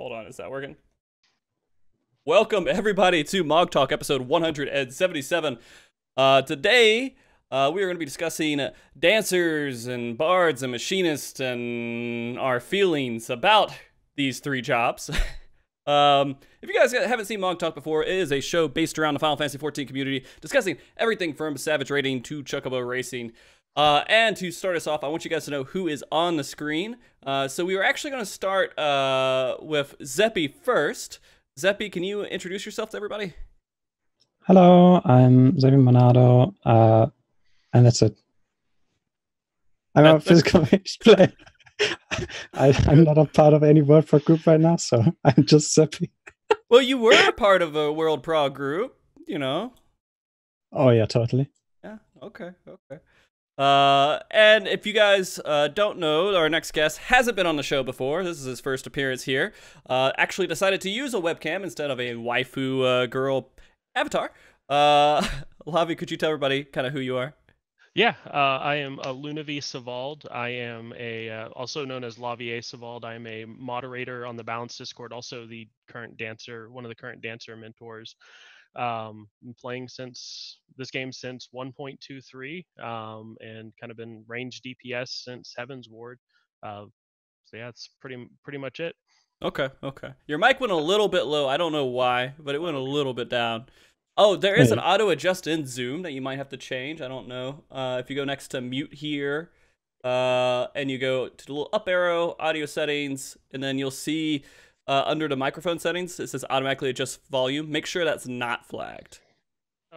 hold on, is that working? Welcome everybody to MogTalk episode 177. Today, we are going to be discussing dancers and bards and machinists and our feelings about these three jobs. If you guys haven't seen MogTalk before, it is a show based around the Final Fantasy XIV community, discussing everything from Savage Raiding to Chocobo Racing. And to start us off, I want you guys to know who is on the screen. So we were actually going to start with Zeppe first. Zeppe, can you introduce yourself to everybody? Hello, I'm Zeppe Monado, and that's it. I'm a physical based player. I'm not a part of any World Pro group right now, so I'm just Zeppe. Well, you were a part of a World Pro group, you know. Oh yeah, totally. Yeah, okay. And if you guys don't know, our next guest hasn't been on the show before. This is his first appearance here. Actually decided to use a webcam instead of a waifu girl avatar. Lavi, could you tell everybody kind of who you are? Yeah, I am Ellunavi Savald. I am also known as Lavier Savald. I am a moderator on the Balance Discord, also the current dancer, one of the current dancer mentors. Been playing this game since 1.23, and kind of been range DPS since Heaven's Ward. So yeah, it's pretty much it. Okay. Your mic went a little bit low. I don't know why, but it went a little bit down. Oh, there is an auto adjust in Zoom that you might have to change. I don't know. If you go next to mute here, and you go to the little up arrow, audio settings, and then you'll see under the microphone settings, it says automatically adjust volume. Make sure that's not flagged.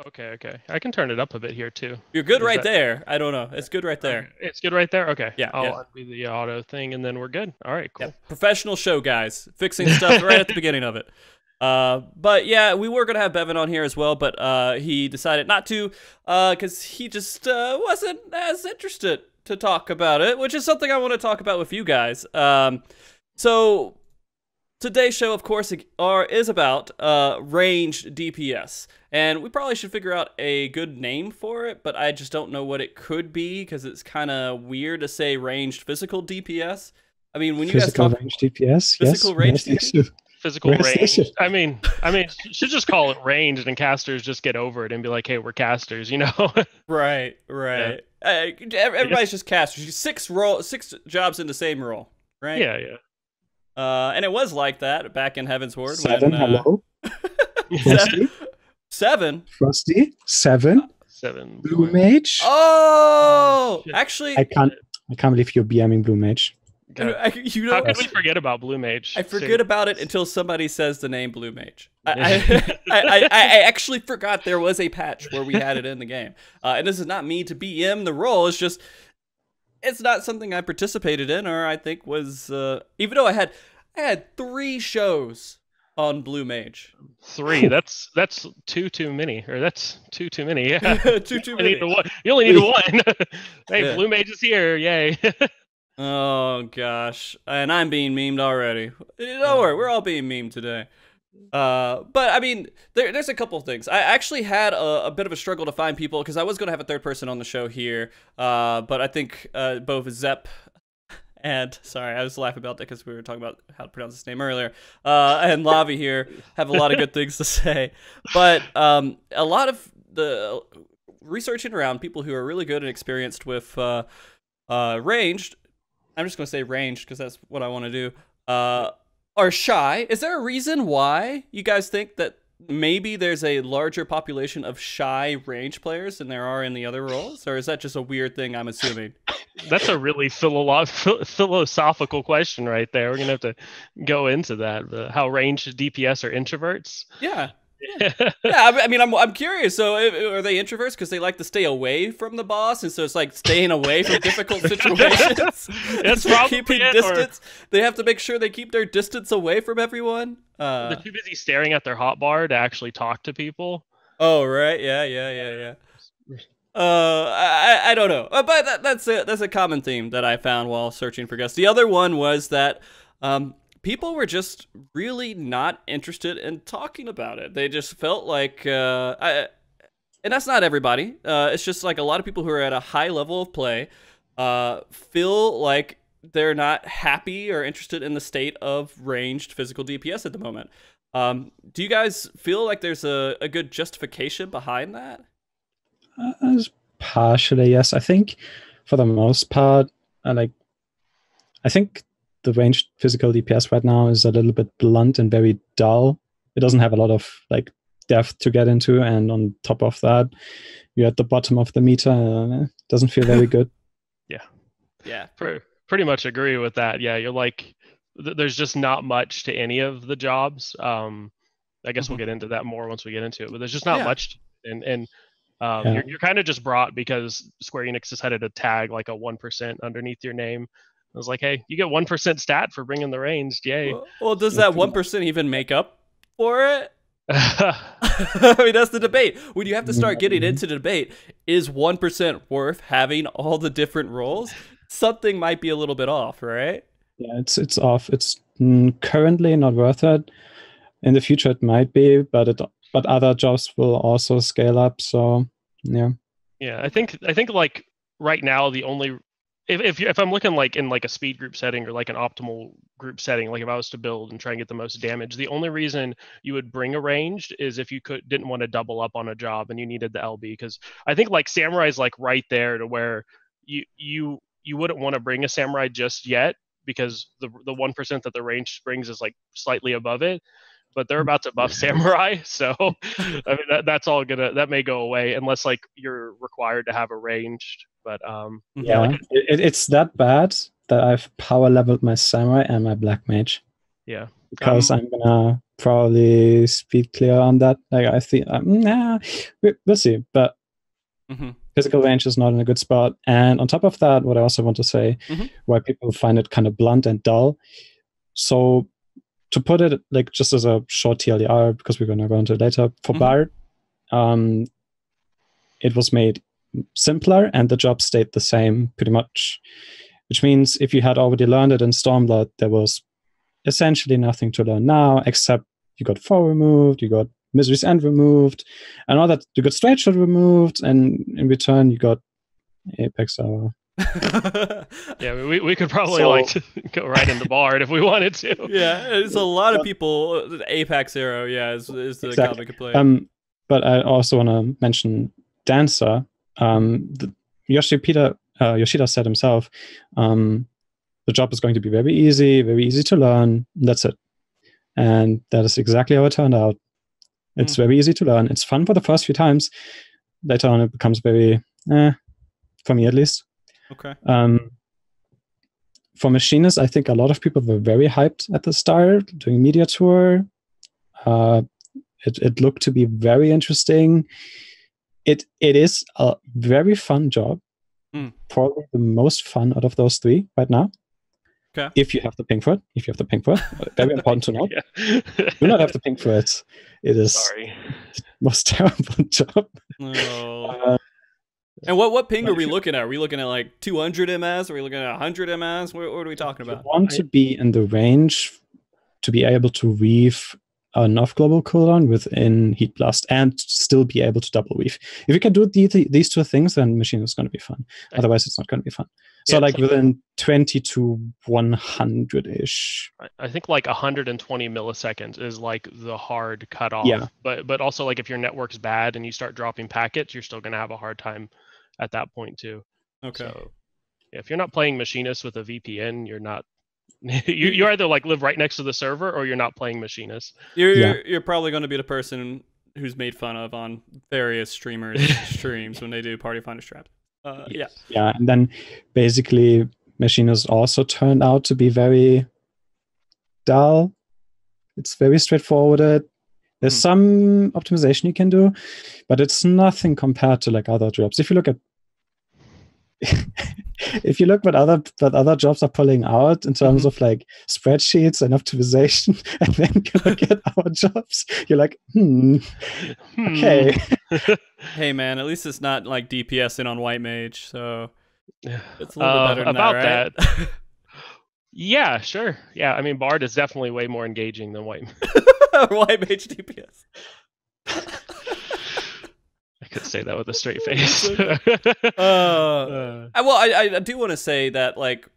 Okay. I can turn it up a bit here too. You're good right there. I don't know. It's good right there. It's good right there? Okay. Yeah. I'll undo the auto thing and then we're good. All right, cool. Yeah. Professional show, guys. Fixing stuff right at the beginning of it. But yeah, we were going to have Bevan on here as well, but he decided not to because he just wasn't as interested to talk about it, which is something I want to talk about with you guys. So today's show, of course, is about ranged DPS. And we probably should figure out a good name for it, but I just don't know what it could be because it's kind of weird to say ranged physical DPS. I mean, when you guys talk ranged DPS, physical range DPS? Physical range. I mean, should just call it ranged, and casters just get over it and be like, "Hey, we're casters," you know? Right. Yeah. Everybody's just casters. Six jobs in the same role, right? Yeah. And it was like that back in Heaven's Ward. Seven, hello. Seven. Frosty. Seven. Blue Mage. Oh, actually, I can't believe you're BMing Blue Mage. How could we forget about Blue Mage? I forget about it until somebody says the name Blue Mage. I actually forgot there was a patch where we had it in the game. And this is not me to BM the role. It's just, it's not something I participated in, or I think was, even though I had 3 shows on Blue Mage. 3? That's too many, or that's too many. Yeah, too many. You only need 1. Hey, yeah. Blue Mage is here! Yay! Oh gosh, and I'm being memed already. Don't worry, we're all being memed today. But I mean, there's a couple of things. I actually had a bit of a struggle to find people because I was going to have a third person on the show here. But I think both Zeppe and, sorry, I was laughing about that because we were talking about how to pronounce his name earlier, and Lavi here have a lot of good things to say. But a lot of the researching around people who are really good and experienced with ranged, I'm just going to say ranged because that's what I want to do, are shy. Is there a reason why you guys think that maybe there's a larger population of shy range players than there are in the other roles? Or is that just a weird thing I'm assuming? That's a really philosophical question right there. We're going to have to go into that. How ranged DPS are introverts? Yeah. I mean, I'm curious. So, are they introverts because they like to stay away from the boss, and so it's like staying away from difficult situations? That's probably keeping distance. They have to make sure they keep their distance away from everyone. They're too busy staring at their hotbar to actually talk to people. Oh, right. Yeah. I don't know, but that's a common theme that I found while searching for guests. The other one was that people were just really not interested in talking about it. They just felt like, and that's not everybody. It's just like a lot of people who are at a high level of play feel like they're not happy or interested in the state of ranged physical DPS at the moment. Do you guys feel like there's a good justification behind that? Partially, yes. I think for the most part, I think the ranged physical DPS right now is a little bit blunt and very dull. It doesn't have a lot of like depth to get into, and on top of that, you're at the bottom of the meter. It doesn't feel very good. Yeah. Pretty much agree with that. Yeah, you're like, there's just not much to any of the jobs. I guess we'll get into that more once we get into it, but there's just not much, and you're kind of just brought because Square Enix decided to tag like a 1% underneath your name. I was like, hey, you get 1% stat for bringing the ranged, yay. Well, does that 1% even make up for it? I mean, that's the debate. When you have to start getting into the debate, is 1% worth having all the different roles? Something might be a little bit off, right? Yeah, it's off. It's currently not worth it. In the future, it might be, but other jobs will also scale up. So yeah. Yeah, I think like right now the only if I'm looking like in like a speed group setting or like an optimal group setting, like if I was to build and try and get the most damage, the only reason you would bring a ranged is if you didn't want to double up on a job and you needed the LB, because I think like Samurai is like right there to where you wouldn't want to bring a Samurai just yet, because the 1% that the range brings is like slightly above it, but they're about to buff Samurai, so I mean that may go away unless like you're required to have a ranged. But yeah, like it's that bad that I've power leveled my Samurai and my Black Mage. Yeah, because I'm gonna probably speed clear on that. Like I think, we'll see. But physical range is not in a good spot. And on top of that, what I also want to say, why people find it kind of blunt and dull. So to put it like just as a short TLDR, because we're gonna go into it later, for Bard, it was made simpler and the job stayed the same pretty much, which means if you had already learned it in Stormblood, there was essentially nothing to learn now, except you got 4 removed, you got Misery's End removed, and all that. You got Straight Shot removed, and in return you got Apex Hour. Yeah, we could probably go right into Bard if we wanted to. Yeah, it's a lot of people. Apex Arrow, yeah, is the common complaint. But I also want to mention Dancer. Yoshida said himself, the job is going to be very easy to learn. That's it. And that is exactly how it turned out. It's very easy to learn. It's fun for the first few times. Later on, it becomes very, for me at least. Okay. For Machinists, I think a lot of people were very hyped at the start, doing media tour. It looked to be very interesting. It is a very fun job. Probably the most fun out of those 3 right now. Okay. If you have the ping for it. Very important to note. Do not have the ping for it. It is the most terrible job. Oh. And what ping are we looking at? Are we looking at like 200 ms? Are we looking at 100 ms? What are we talking about? You want to be in the range to be able to weave enough global cooldown within Heat Blast and still be able to double weave. If you can do these 2 things, then Machine is going to be fun. Otherwise, it's not going to be fun. So like within 20 to 100-ish. I think like 120 milliseconds is like the hard cutoff. Yeah. But also like if your network's bad and you start dropping packets, you're still going to have a hard time at that point too. Okay. So if you're not playing Machinists with a VPN, you're not. you either like live right next to the server or you're not playing Machinists. You're probably going to be the person who's made fun of on various streamers' streams when they do Party Finder Traps. Yeah, and then basically Machinists also turned out to be very dull. It's very straightforward. There's some optimization you can do, but it's nothing compared to like other jobs. If you look at what other jobs are pulling out in terms of like spreadsheets and optimization, and then you look at our jobs, you're like, okay. Hey man, at least it's not like DPSing on White Mage, so it's a little bit better than about that, right? that. Yeah, sure. Yeah, I mean Bard is definitely way more engaging than White Mage. White Mage DPS. I could say that with a straight face. Well, I do want to say that like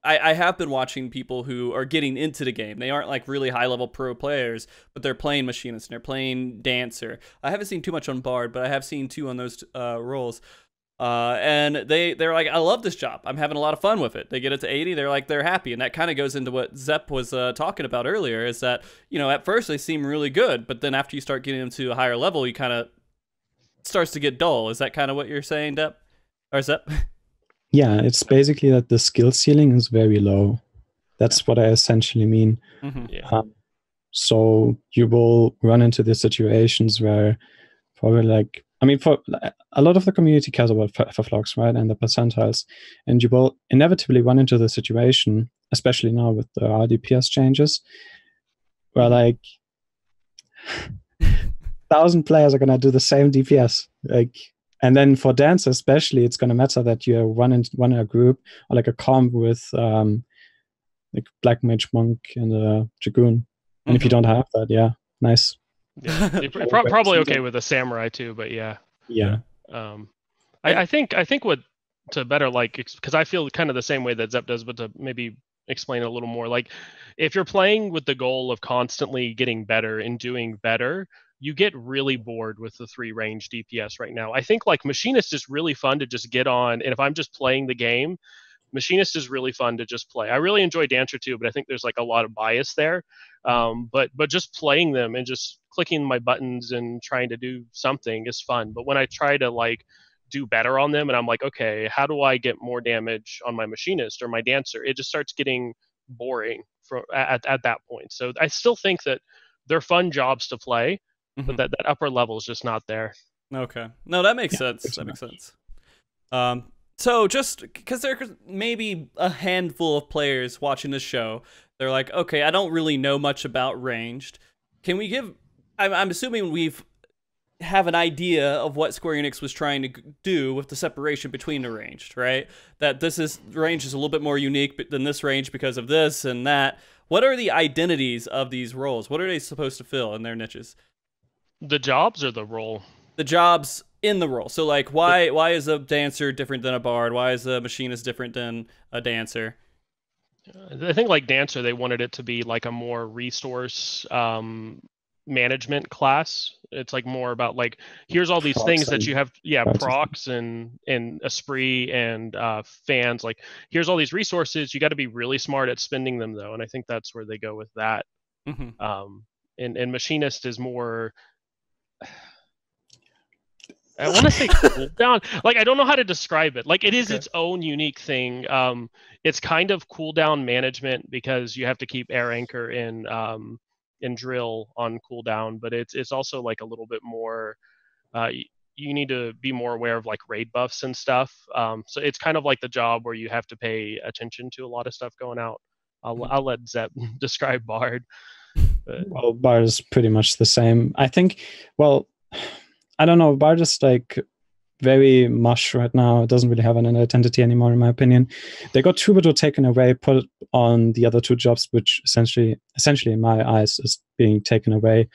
I have been watching people who are getting into the game. They aren't like really high level pro players, but they're playing Machinist and they're playing Dancer. I haven't seen too much on Bard, but I have seen 2 on those roles. And they're like, I love this job. I'm having a lot of fun with it. They get it to 80, they're happy. And that kind of goes into what Zeppe was talking about earlier, is that, at first they seem really good, but then after you start getting them to a higher level, you kind of starts to get dull. Is that kind of what you're saying, Depp? Or Zeppe? Yeah, it's basically that the skill ceiling is very low. That's what I essentially mean. Yeah. So you will run into the situations where probably for a lot of the community cares about flocks, right, and the percentiles, and you will inevitably run into the situation, especially now with the RDPS changes, where 1,000 players are gonna do the same DPS, and then for Dance especially, it's gonna matter that you run in a group or like a comp with Black Mage Monk and a Dragoon, and if you don't have that, yeah, nice. Yeah, you're probably okay with a Samurai too, but yeah. I think what to better because I feel kind of the same way that Zeppe does, but to maybe explain a little more, if you're playing with the goal of constantly getting better and doing better, you get really bored with the 3 range DPS right now. I think Machinist is really fun to just get on, and if I'm just playing the game, Machinist is really fun to just play. I really enjoy Dancer too, but I think there's a lot of bias there. But just playing them and just clicking my buttons and trying to do something is fun. But when I try to do better on them, and I'm like, okay, how do I get more damage on my Machinist or my Dancer? It just starts getting boring at that point. So I still think that they're fun jobs to play, but that upper level is just not there. Okay. No, that makes sense. That makes sense. So just because there's maybe a handful of players watching this show, they're like, okay, I don't really know much about ranged. Can we give... I'm assuming we've have an idea of what Square Enix was trying to do with the separation between the ranged, right? That range is a little bit more unique than this range because of this and that. What are the identities of these roles? What are they supposed to fill in their niches? The jobs or the role? The jobs in the role. So why is a Dancer different than a Bard? Why is a Machinist different than a Dancer? I think Dancer, they wanted it to be a more resource management class. It's more about here's all these things that you have, procs and Esprit and fans. Here's all these resources. You got to be really smart at spending them though, and I think that's where they go with that. And Machinist is more... I want to say cooldown. I don't know how to describe it. It is its own unique thing. It's kind of cooldown management because you have to keep Air Anchor in drill on cooldown, but it's also a little bit more. You need to be more aware of raid buffs and stuff. So it's kind of the job where you have to pay attention to a lot of stuff going out. I'll let Zeppe describe Bard. But... Well, Bard is pretty much the same. I think. Well. I don't know, Bard is very mush right now. It doesn't really have an identity anymore, in my opinion. They got Troubadour taken away, put on the other 2 jobs, which essentially in my eyes is being taken away.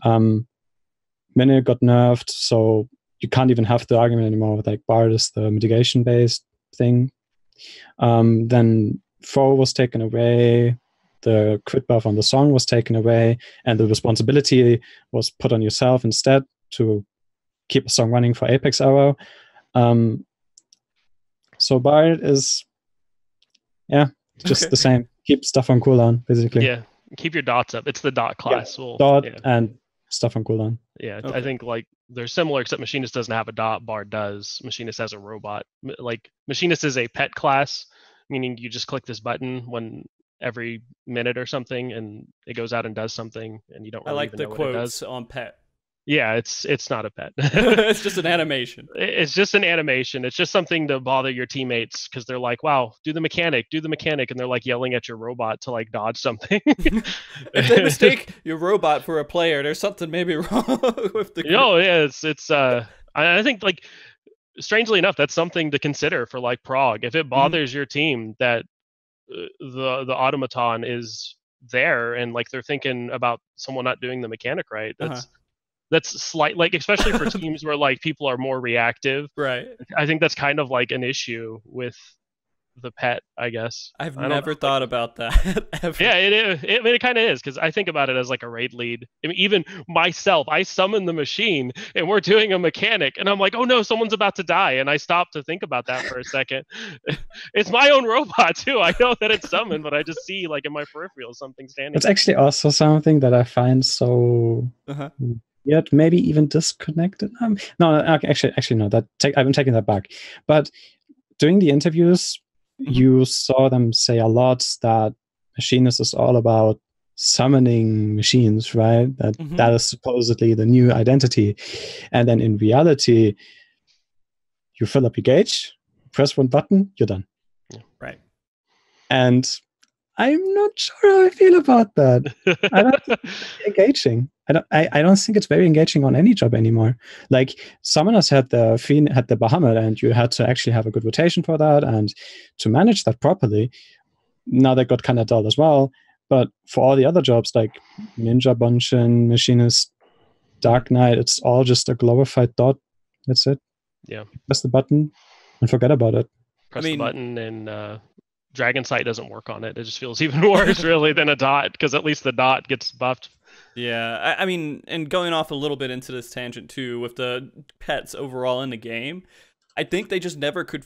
Many got nerfed, so you can't even have the argument anymore with Bard is the mitigation-based thing. Then Foe was taken away, the crit buff on the song was taken away, and the responsibility was put on yourself instead to keep a song running for Apex Arrow. So Bard is just the same. Keep stuff on cooldown, basically. Yeah, keep your dots up. It's the dot class. And stuff on cooldown. Yeah, okay. I think they're similar, except Machinist doesn't have a dot, Bard does. Machinist has a robot. Machinist is a pet class, meaning you just click this button every minute or something, and it goes out and does something, and you don't really even know what it does. I like the quotes on pet. Yeah, it's not a pet. It's just an animation. It's just an animation. It's just something to bother your teammates because they're like, wow, do the mechanic. And they're yelling at your robot to dodge something. If they mistake your robot for a player, there's something maybe wrong with the... I think strangely enough, that's something to consider for Prog. If it bothers your team that the automaton is there and they're thinking about someone not doing the mechanic right, that's slight, especially for teams where people are more reactive. Right. I think that's kind of an issue with the pet, I guess. I've I don't never know, thought about that ever. yeah, I mean, it kind of is because I think about it as like a raid lead. I mean, even myself, I summon the machine and we're doing a mechanic, and I'm like, oh no, someone's about to die, and I stop to think about that for a second. It's my own robot too. I know that it's summoned, but I just see like in my peripheral something standing. It's actually also something that I find so weird, maybe even disconnected. No, okay, actually, no. I'm taking that back. But during the interviews, you saw them say a lot that Machinist is all about summoning machines, right? That is supposedly the new identity. And then in reality, you fill up your gauge, press one button, you're done. Right. And I'm not sure how I feel about that. I don't think it's engaging. I don't think it's very engaging on any job anymore. Like Summoners had the Bahamut, and you had to actually have a good rotation for that and to manage that properly. Now they got kind of dull as well. But for all the other jobs like Ninja Bunshin, Machinist, Dark Knight, it's all just a glorified dot. That's it. Yeah. Press the button and forget about it. Press the button and Dragon Sight doesn't work on it. It just feels even worse, really, than a dot, because at least the dot gets buffed. Yeah, I mean, and going off a little bit into this tangent too, with the pets overall in the game, I think they just never could,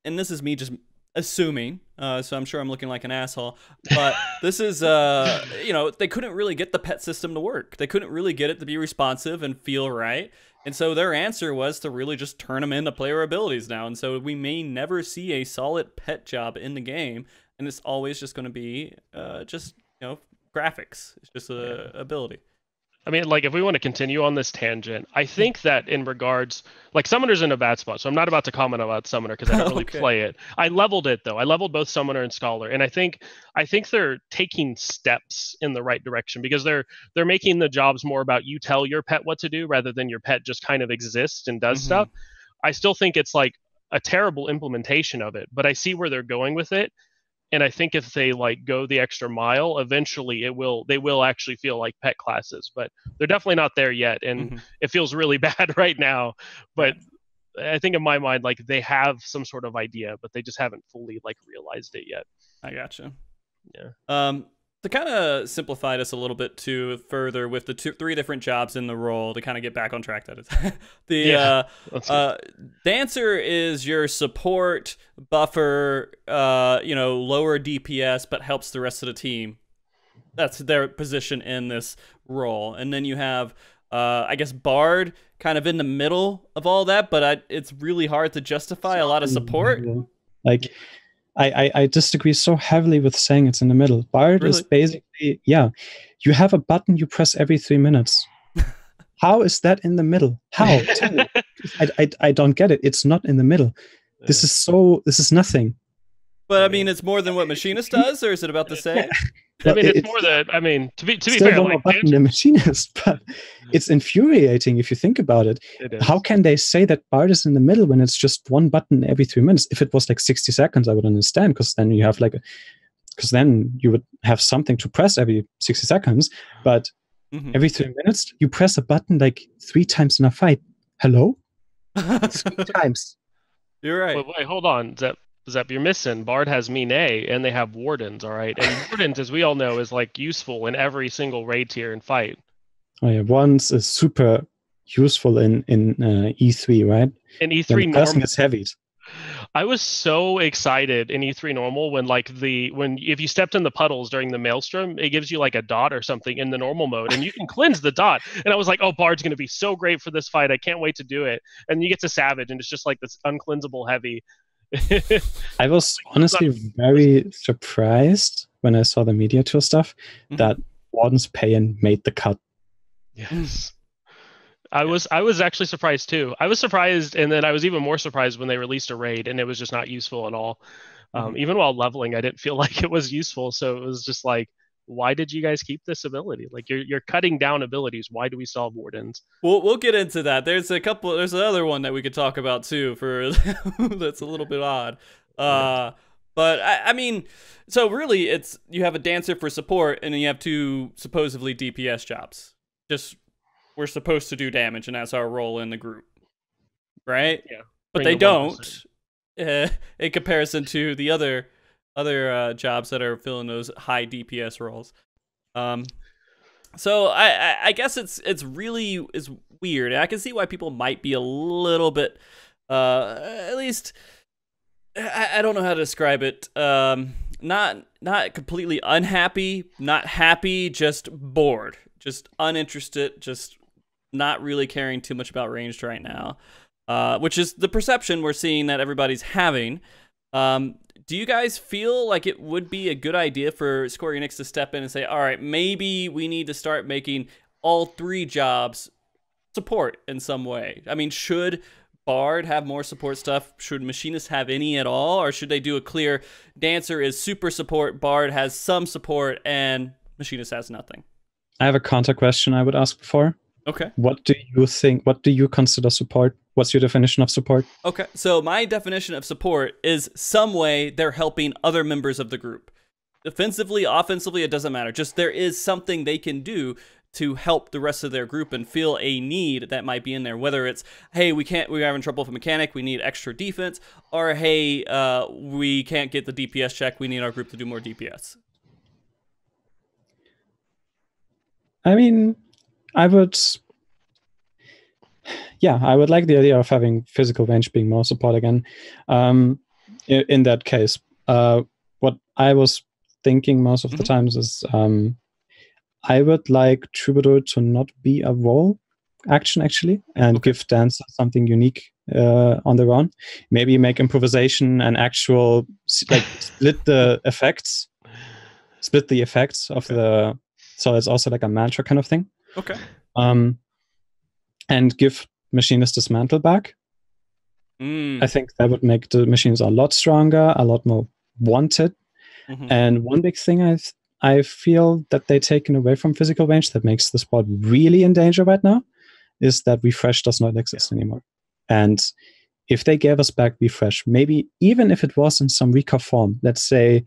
and this is me just assuming, so I'm sure I'm looking like an asshole, but this is, you know, they couldn't really get the pet system to work. They couldn't really get it to be responsive and feel right. And so their answer was to really just turn them into player abilities now. And so we may never see a solid pet job in the game. And it's always just going to be just, you know, graphics. It's just a ability. I mean, like, if we want to continue on this tangent, I think that in regards, like, Summoner's in a bad spot, so I'm not about to comment about Summoner because I don't really play it. I leveled it, though. I leveled both Summoner and Scholar, and I think they're taking steps in the right direction because they're making the jobs more about you tell your pet what to do rather than your pet just kind of exists and does stuff. I still think it's, like, a terrible implementation of it, but I see where they're going with it. And I think if they like go the extra mile, eventually they will actually feel like pet classes, but they're definitely not there yet. And it feels really bad right now. But I think in my mind, like they have some sort of idea, but they just haven't fully like realized it yet. I gotcha. Yeah. To kind of simplify this a little bit too further with the three different jobs in the role to kind of get back on track, that is. Dancer is your support buffer, you know, lower DPS, but helps the rest of the team. That's their position in this role. And then you have, I guess, Bard kind of in the middle of all that, but it's really hard to justify a lot of support. Like, I disagree so heavily with saying it's in the middle. Bard is basically, you have a button you press every 3 minutes. How is that in the middle? How? Tell me. I don't get it. It's not in the middle. This is nothing. But I mean, it's more than what Machinist does, or is it about the same? I mean, it's more that, I mean, to be fair, like button than Machinist, but it's infuriating if you think about it. How can they say that Bard is in the middle when it's just one button every 3 minutes? If it was like 60 seconds, I would understand, because then you have because then you would have something to press every 60 seconds. But every 3 minutes, you press a button like 3 times in a fight. Hello? 3 times. You're right. Wait, hold on, Zeppe, you're missing. Bard has Mine, and they have Wardens, all right? And Wardens, as we all know, is like useful in every single raid tier and fight. Oh yeah, Wardens is super useful in E3, right? In E3 normal, is heavy. I was so excited in E3 normal when if you stepped in the puddles during the Maelstrom, it gives you like a dot or something in the normal mode, and you can cleanse the dot. And I was like, oh, Bard's gonna be so great for this fight. I can't wait to do it. And you get to Savage, and it's just like this uncleansable heavy. I was honestly very surprised when I saw the media tour stuff that Warden's Payan made the cut. Yes. I was actually surprised too. I was surprised, and then I was even more surprised when they released a raid and it was just not useful at all. Even while leveling, I didn't feel like it was useful. So it was just like, why did you guys keep this ability? Like you're cutting down abilities. Why do we still have Wardens? We'll get into that. There's another one that we could talk about too for that's a little bit odd. But I mean, so really you have a Dancer for support and then you have 2 supposedly DPS jobs. Just we're supposed to do damage and that's our role in the group. Right? Yeah. But they don't. in comparison to the other jobs that are filling those high DPS roles. So I guess it's really is weird. I can see why people might be a little bit, at least I don't know how to describe it. Not completely unhappy, not happy, just bored, just uninterested, just not really caring too much about ranged right now, which is the perception we're seeing that everybody's having. Do you guys feel like it would be a good idea for Square Enix to step in and say, all right, maybe we need to start making all 3 jobs support in some way? I mean, should Bard have more support stuff? Should Machinists have any at all? Or should they do a clear Dancer is super support, Bard has some support, and Machinist has nothing? I have a counter question I would ask before. Okay. What do you think? What do you consider support? What's your definition of support? Okay, so my definition of support is some way they're helping other members of the group. Defensively, offensively, it doesn't matter. Just there is something they can do to help the rest of their group and fill a need that might be in there. Whether it's, hey, we're having trouble with a mechanic, we need extra defense, or hey, we can't get the DPS check, we need our group to do more DPS. I mean, I would like the idea of having physical range being more support again. In that case, what I was thinking most of the times is I would like Troubadour to not be a role action actually, and give Dancer something unique on their own. Maybe make improvisation and actual split the effects of the. So it's also like a mantra kind of thing. Okay. And give Machinists this mantle back. I think that would make the machines a lot stronger, a lot more wanted. And one big thing I feel that they've taken away from physical range that makes the sport really in danger right now is that refresh does not exist anymore. And if they gave us back refresh, maybe even if it was in some weaker form, let's say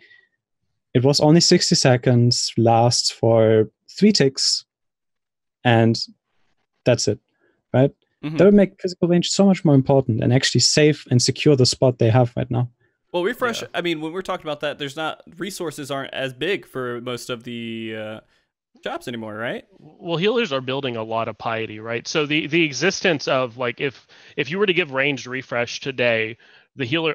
it was only 60 seconds, lasts for 3 ticks, and that's it, right? That would make physical range so much more important and actually safe and secure the spot they have right now. Well, refresh, I mean, when we're talking about that, resources aren't as big for most of the jobs anymore, right? Well, healers are building a lot of piety, right? So the existence of, like, if you were to give ranged refresh today,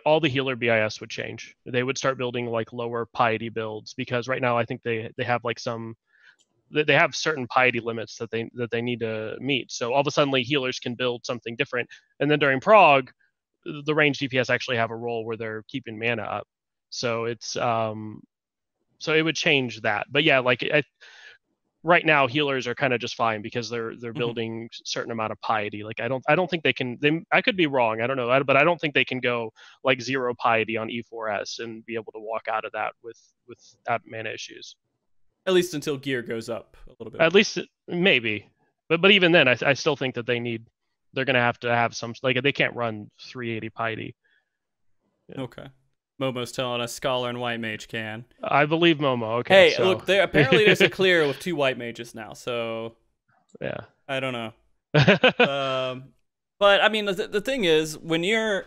all the healer BIS would change. They would start building like lower piety builds, because right now I think they have like they have certain piety limits that they need to meet. So all of a sudden healers can build something different, and then during prog, the range DPS actually have a role where they're keeping mana up. So it's so it would change that. But yeah, like right now healers are kind of just fine because they're building certain amount of piety. Like I don't think they can. I could be wrong. I don't know, but I don't think they can go like 0 piety on E4S and be able to walk out of that without mana issues. At least until gear goes up a little bit. At least maybe, but even then, I still think that they're gonna have to have some, like, they can't run 380 piety. Yeah. Okay. Momo's telling us Scholar and White Mage can. I believe Momo. Okay. Hey, look, apparently there's a clear with 2 White Mages now, so yeah. I don't know. But I mean, the thing is, when you're,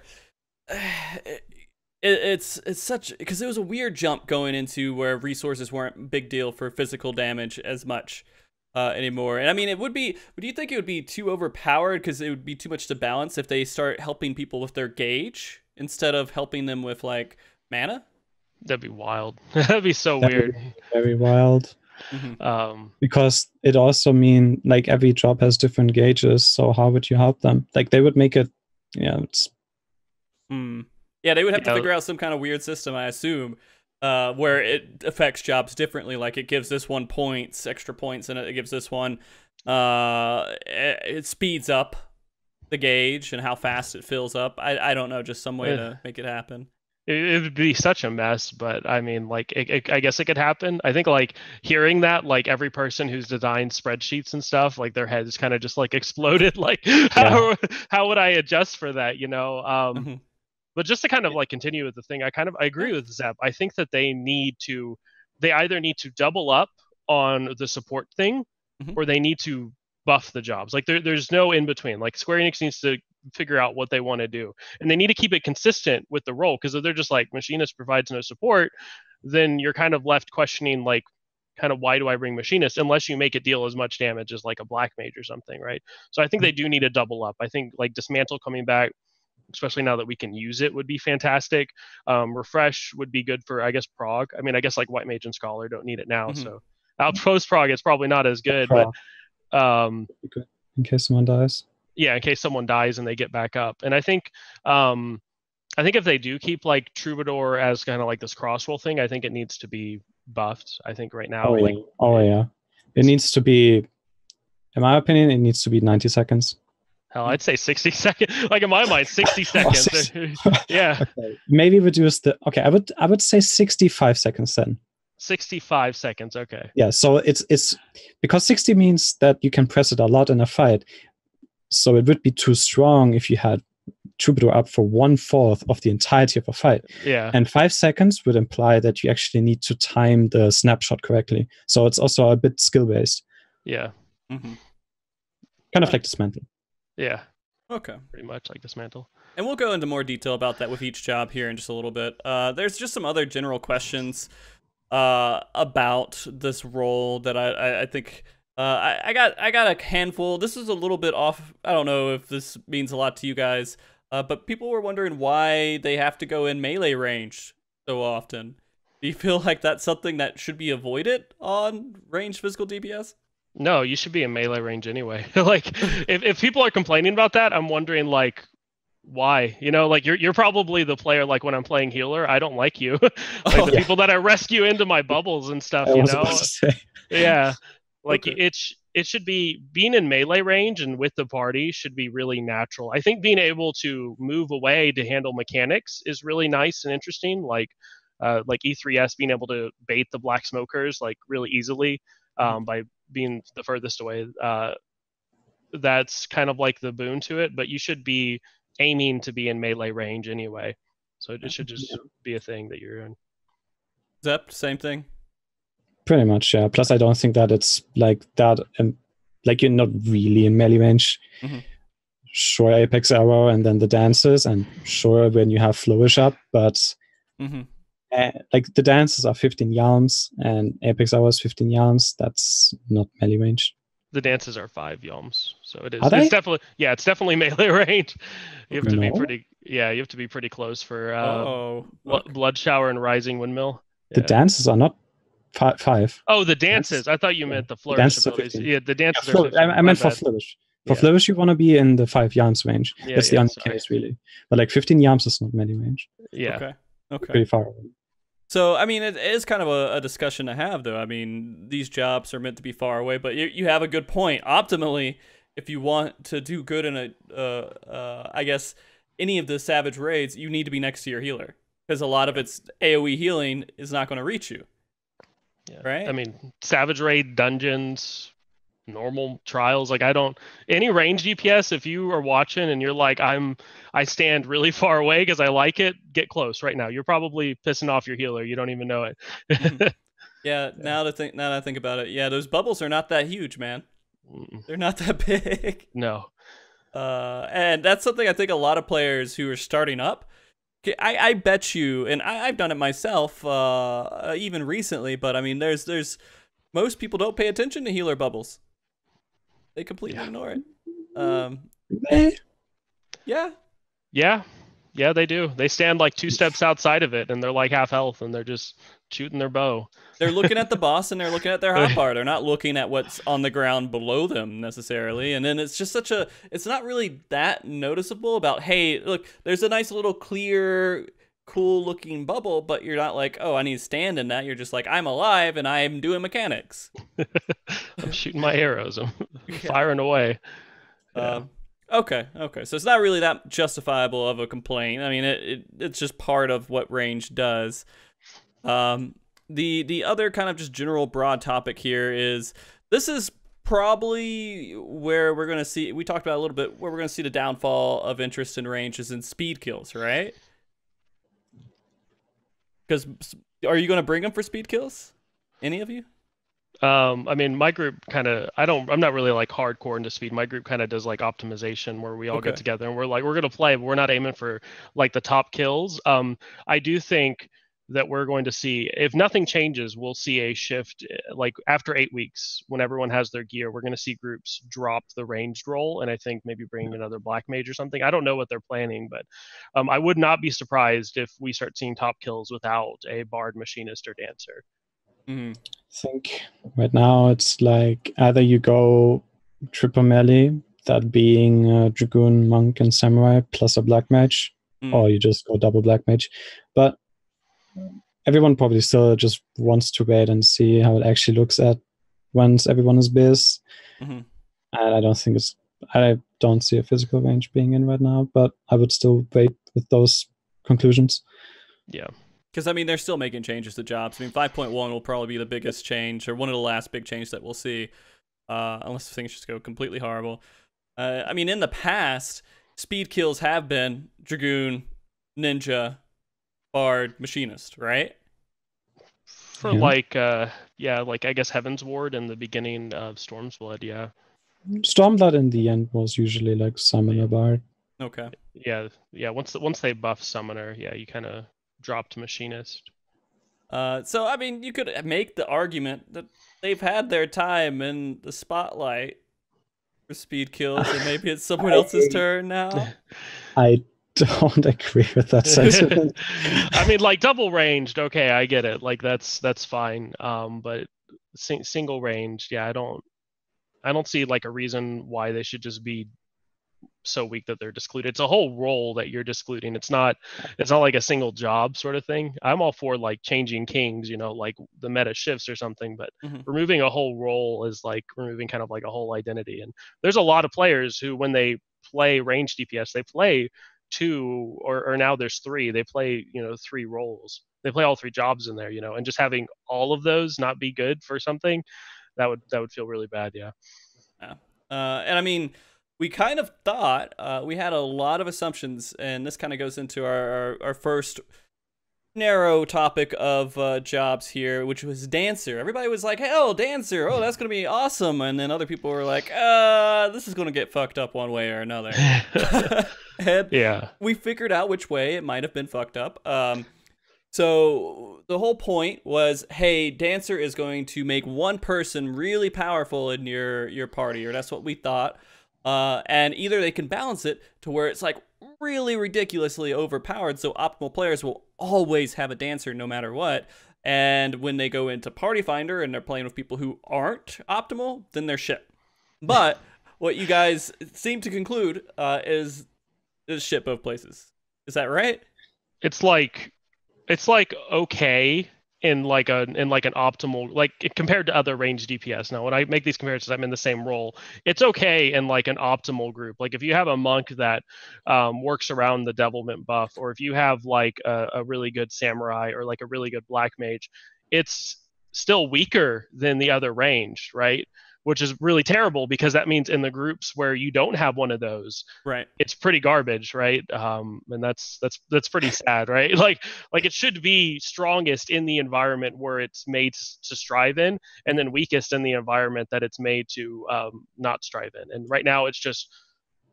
it's such, because it was a weird jump going into where resources weren't a big deal for physical damage as much anymore. And I mean, do you think it would be too overpowered because it would be too much to balance if they start helping people with their gauge instead of helping them with like mana? That'd be wild. That'd be so weird. Very wild. Because it also mean like every job has different gauges, so how would you help them? Like they would make it, yeah, they would have to figure out some kind of weird system, I assume, where it affects jobs differently. Like it gives this one extra points, and it gives this one, it speeds up the gauge and how fast it fills up. I don't know, just some way to make it happen. It would be such a mess, but I mean, like, I guess it could happen. I think, like, hearing that, like, every person who's designed spreadsheets and stuff, like, their heads kind of just, like, exploded. Like, how would I adjust for that, you know? But just to kind of, like, continue with the thing, I agree with Zeppe. I think that they either need to double up on the support thing, or they need to buff the jobs. Like, there's no in between. Like, Square Enix needs to figure out what they want to do, and they need to keep it consistent with the role, because if they're just like Machinist provides no support, then you're kind of left questioning like kind of why do I bring Machinist unless you make it deal as much damage as like a Black Mage or something, right? So I think they do need to double up. I think like Dismantle coming back, especially now that we can use it, would be fantastic. Refresh would be good for, I guess, Prog. I mean, I guess like White Mage and Scholar don't need it now, so Outpost Prog it's probably not as good, but in case someone dies. Yeah, in case someone dies and they get back up. And I think if they do keep like Troubadour as kind of like this crossroll thing, I think it needs to be buffed. I think right now, yeah. It needs to be, in my opinion, it needs to be 90 seconds. Hell, I'd say 60 seconds. Like in my mind, 60 seconds. Yeah. Okay. Maybe reduce the. Okay, I would say 65 seconds then. 65 seconds. Okay. Yeah. So it's because 60 means that you can press it a lot in a fight. So it would be too strong if you had Troubadour up for 1/4 of the entirety of a fight. Yeah. And 5 seconds would imply that you actually need to time the snapshot correctly. So it's also a bit skill based. Yeah. Kind of like Dismantle. Yeah. Okay. Pretty much like Dismantle. And we'll go into more detail about that with each job here in just a little bit. There's just some other general questions about this role that I think I got a handful. This is a little bit off. I don't know if this means a lot to you guys, but people were wondering why they have to go in melee range so often. Do you feel like that's something that should be avoided on ranged physical DPS? No, you should be in melee range anyway. Like, if people are complaining about that, I'm wondering like, why? You know, like you're probably the player. Like when I'm playing healer, I don't like you. Like the people that I rescue into my bubbles and stuff. You know, yeah. Like it should be being in melee range and with the party should be really natural. I think being able to move away to handle mechanics is really nice and interesting. Like E3S being able to bait the black smokers like really easily by being the furthest away. That's kind of like the boon to it, but you should be aiming to be in melee range anyway. So it should just be a thing that you're in. Zeppe, same thing? Pretty much, yeah. Plus, I don't think that it's like that, like you're not really in melee range. Sure, Apex Arrow and then the dances, and sure, when you have Flourish up, but like the dances are 15 yalms and Apex Arrow is 15 yalms. That's not melee range. The dances are 5 yalms, so it is. It's definitely melee range. You have to be pretty. Yeah, you have to be pretty close for Blood Shower and Rising Windmill. The dances are not 5. Oh, the dances. I thought you meant the flourish abilities. Yeah, the dances are 15. I meant for flourish. For flourish, you want to be in the 5 yalms range. That's the only case, really. But like 15 yalms is not melee range. Yeah. Okay. Pretty far away. So, I mean, it is kind of a discussion to have, though. I mean, these jobs are meant to be far away, but you have a good point. Optimally, if you want to do good in I guess, any of the Savage raids, you need to be next to your healer. Because a lot of its AoE healing is not going to reach you. Yeah. Right? I mean, Savage raid, dungeons, normal trials, like any range DPS, if you are watching and you're like, I stand really far away because I like it, get close right now. You're probably pissing off your healer. You don't even know it. Yeah, now that I think about it, yeah, those bubbles are not that huge, man. They're not that big. No. And that's something I think a lot of players who are starting up, I bet you, and I've done it myself, even recently, but I mean, there's most people don't pay attention to healer bubbles. They completely ignore it. Yeah, they do. They stand like 2 steps outside of it, and they're like half health, and they're just shooting their bow. They're looking at the boss, and they're looking at their hotbar. They're not looking at what's on the ground below them necessarily. And then it's just it's not really that noticeable about, hey, look, there's a nice little clear, cool looking bubble, but you're not like, oh, I need to stand in that. You're just like, I'm alive and I'm doing mechanics. I'm shooting my arrows. I'm firing away. Okay. So it's not really that justifiable of a complaint. I mean, it's just part of what range does. The other kind of just general broad topic here is, this is probably where we're going to see, we talked about a little bit, where we're going to see the downfall of interest in range is in speed kills, right? Because are you going to bring them for speed kills? Any of you? I mean, my group kind of, I'm not really like hardcore into speed. My group kind of does like optimization where we all get together and we're like, we're going to play, but we're not aiming for like the top kills. I do think that we're going to see, if nothing changes, we'll see a shift like after 8 weeks when everyone has their gear. We're going to see groups drop the ranged role and I think maybe bring another black mage or something. I don't know what they're planning, but I would not be surprised if we start seeing top kills without a bard, machinist, or dancer. I think right now it's like either you go triple melee, that being dragoon, monk, and samurai plus a black mage, or you just go double black mage. But everyone probably still just wants to wait and see how it actually looks at once everyone is biz. And I don't see a physical range being in right now, but I would still wait with those conclusions. Yeah. Because, I mean, they're still making changes to jobs. I mean, 5.1 will probably be the biggest change, or one of the last big changes that we'll see, unless things just go completely horrible. I mean, in the past, speed kills have been Dragoon, Ninja, Bard, Machinist, right? For like I guess Heaven's Ward in the beginning of Stormsblood, yeah. Stormblood in the end was usually like Summoner Bard. Okay. Yeah. Once they buff Summoner, yeah, you kind of drop to Machinist. So, I mean, you could make the argument that they've had their time in the spotlight for speed kills, and maybe it's someone else's turn now. I don't agree with that sentiment. I mean, like double ranged, okay, I get it. Like that's fine. But single ranged, yeah, I don't see like a reason why they should just be so weak that they're discluded. It's a whole role that you're discluding. It's not like a single job sort of thing. I'm all for like changing kings, like the meta shifts or something, but removing a whole role is like removing kind of like a whole identity. And there's a lot of players who, when they play range DPS, they play 2 or now there's 3. They play, 3 roles. They play all 3 jobs in there, and just having all of those not be good for something, that would feel really bad. Yeah. And I mean, we kind of thought, we had a lot of assumptions, and this kind of goes into our first narrow topic of jobs here, which was Dancer. Everybody was like, hey, oh, Dancer, oh, that's going to be awesome. And then other people were like, this is going to get fucked up one way or another. And yeah, we figured out which way it might have been fucked up. So the whole point was, hey, Dancer is going to make one person really powerful in your party, or that's what we thought. And either they can balance it to where it's like really ridiculously overpowered, so optimal players will always have a Dancer no matter what. And when they go into Party Finder and they're playing with people who aren't optimal, then they're shit. But what you guys seem to conclude is shit both places. Is that right? It's like okay in like an optimal, like compared to other range DPS. Now, when I make these comparisons, I'm in the same role. It's okay in like an optimal group. Like if you have a monk that works around the devilment buff, or if you have like a really good samurai or like a really good black mage, it's still weaker than the other range, right? Which is really terrible, because that means in the groups where you don't have one of those, right, it's pretty garbage, right? And that's pretty sad, right? Like it should be strongest in the environment where it's made to strive in, and then weakest in the environment that it's made to not strive in. And right now it's just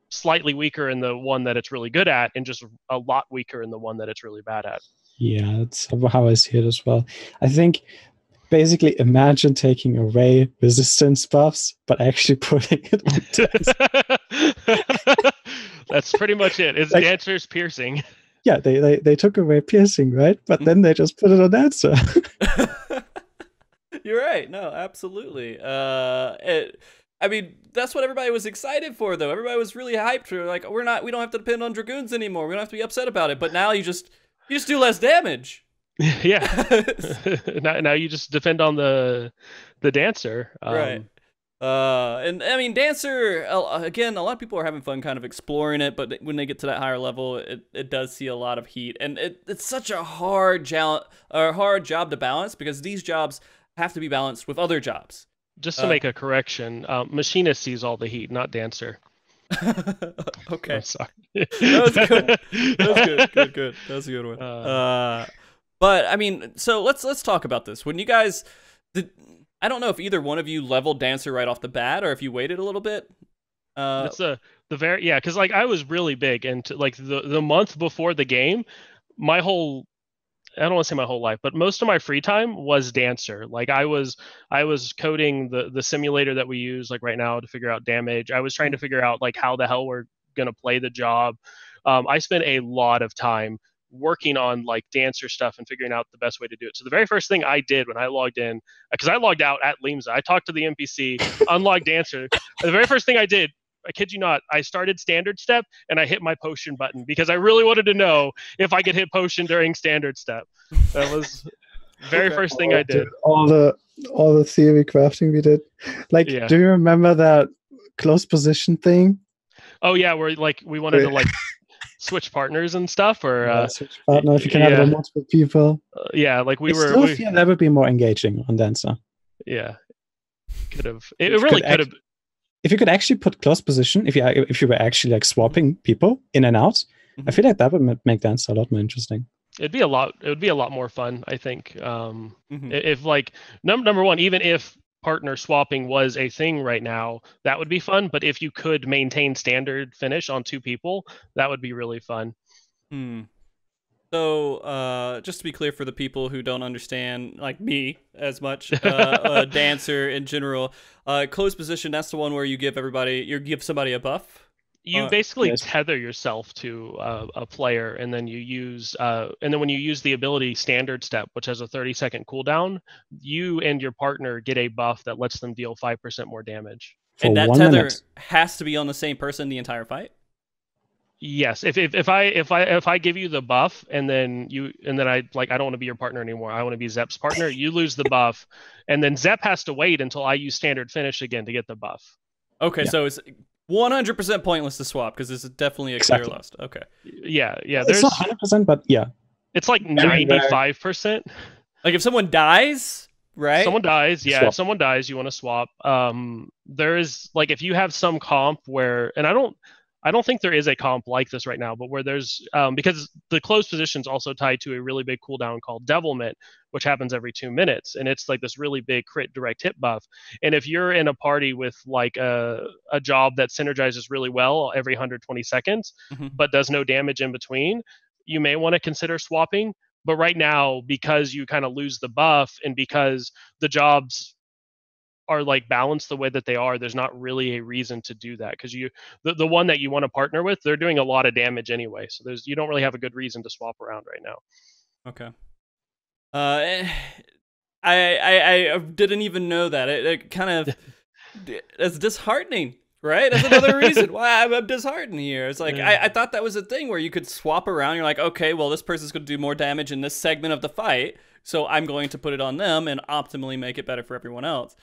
slightly weaker in the one that it's really good at, and just a lot weaker in the one that it's really bad at. Yeah, that's how I see it as well. I think basically imagine taking away resistance buffs, but actually putting it on That's pretty much it. It's like, Dancer's piercing. Yeah, they took away piercing, right? But then they just put it on Dancer. You're right. No, absolutely. I mean, that's what everybody was excited for, though. Everybody was really hyped for, like, we don't have to depend on Dragoons anymore. We don't have to be upset about it. But now you just do less damage. Yeah. now you just depend on the Dancer. Right. And I mean, Dancer, again, a lot of people are having fun kind of exploring it, but when they get to that higher level, it does see a lot of heat. And it's such a hard job to balance, because these jobs have to be balanced with other jobs. Just to make a correction, Machinist sees all the heat, not Dancer. Okay. I'm sorry. That was good. Good. That was a good one. But I mean, so let's talk about this. When you guys, I don't know if either one of you leveled Dancer right off the bat, or if you waited a little bit. That's the very because like I was really big into like the month before the game, my whole I don't want to say my whole life, but most of my free time was Dancer. Like I was coding the simulator that we use like right now to figure out damage. I was trying to figure out like how the hell we're gonna play the job. I spent a lot of time working on like Dancer stuff and figuring out the best way to do it. So the very first thing I did when I logged in, because I logged out at Limsa, I talked to the NPC, unlocked Dancer. The very first thing I did, I kid you not, I started standard step and I hit my potion button because I really wanted to know if I could hit potion during standard step. That was very first thing I did. All the theory crafting we did. Like, do you remember that close position thing? Oh yeah, where like we wanted to like switch partners and stuff, or switch partner if you can have it on multiple people. Yeah, like we still feel that would be more engaging on Dancer. Yeah, could have. It really could have. If you could actually put close position, if you were actually like swapping people in and out, I feel like that would make Dancer a lot more interesting. It would be a lot more fun, I think. If like number one, even if partner swapping was a thing right now, that would be fun. But if you could maintain standard finish on 2 people, that would be really fun. So, just to be clear for the people who don't understand, like me, as much, Dancer in general, close position, that's the one where you give somebody a buff? You basically tether yourself to a player, and then you use, and then when you use the ability Standard Step, which has a 30-second cooldown, you and your partner get a buff that lets them deal 5% more damage. And that tether has to be on the same person the entire fight? Yes. If I give you the buff and then I don't want to be your partner anymore, I want to be Zeppe's partner, you lose the buff, and then Zeppe has to wait until I use standard finish again to get the buff. Okay, so it's 100% pointless to swap because this is definitely a clear loss. Okay. Yeah. It's not 100%, but yeah. It's like 95%. Like if someone dies, right? Someone dies, yeah. If someone dies, you want to swap. There is like if you have some comp where, and I don't think there is a comp like this right now, but where there's because the closed position is also tied to a really big cooldown called Devilment, which happens every 2 minutes, and it's like this really big crit direct hit buff. And if you're in a party with like a job that synergizes really well every 120 seconds, but does no damage in between, you may want to consider swapping. But right now, because you kind of lose the buff and because the jobs are like balanced the way that they are, there's not really a reason to do that because the one that you want to partner with, they're doing a lot of damage anyway, so you don't really have a good reason to swap around right now. Okay. I didn't even know that. It kind of it's disheartening, right? That's another reason why I'm disheartened here. It's like I thought that was a thing where you could swap around. You're like, okay, well this person's going to do more damage in this segment of the fight, so I'm going to put it on them and optimally make it better for everyone else.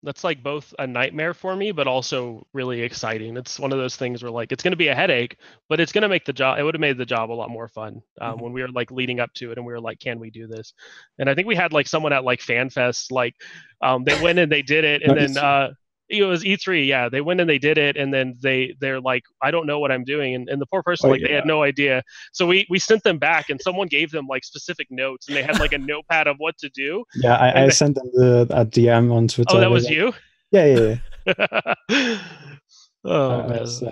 That's like both a nightmare for me, but also really exciting. It's one of those things where like it's going to be a headache, but it's going to make the job. It would have made the job a lot more fun when we were like leading up to it, and we were like, "Can we do this?" And I think we had like someone at like FanFest, like they went and they did it, and then it was E3. Yeah, they went and they did it, and then they're like, "I don't know what I'm doing," and the poor person they had no idea. So we sent them back, and someone gave them like specific notes, and they had like a notepad of what to do. Yeah, I sent them a DM on Twitter. Oh, that was you? Yeah. Oh, I was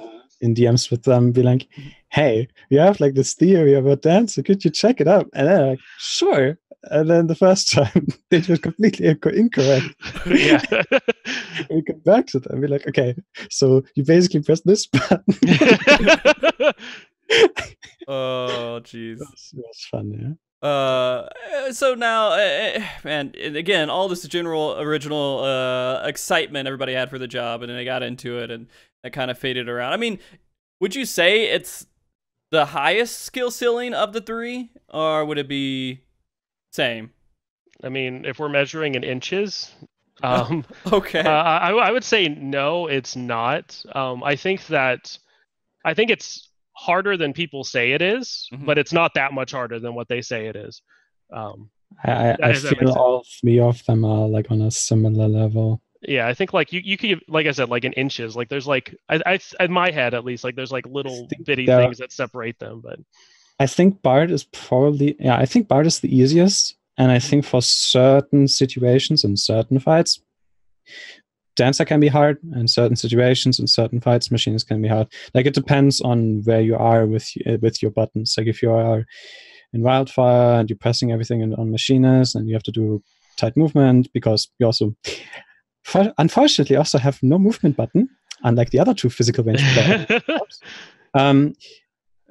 in DMs with them, be like, "Hey, we have like this theory about Dancer. Could you check it out?" And they're like, "Sure." And then the first time they were completely incorrect. Yeah. We come back to them. We're like, okay, so you basically press this button. Oh, jeez. That's fun, yeah. So now, man, and again, all this original excitement everybody had for the job, and then they got into it, and that kind of faded around. I mean, would you say it's the highest skill ceiling of the 3, or would it be same? I mean, if we're measuring in inches, okay. I would say no, it's not. I think it's harder than people say it is, but it's not that much harder than what they say it is. I feel all 3 of them are like on a similar level. Yeah, I think like you could, like I said, like in inches, like there's like I in my head at least, like there's like little bitty things that separate them. But I think Bard is probably I think Bard is the easiest And I think for certain situations and certain fights, Dancer can be hard, and certain situations and certain fights, Machinists can be hard. Like, it depends on where you are with your buttons. Like, if you are in Wildfire and you're pressing everything on Machinists and you have to do tight movement, because you also, unfortunately, also have no movement button, unlike the other two physical range players.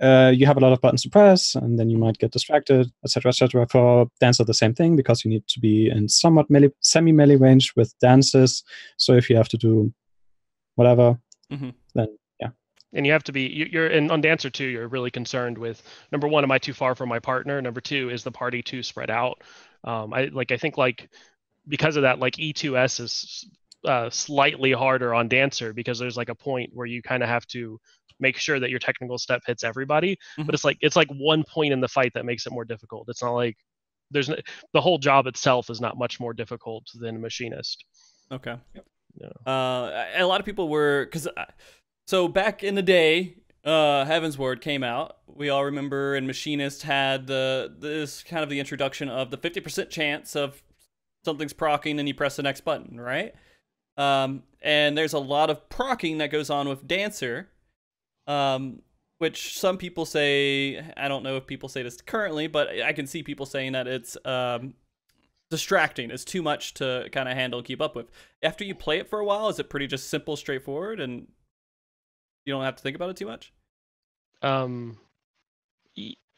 You have a lot of buttons to press, and then you might get distracted, etc., etc. For Dancer, the same thing, because you need to be in somewhat semi-melee range with dances. So if you have to do whatever, then yeah. And you have to be, on Dancer 2, you're really concerned with, number one, am I too far from my partner? Number two, is the party too spread out? I think because of that, like E2S is slightly harder on Dancer, because there's like a point where you kind of have to make sure that your technical step hits everybody. But it's like one point in the fight that makes it more difficult. It's not like the whole job itself is not much more difficult than Machinist. Okay. Yeah. A lot of people were, so back in the day, Heaven's Word came out. We all remember, and Machinist had this kind of the introduction of the 50% chance of something's proccing and you press the next button, right? And there's a lot of proccing that goes on with Dancer, which some people say, I don't know if people say this currently, but I can see people saying that it's distracting. It's too much to kind of handle and keep up with. After you play it for a while, is it pretty just simple, straightforward, and you don't have to think about it too much?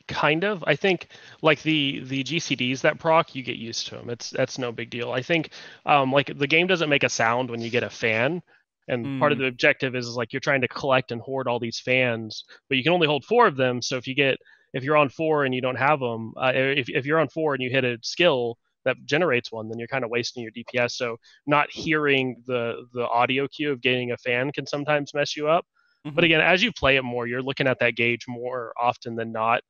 Kind of. I think like the GCDs that proc, you get used to them. That's no big deal. I think like the game doesn't make a sound when you get a fan, and part of the objective is like you're trying to collect and hoard all these fans, but you can only hold 4 of them. So if you're on 4 and you don't have them, if you're on 4 and you hit a skill that generates one, then you're kind of wasting your DPS. So not hearing the audio cue of getting a fan can sometimes mess you up. But again, as you play it more, you're looking at that gauge more often than not.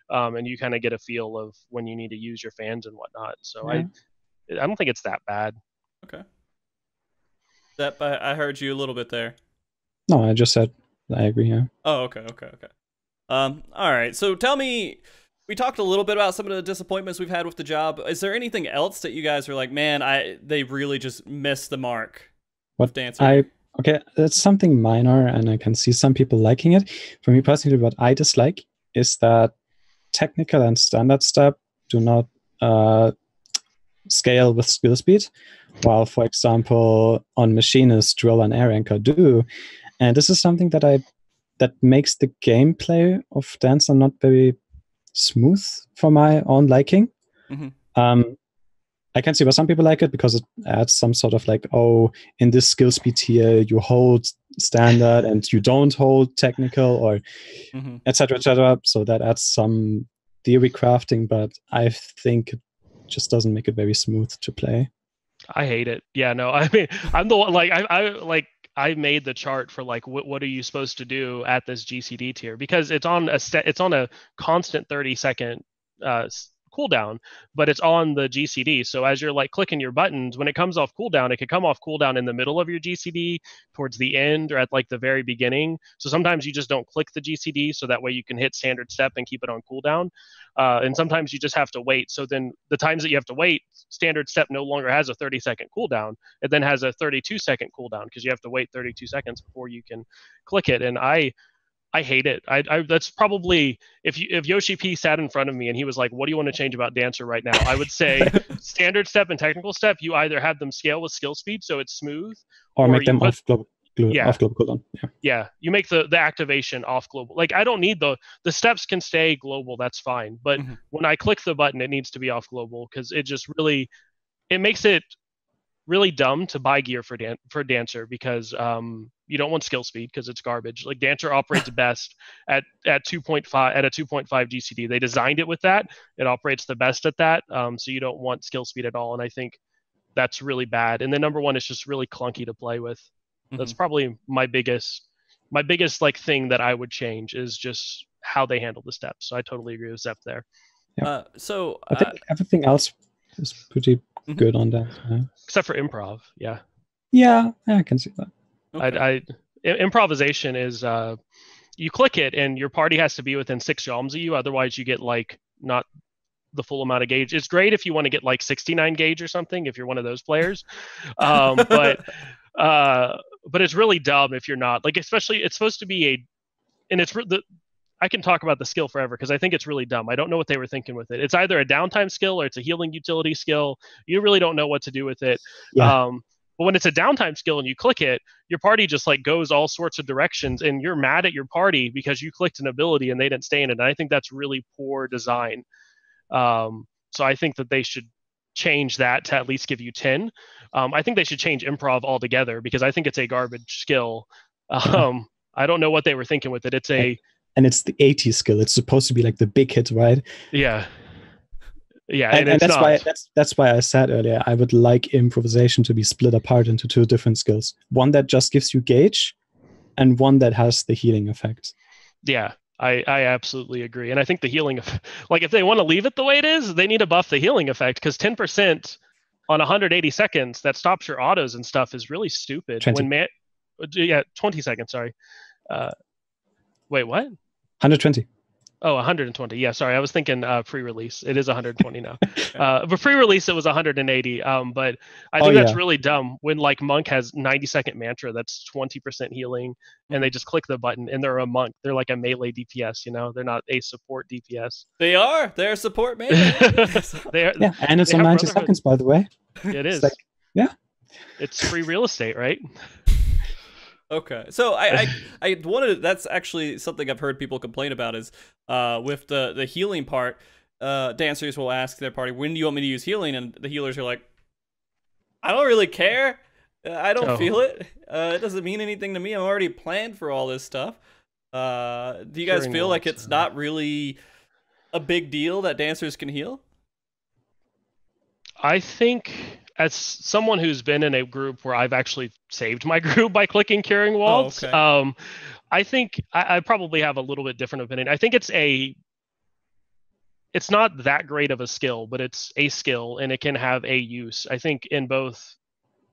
And you kind of get a feel of when you need to use your fans and whatnot. So I don't think it's that bad. Okay. Zeppe, I heard you a little bit there. No, I just said I agree. Yeah. Oh, okay. All right. So tell me, we talked a little bit about some of the disappointments we've had with the job. Is there anything else that you guys are like, man, they really just missed the mark with Dancer? Okay, it's something minor, and I can see some people liking it. For me personally, what I dislike is that technical and standard step do not scale with skill speed, while, for example, on Machinist, drill and air anchor do. And this is something that makes the gameplay of Dancer not very smooth for my own liking. I can see why some people like it, because it adds some sort of like, oh, in this skill speed tier, you hold standard and you don't hold technical, or etc., etc. So that adds some theory crafting, but I think it just doesn't make it very smooth to play. I hate it. Yeah, no, I mean, I'm the one, like, I made the chart for like what are you supposed to do at this GCD tier, because it's on a constant 30-second cooldown, but it's on the GCD. So as you're like clicking your buttons, when it comes off cooldown, it could come off cooldown in the middle of your GCD, towards the end, or at like the very beginning. So sometimes you just don't click the GCD, so that way you can hit standard step and keep it on cooldown. And sometimes you just have to wait. So then the times that you have to wait, standard step no longer has a 30-second cooldown. It then has a 32-second cooldown, because you have to wait 32 seconds before you can click it. And I hate it. That's probably, if Yoshi P sat in front of me and he was like, what do you want to change about Dancer right now? I would say standard step and technical step, you either have them scale with skill speed so it's smooth, or make them off global cooldown. Yeah, you make the activation off global. Like, I don't need the steps can stay global, that's fine. But when I click the button, it needs to be off global, because it just really, it makes it really dumb to buy gear for Dancer, because you don't want skill speed, because it's garbage. Like, Dancer operates best at 2.5 at a 2.5 GCD. They designed it with that. It operates the best at that. So you don't want skill speed at all, and I think that's really bad. And then number one, it's just really clunky to play with. That's probably my biggest like thing that I would change, is just how they handle the steps. So I totally agree with Zeppe there. Yeah. I think everything else is pretty good on that. Yeah. Except for improv. Yeah, I can see that. Okay. Improvisation is you click it and your party has to be within 6 realms of you, otherwise you get like not the full amount of gauge. It's great if you want to get like 69 gauge or something, if you're one of those players. But it's really dumb if you're not. Like, especially, it's supposed to be I can talk about the skill forever because I think it's really dumb. I don't know what they were thinking with it. It's either a downtime skill or it's a healing utility skill. You really don't know what to do with it. Yeah. But when it's a downtime skill and you click it, your party just like goes all sorts of directions, and you're mad at your party because you clicked an ability and they didn't stay in it. And I think that's really poor design. So I think that they should change that to at least give you 10. I think they should change improv altogether because I think it's a garbage skill. I don't know what they were thinking with it. And it's the 80 skill. It's supposed to be like the big hit, right? Yeah. Yeah, and that's why I said earlier I would like improvisation to be split apart into two different skills. One that just gives you gauge, and one that has the healing effect. Yeah, I absolutely agree. And I think the healing, like if they want to leave it the way it is, they need to buff the healing effect because 10% on 180 seconds that stops your autos and stuff is really stupid. 20. 20 seconds. Sorry. Wait, what? 120. Oh, 120. Yeah, sorry. I was thinking pre-release. It is 120 now. But pre-release, it was 180. But I think that's really dumb when like Monk has 90-second mantra that's 20% healing, and they just click the button, and they're a Monk. They're like a melee DPS, you know? They're not a support DPS. They are. They're a support melee. Yeah, and it's on 90 seconds, by the way. It is. Like, yeah. It's free real estate, right? Okay, so I wanted. That's actually something I've heard people complain about is with the healing part. Dancers will ask their party, "When do you want me to use healing?" And the healers are like, "I don't really care. I don't feel it. It doesn't mean anything to me. I'm already planned for all this stuff." Do you guys feel like it's not really a big deal that dancers can heal? I think, as someone who's been in a group where I've actually saved my group by clicking Curing Waltz, I think I probably have a little bit different opinion. I think it's not that great of a skill, but it's a skill and it can have a use. I think in both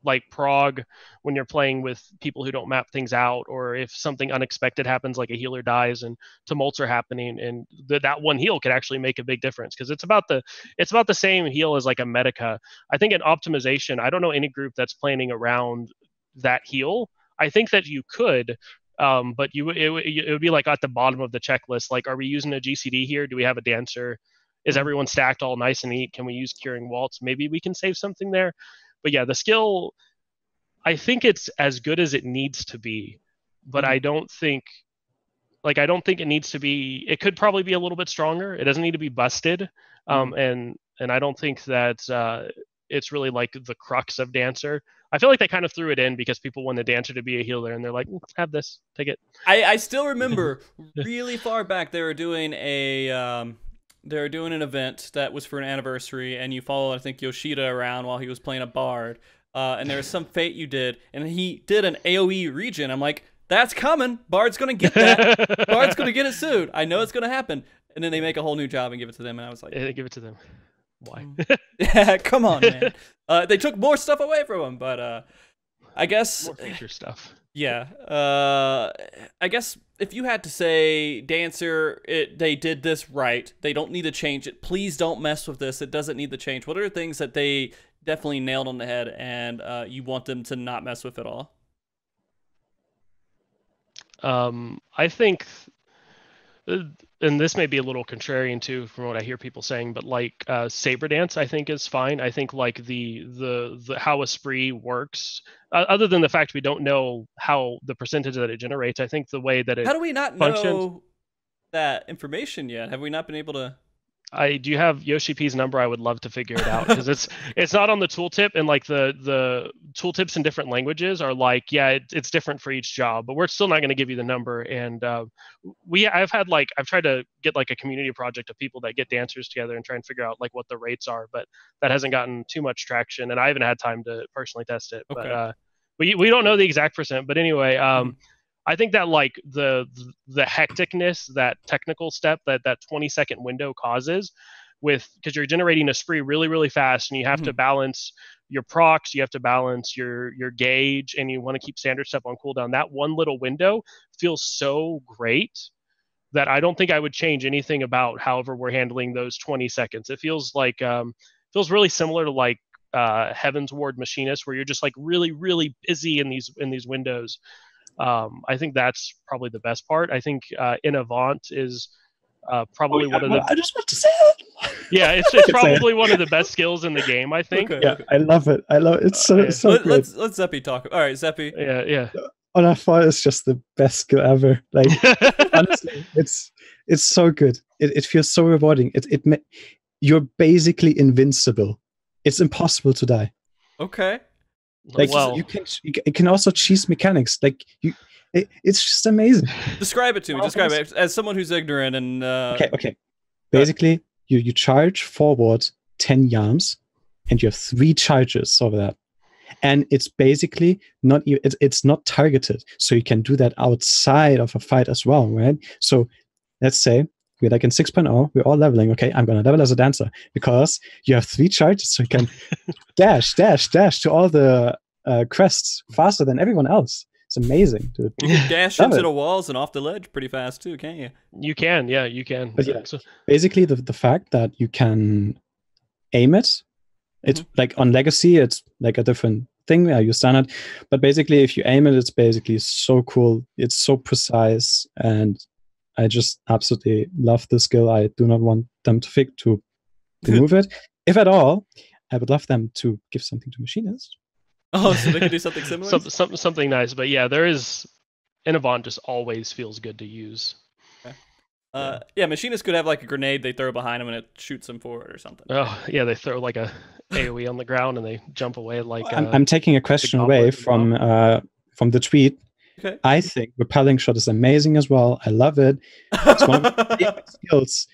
like prog, when you're playing with people who don't map things out, or if something unexpected happens, like a healer dies and tumults are happening, and that one heal could actually make a big difference because it's about the same heal as like a Medica. I think in optimization, I don't know any group that's planning around that heal. I think that you could, but it would be like at the bottom of the checklist. Like, are we using a GCD here? Do we have a dancer? Is everyone stacked all nice and neat? Can we use Curing Waltz? Maybe we can save something there. But yeah, the skill, I think it's as good as it needs to be, but I don't think it needs to be. It could probably be a little bit stronger. It doesn't need to be busted, and I don't think that it's really like the crux of Dancer. I feel like they kind of threw it in because people want the Dancer to be a healer, and they're like, have this, take it. I still remember really far back they were doing an event that was for an anniversary, and you followed, I think, Yoshida around while he was playing a Bard. And there was some fate you did, and he did an AoE regen. I'm like, that's coming. Bard's going to get that. Bard's going to get it soon. I know it's going to happen. And then they make a whole new job and give it to them, and I was like... They give it to them. Why? Yeah, come on, man. They took more stuff away from him, but I guess... More feature stuff. Yeah. I guess if you had to say, Dancer, they did this right. They don't need to change it. Please don't mess with this. It doesn't need to change. What are things that they definitely nailed on the head and you want them to not mess with at all? I think, and this may be a little contrarian too from what I hear people saying, but like Saber Dance I think is fine. I think like the how Esprit works, other than the fact we don't know how the percentage that it generates, I think the way that it How do we not know that information yet? Have we not been able to... Do you have Yoshi P's number? I would love to figure it out because it's not on the tooltip, and like the tooltips in different languages are like, yeah, it's different for each job, but we're still not going to give you the number. And I've tried to get like a community project of people that get dancers together and try and figure out like what the rates are, but that hasn't gotten too much traction, and I haven't had time to personally test it. Okay. But we don't know the exact percent. But anyway, I think that like the hecticness, that technical step that 20-second window causes, because you're generating a spree really, really fast, and you have to balance your procs, you have to balance your gauge, and you want to keep standard step on cooldown. That one little window feels so great that I don't think I would change anything about. However, we're handling those 20 seconds. It feels like feels really similar to like Heaven's Ward Machinist, where you're just like really, really busy in these windows. I think that's probably the best part. I think in Avant is probably one of the. I just want to say it. Yeah, it's probably one of the best skills in the game, I think. Okay, yeah, okay. I love it. It's so great. Let's Zeppe talk. All right, Zeppe. Yeah. And I thought it's just the best skill ever. Like honestly, it's so good. It feels so rewarding. You're basically invincible. It's impossible to die. Okay. Like you can also cheese mechanics. Like it's just amazing. Describe it to me. Describe it as someone who's ignorant and. Okay. Basically, you charge forward 10 yams, and you have 3 charges over that. And it's basically it's not targeted, so you can do that outside of a fight as well, right? So let's say we're like in 6.0, we're all leveling. Okay, I'm gonna level as a dancer because you have 3 charges, so you can dash to all the quests faster than everyone else. It's amazing, dude. You can dash into the walls and off the ledge pretty fast too, can't you? You can, yeah, you can. But yeah, basically the fact that you can aim it, it's like on Legacy, it's like a different thing. I use standard, but basically if you aim it, it's basically so cool. It's so precise, and I just absolutely love the skill. I do not want them to remove it. If at all, I would love them to give something to Machinists. Oh, so they can do something similar? Something nice. But yeah, there is... Innovant just always feels good to use. Okay. Yeah, Machinists could have like a grenade they throw behind them and it shoots them forward or something. Oh, yeah, they throw like a AoE on the ground and they jump away like... I'm taking a question away from the tweet. Okay. I think Repelling Shot is amazing as well. I love it. It's one of my favorite skills.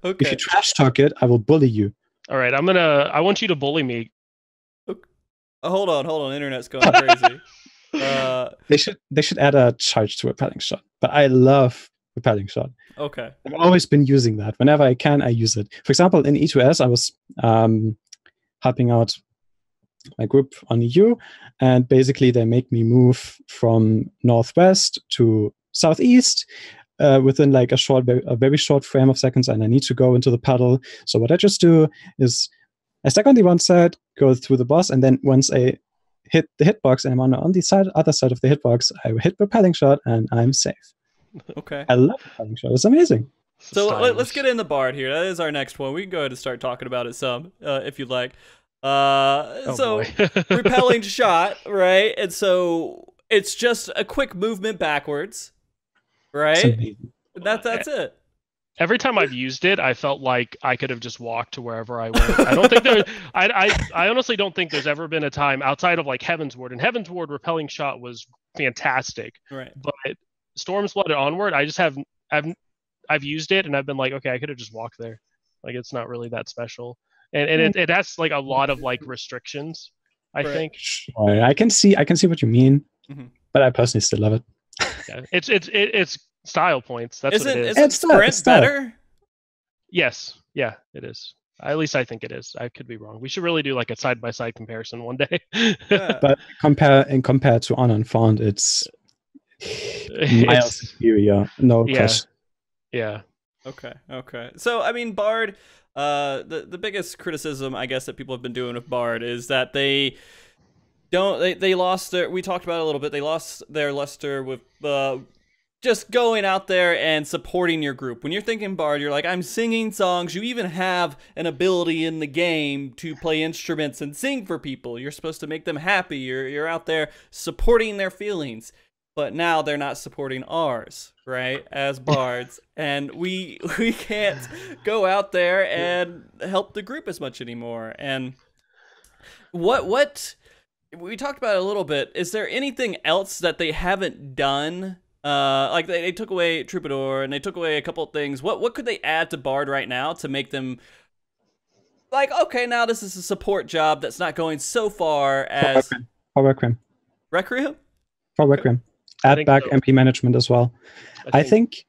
Okay. If you trash talk it, I will bully you. All right, I want you to bully me. Hold on. Internet's going crazy. They should add a charge to Repelling Shot. But I love Repelling Shot. Okay. I've always been using that. Whenever I can, I use it. For example, in E2S, I was helping out my group on EU, and basically they make me move from northwest to southeast within like a very short frame of seconds, and I need to go into the puddle. So what I just do is I stack on the one side, go through the boss, and then once I hit the hitbox and I'm on the other side of the hitbox, I hit Repelling Shot and I'm safe. Okay. I love Repelling Shot. It's amazing. So let's get in the Bard here. That is our next one. We can go ahead and start talking about it some, if you'd like. Repelling Shot, right? And so it's just a quick movement backwards, right? That's it. Every time I've used it, I felt like I could have just walked to wherever I went. I don't think there. I honestly don't think there's ever been a time outside of like Heaven's Ward. And Heaven's Ward Repelling Shot was fantastic. Right. But Storm's Blood and Onward, I've used it and I've been like, okay, I could have just walked there. Like it's not really that special. And it has like a lot of like restrictions, I think. Sure. I can see what you mean, but I personally still love it. Yeah. It's style points. That's what it is. Isn't Sprint better? Yes. Yeah, it is. At least I think it is. I could be wrong. We should really do like a side-by-side comparison one day. Yeah. But compared to Honor and Font, it's miles superior. No question. Yeah. Okay. So I mean, Bard. The biggest criticism I guess that people have been doing with Bard is that they lost their. We talked about it a little bit. They lost their luster with just going out there and supporting your group. When you're thinking Bard, you're like, I'm singing songs. You even have an ability in the game to play instruments and sing for people. You're supposed to make them happy. You're out there supporting their feelings. But now they're not supporting ours, right? As Bards. And we can't go out there and help the group as much anymore. And what we talked about it a little bit. Is there anything else that they haven't done? Like they took away Troubadour and they took away a couple of things. What could they add to Bard right now to make them like, okay, now this is a support job that's not going so far as For Requiem. Requiem? For Requiem. Add back MP management as well. I think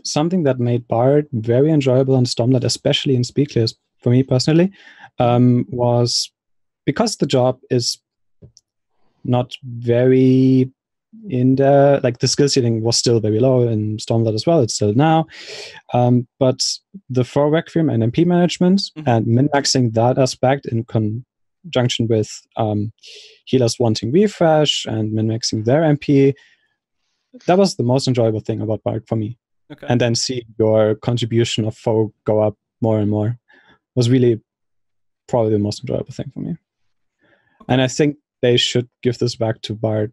something that made Bard very enjoyable on Stormlight, especially in Speedclears, for me personally, was because the job is not very in the, like, the skill ceiling was still very low in Stormblood as well. It's still now. But the for Requiem and MP management and min-maxing that aspect in conjunction with healers wanting refresh and min-maxing their MP, that was the most enjoyable thing about Bard for me. Okay. And then seeing your contribution of foe go up more and more was really probably the most enjoyable thing for me. And I think they should give this back to Bard.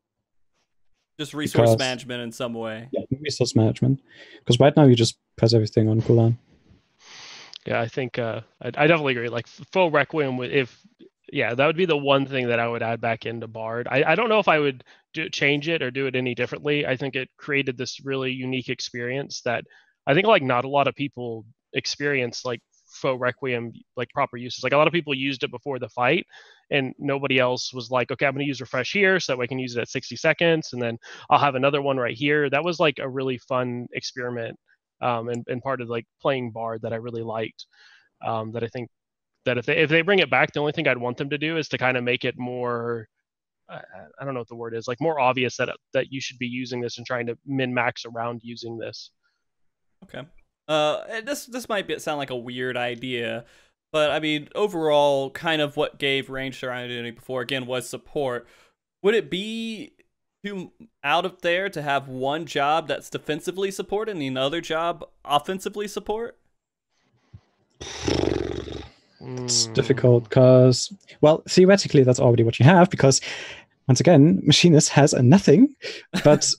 Just resource management in some way. Yeah, resource management. Because right now you just press everything on cooldown. Yeah, I think I definitely agree. Like Faux Requiem, that would be the one thing that I would add back into Bard. I don't know if I would change it or do it any differently. I think it created this really unique experience that I think like not a lot of people experience, like Faux Requiem, like proper uses. Like a lot of people used it before the fight and nobody else was like, okay, I'm going to use refresh here so that way I can use it at 60 seconds and then I'll have another one right here. That was like a really fun experiment and part of like playing Bard that I really liked. That I think that if they bring it back, the only thing I'd want them to do is to kind of make it more, I don't know what the word is, like more obvious that you should be using this and trying to min-max around using this. Okay. This might sound like a weird idea, but I mean, overall, kind of what gave range their identity before, again, was support. Would it be too out of there to have one job that's defensively support and another job offensively support? It's difficult because, well, theoretically, that's already what you have because, once again, Machinist has a nothing, but...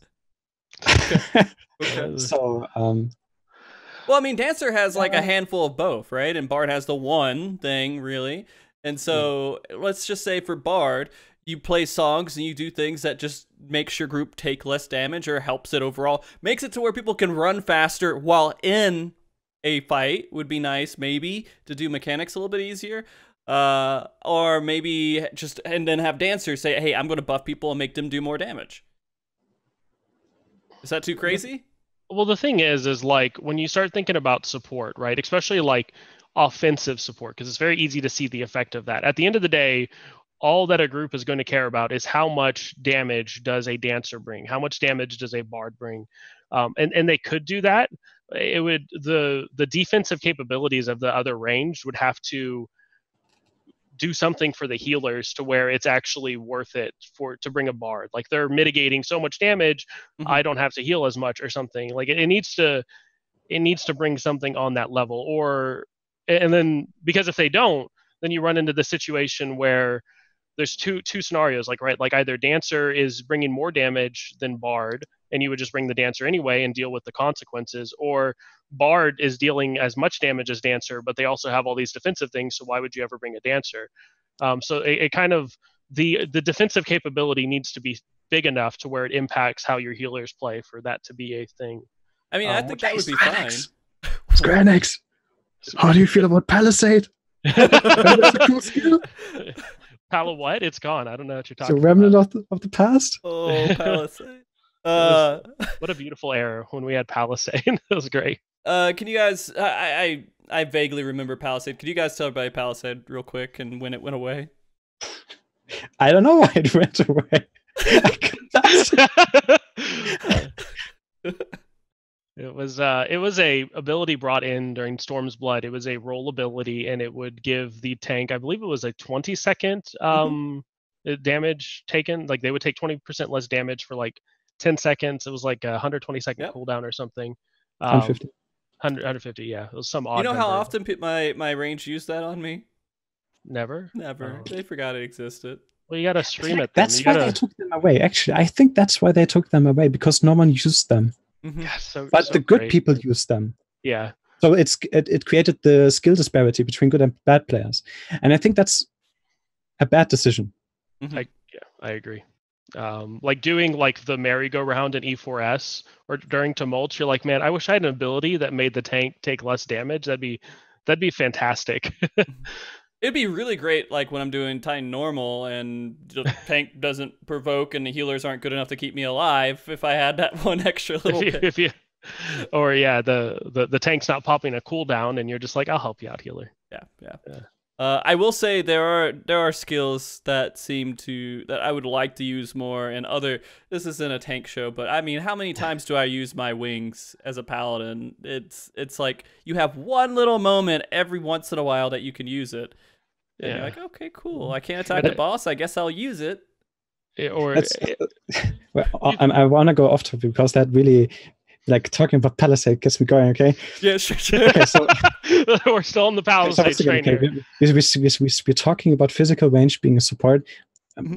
Okay. So, well, I mean, Dancer has like a handful of both, right? And Bard has the one thing, really. And so let's just say for Bard, you play songs and you do things that just makes your group take less damage or helps it overall. Makes it to where people can run faster while in a fight would be nice, maybe, to do mechanics a little bit easier. Or maybe just, and then have Dancer say, hey, I'm going to buff people and make them do more damage. Is that too crazy? Well, the thing is like when you start thinking about support, right? Especially like offensive support, because it's very easy to see the effect of that. At the end of the day, all that a group is going to care about is how much damage does a Dancer bring? How much damage does a Bard bring? And they could do that. It would the defensive capabilities of the other range would have to do something for the healers to where it's actually worth it to bring a Bard. Like they're mitigating so much damage, I don't have to heal as much or something. Like it needs to bring something on that level. And then because if they don't, then you run into the situation where there's two scenarios, like, right, like either Dancer is bringing more damage than Bard and you would just bring the Dancer anyway and deal with the consequences, or Bard is dealing as much damage as Dancer, but they also have all these defensive things, so why would you ever bring a Dancer? So it kind of, the defensive capability needs to be big enough to where it impacts how your healers play for that to be a thing. I mean, I think that would be fine. Square Enix, how do you feel about Palisade? That's a cool skill. What? It's gone. I don't know what you're talking about. It's a remnant of the past. Oh, Palisade. What a beautiful era when we had Palisade. It was great. Can you guys, I vaguely remember Palisade. Could you guys tell everybody Palisade real quick and when it went away? I don't know why it went away. It was a ability brought in during Storm's Blood. It was a roll ability, and it would give the tank, I believe it was a 20-second damage taken. Like they would take 20% less damage for like 10 seconds. It was like a 120-second cooldown or something. 150. 150, yeah. It was some odd You know how number. often my range used that on me? Never? Never. They forgot it existed. Well, you gotta stream it. That's why they took them away. Actually, I think that's why they took them away, because no one used them. Yeah, but so the good great. people used them. Yeah. So it created the skill disparity between good and bad players, and I think that's a bad decision. I agree. Like doing like the merry-go-round in E4S or during Tumult, you're like, man, I wish I had an ability that made the tank take less damage. That'd be fantastic. It'd be really great, like when I'm doing Titan normal and the tank doesn't provoke and the healers aren't good enough to keep me alive. If I had that one extra little bit, or yeah, the tank's not popping a cooldown and you're just like, I'll help you out, healer. Yeah. I will say there are skills that that I would like to use more, and other. This isn't a tank show, but I mean, how many times do I use my wings as a paladin? It's like you have one little moment every once in a while that you can use it, and you're like, okay, cool. I can't attack the boss. I guess I'll use it. Well, I want to go off topic because that really. Like talking about Palisade gets me going, okay? Yeah, sure. Okay, so we're still in the Palisade train here. We're talking about physical range being a support.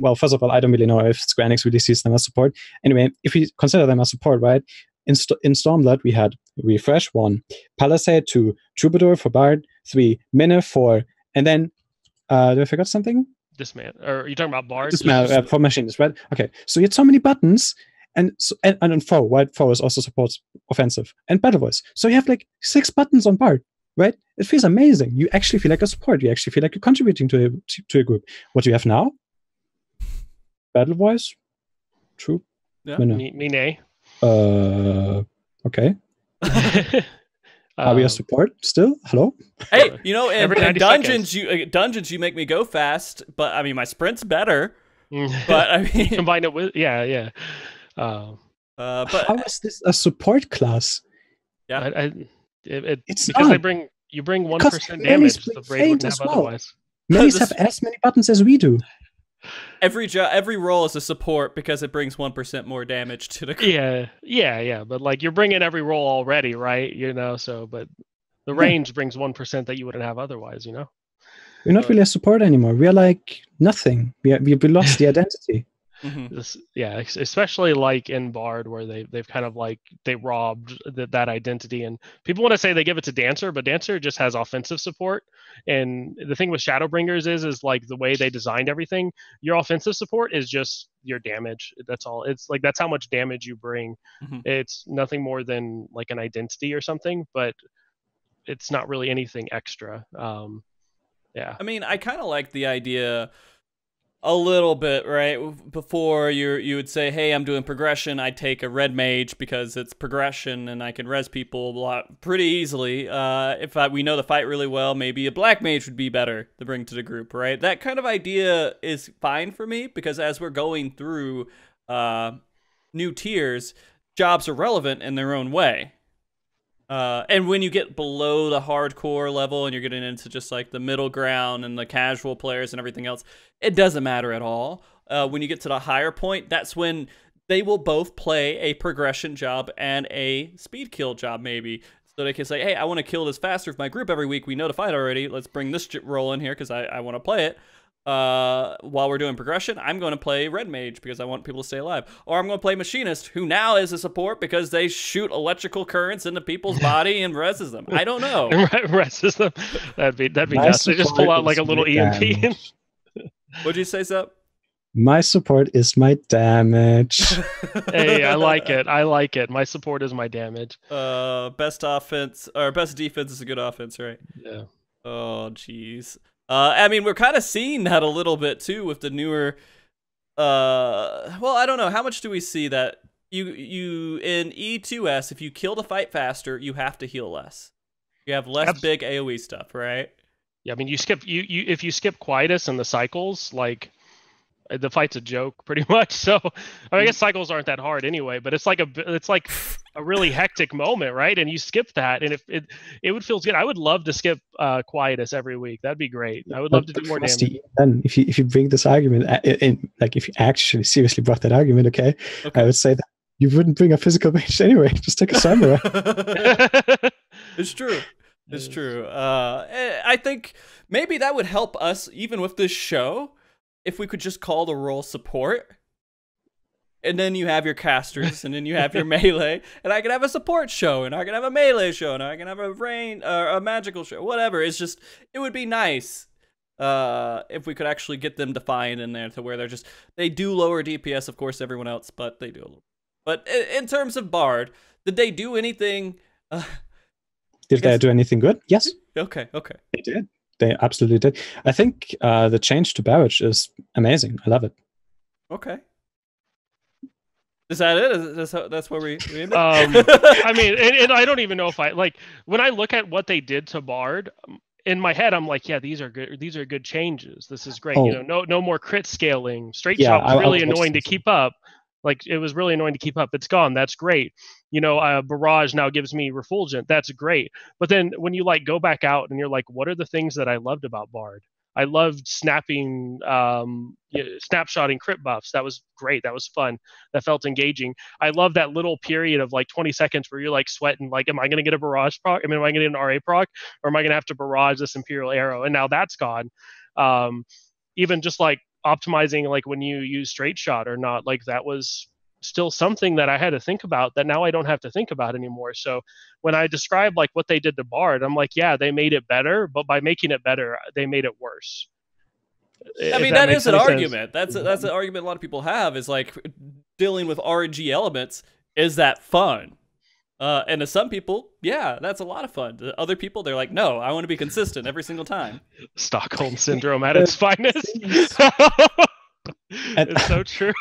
Well, first of all, I don't really know if Square Enix really sees them as support. Anyway, if we consider them as support, right? In Stormblood, we had Refresh 1, Palisade 2, Troubadour for Bard 3, Minna 4, and then did I forget something? Dismount. Or are you talking about Bards? Dismount for Machinists, right? Okay, so you had so many buttons. And on foe, right? Foe is also supports offensive and battle voice. So you have like 6 buttons on Bard, right? It feels amazing. You actually feel like a support. You actually feel like you're contributing to a group. What do you have now? Battle voice, troop, yeah, Mine. Okay. Are we a support still? Hello. Hey, you know, in dungeons, you make me go fast, but I mean my sprint's better. But I mean, combine it with yeah. But how is this a support class? Yeah, it's because not. you bring 1% damage. The raid wouldn't have otherwise. Minis have as many buttons as we do. Every roll is a support because it brings 1% more damage to the. Yeah. But like you're bringing every roll already, right? You know, so but the range brings 1% that you wouldn't have otherwise. You know. We're not really a support anymore. We are like nothing. We lost the identity. Especially like in Bard where they've kind of like they robbed that identity, and people want to say they give it to Dancer, but Dancer just has offensive support. And the thing with Shadowbringers is like the way they designed everything. Your offensive support is just your damage. That's all. It's like that's how much damage you bring. It's nothing more than like an identity or something, but it's not really anything extra. Yeah. I mean, I kind of like the idea a little bit, right? Before you would say, hey, I'm doing progression. I'd take a red mage because it's progression and I can res people pretty easily. If we know the fight really well, maybe a black mage would be better to bring to the group, right? That kind of idea is fine for me because as we're going through new tiers, jobs are relevant in their own way. And when you get below the hardcore level and you're getting into just like the middle ground and the casual players and everything else, it doesn't matter at all. When you get to the higher point, that's when they will both play a progression job and a speed kill job maybe. So they can say, hey, I want to kill this faster with my group every week. We know the fight already. Let's bring this role in here because I want to play it. While we're doing progression, I'm going to play Red Mage because I want people to stay alive. Or I'm going to play Machinist, who now is a support because they shoot electrical currents into people's body and reses them. I don't know. Reses them. That'd be nuts. They just pull out like a little EMP. What'd you say, Zeppe? My support is my damage. Hey, I like it. My support is my damage. Best offense or best defense is a good offense, right? Yeah. Oh, jeez. I mean, we're kind of seeing that a little bit too with the newer. Well, I don't know. How much do we see that you in E2S? If you kill the fight faster, you have to heal less. You have less big AOE stuff, right? Yeah, I mean, you skip if you skip Quietus and the cycles, like the fight's a joke pretty much. So I mean, I guess cycles aren't that hard anyway, but it's like a really hectic moment, right? And you skip that, and if it would feel good. I would love to skip Quietus every week. That'd be great. I would love to do more damage. Then if you bring this argument, like if you actually seriously brought that argument, okay, I would say that you wouldn't bring a physical mage anyway. Just take a samurai. It's true. It's true. I think maybe that would help us even with this show if we could just call the role support. And then you have your casters, and then you have your melee, and I can have a support show, and I can have a melee show, and I can have a magical show, whatever. It's just, it would be nice if we could actually get them defined in there to where they do lower DPS, of course, everyone else, but they do a little. But in terms of Bard, did they do anything? Did they do anything good? Yes. Okay. They did. They absolutely did. I think the change to Barrage is amazing. I love it. Okay. Is that it? That's where we end it? I mean, and I don't even know if when I look at what they did to Bard, in my head, I'm like, yeah, these are good. These are good changes. This is great. Oh. You know, no more crit scaling. Straight Yeah, shot was I really was about to annoying say to keep up. Like it was really annoying to keep up. It's gone. That's great. You know, barrage now gives me refulgent. That's great. But then when you like go back out and you're like, what are the things that I loved about Bard? I loved snapping, snapshotting crit buffs. That was great. That was fun. That felt engaging. I love that little period of like 20 seconds where you're like sweating, like, am I going to get a barrage proc? I mean, am I going to get an RA proc? Or am I going to have to barrage this Imperial Arrow? And now that's gone. Even just like optimizing, like when you use straight shot or not, like that was still something that I had to think about that now I don't have to think about anymore. So when I describe like what they did to Bard, I'm like, yeah, they made it better, but by making it better, they made it worse. I mean, that is an argument. That's an argument a lot of people have, is like dealing with RNG elements. Is that fun? And to some people, yeah, that's a lot of fun. To other people, they're like, no, I want to be consistent every single time. Stockholm syndrome at its finest. It's so true.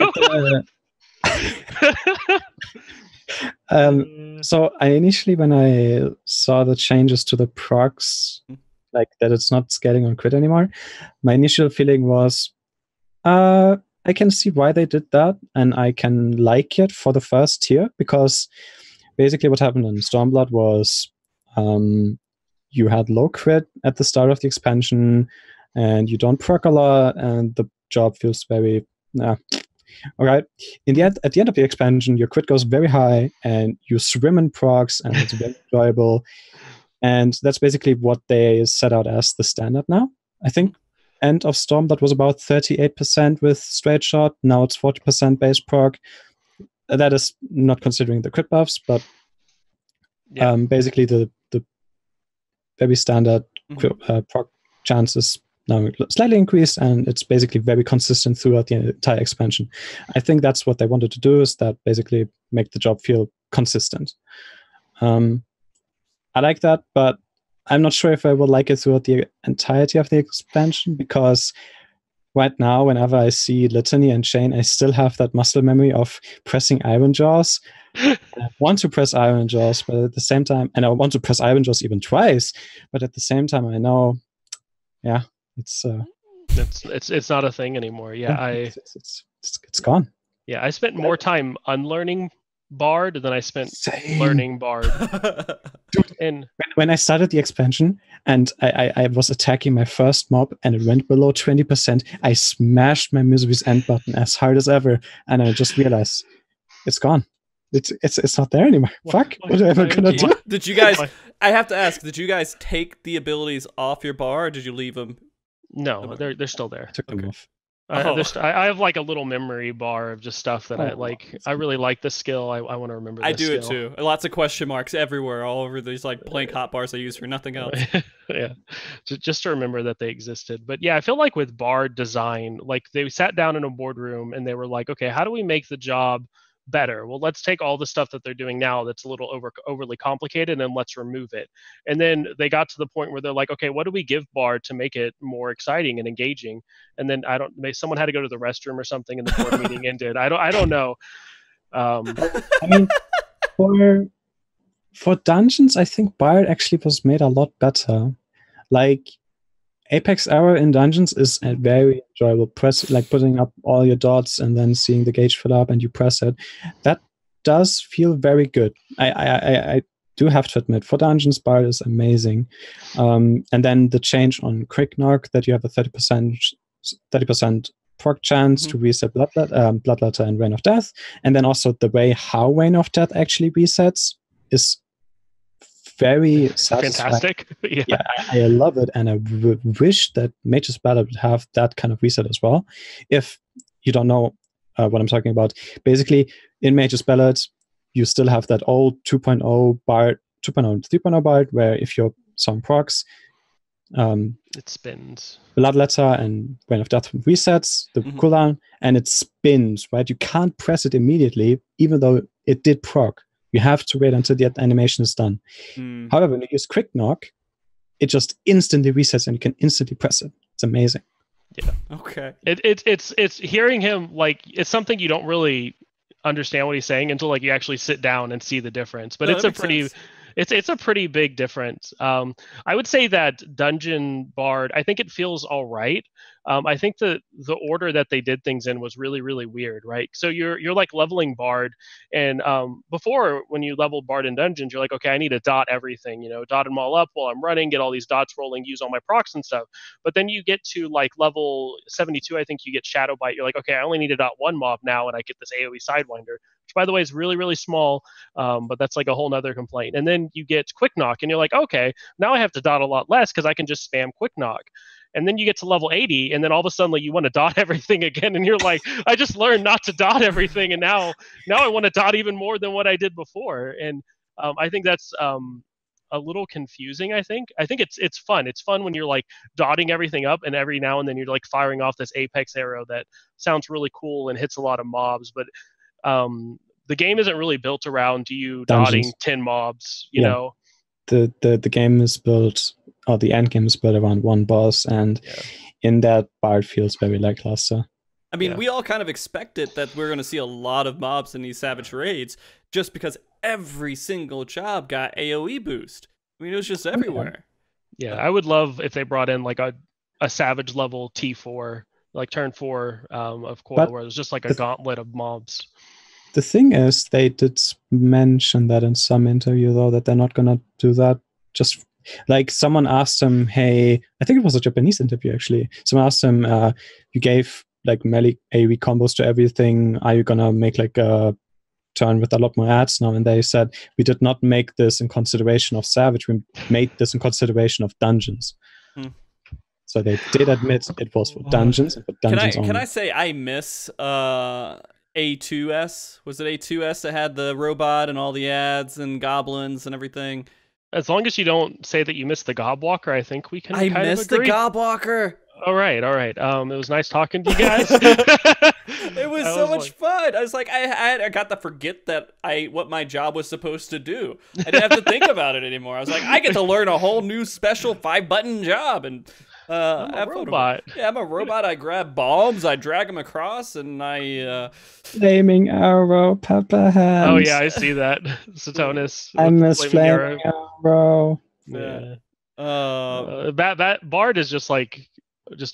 So I initially, when I saw the changes to the procs, like that it's not scaling on crit anymore, my initial feeling was, I can see why they did that, and I can like it for the first tier, because basically what happened in Stormblood was you had low crit at the start of the expansion, and you don't proc a lot, and the job feels very... All right. At the end of the expansion, your crit goes very high, and you swim in procs, and it's very enjoyable. And that's basically what they set out as the standard now. I think end of Storm, that was about 38% with straight shot. Now it's 40% base proc. That is not considering the crit buffs, but basically the very standard proc chance is now slightly increased, and it's basically very consistent throughout the entire expansion. I think that's what they wanted to do, is that basically make the job feel consistent. I like that, but I'm not sure if I will like it throughout the entirety of the expansion, because right now, whenever I see Litany and Chain, I still have that muscle memory of pressing Iron Jaws. I want to press Iron Jaws, but at the same time, and I want to press Iron Jaws even twice, but at the same time, I know, it's not a thing anymore. It's gone. Yeah, I spent more time unlearning Bard than I spent learning Bard. Dude, and when I started the expansion and I was attacking my first mob and it went below 20%, I smashed my Misery's End button as hard as ever, and I just realized it's gone. It's not there anymore. Fuck, what am I gonna do? Did you guys? I have to ask. Did you guys take the abilities off your bar, or did you leave them? No, they're still there. I took them off. I have like a little memory bar of just stuff that I like. I really like the skill. I want to remember. I do it too. Lots of question marks everywhere, all over these like blank hotbars I use for nothing else. Yeah, just to remember that they existed. But yeah, I feel like with Bard design, like they sat down in a boardroom and they were like, okay, how do we make the job better? Well, let's take all the stuff that they're doing now that's a little overly complicated and let's remove it. And then they got to the point where they're like, okay, what do we give Bard to make it more exciting and engaging? And then someone had to go to the restroom or something and the board meeting ended. I don't know. I mean, for dungeons, I think Bard actually was made a lot better. Like, Apex Arrow in dungeons is a very enjoyable press, like putting up all your dots and then seeing the gauge fill up and you press it. That does feel very good. I do have to admit, for dungeons, Bard is amazing. And then the change on Quick Knock, that you have a 30% proc chance to reset Bloodletter and Reign of Death, and then also the way how Reign of Death actually resets is very fantastic. Yeah, I love it, and I wish that Mage's Ballad would have that kind of reset as well. If you don't know what I'm talking about, basically in Mage's Ballad, you still have that old 2.0 Bard, 2.0 and 3.0 Bard, where if you're some procs, it spins. Bloodletter and Reign of Death resets the cooldown, and it spins, right? You can't press it immediately, even though it did proc. You have to wait until the animation is done. However, when you use Quick Knock, it just instantly resets and you can instantly press it. It's amazing. Yeah. Okay. It's hearing him, like, it's something you don't really understand what he's saying until like you actually sit down and see the difference. But it's a pretty It's a pretty big difference. I would say that Dungeon Bard, I think it feels all right. I think the order that they did things in was really really weird, right? So you're like leveling Bard, and before when you leveled Bard in Dungeons, you're like, okay, I need to dot everything, dot them all up while I'm running, get all these dots rolling, use all my procs and stuff. But then you get to like level 72, I think you get Shadow Bite. You're like, okay, I only need to dot one mob now, and I get this AOE Sidewinder, which by the way is really really small. But that's like a whole nother complaint. And then you get Quick Knock, and you're like, okay, now I have to dot a lot less because I can just spam Quick Knock. And then you get to level 80, and then all of a sudden, like, you want to dot everything again, and you're like, I just learned not to dot everything, and now I want to dot even more than what I did before. And I think that's a little confusing. I think it's fun. It's fun when you're like dotting everything up, and every now and then you're like firing off this apex arrow that sounds really cool and hits a lot of mobs, but the game isn't really built around you dotting 10 mobs, you know. The game is built, or the end game is built around one boss, and in that Bard feels very lackluster. I mean, we all kind of expected that we're going to see a lot of mobs in these Savage raids, just because every single job got AoE boost. I mean, it was just everywhere. Yeah, I would love if they brought in like a Savage level T4, like turn 4 of Coil, where it was just like a gauntlet of mobs. The thing is, they did mention that in some interview, though, that they're not going to do that. Just like someone asked him, hey, I think it was a Japanese interview, actually. Someone asked him, you gave like melee AoE combos to everything. Are you going to make like a turn with a lot more ads now? And they said, we did not make this in consideration of Savage. We made this in consideration of Dungeons. So they did admit it was for Dungeons and for Dungeons only. Can I say I miss... A2S? Was it A2S that had the robot and all the ads and goblins and everything? As long as you don't say that you missed the Gobwalker, I think we can kind of agree. I missed the Gobwalker! All right. It was nice talking to you guys. It was so much fun. I was like, I got to forget that what my job was supposed to do. I didn't have to think about it anymore. I was like, I get to learn a whole new special 5-button job, and I'm a robot. Yeah, I'm a robot. I grab bombs, I drag them across, and I... Flaming arrow, pepper hands. Oh yeah, I see that. Satonis. I miss flaming arrow. Yeah. That Bard is just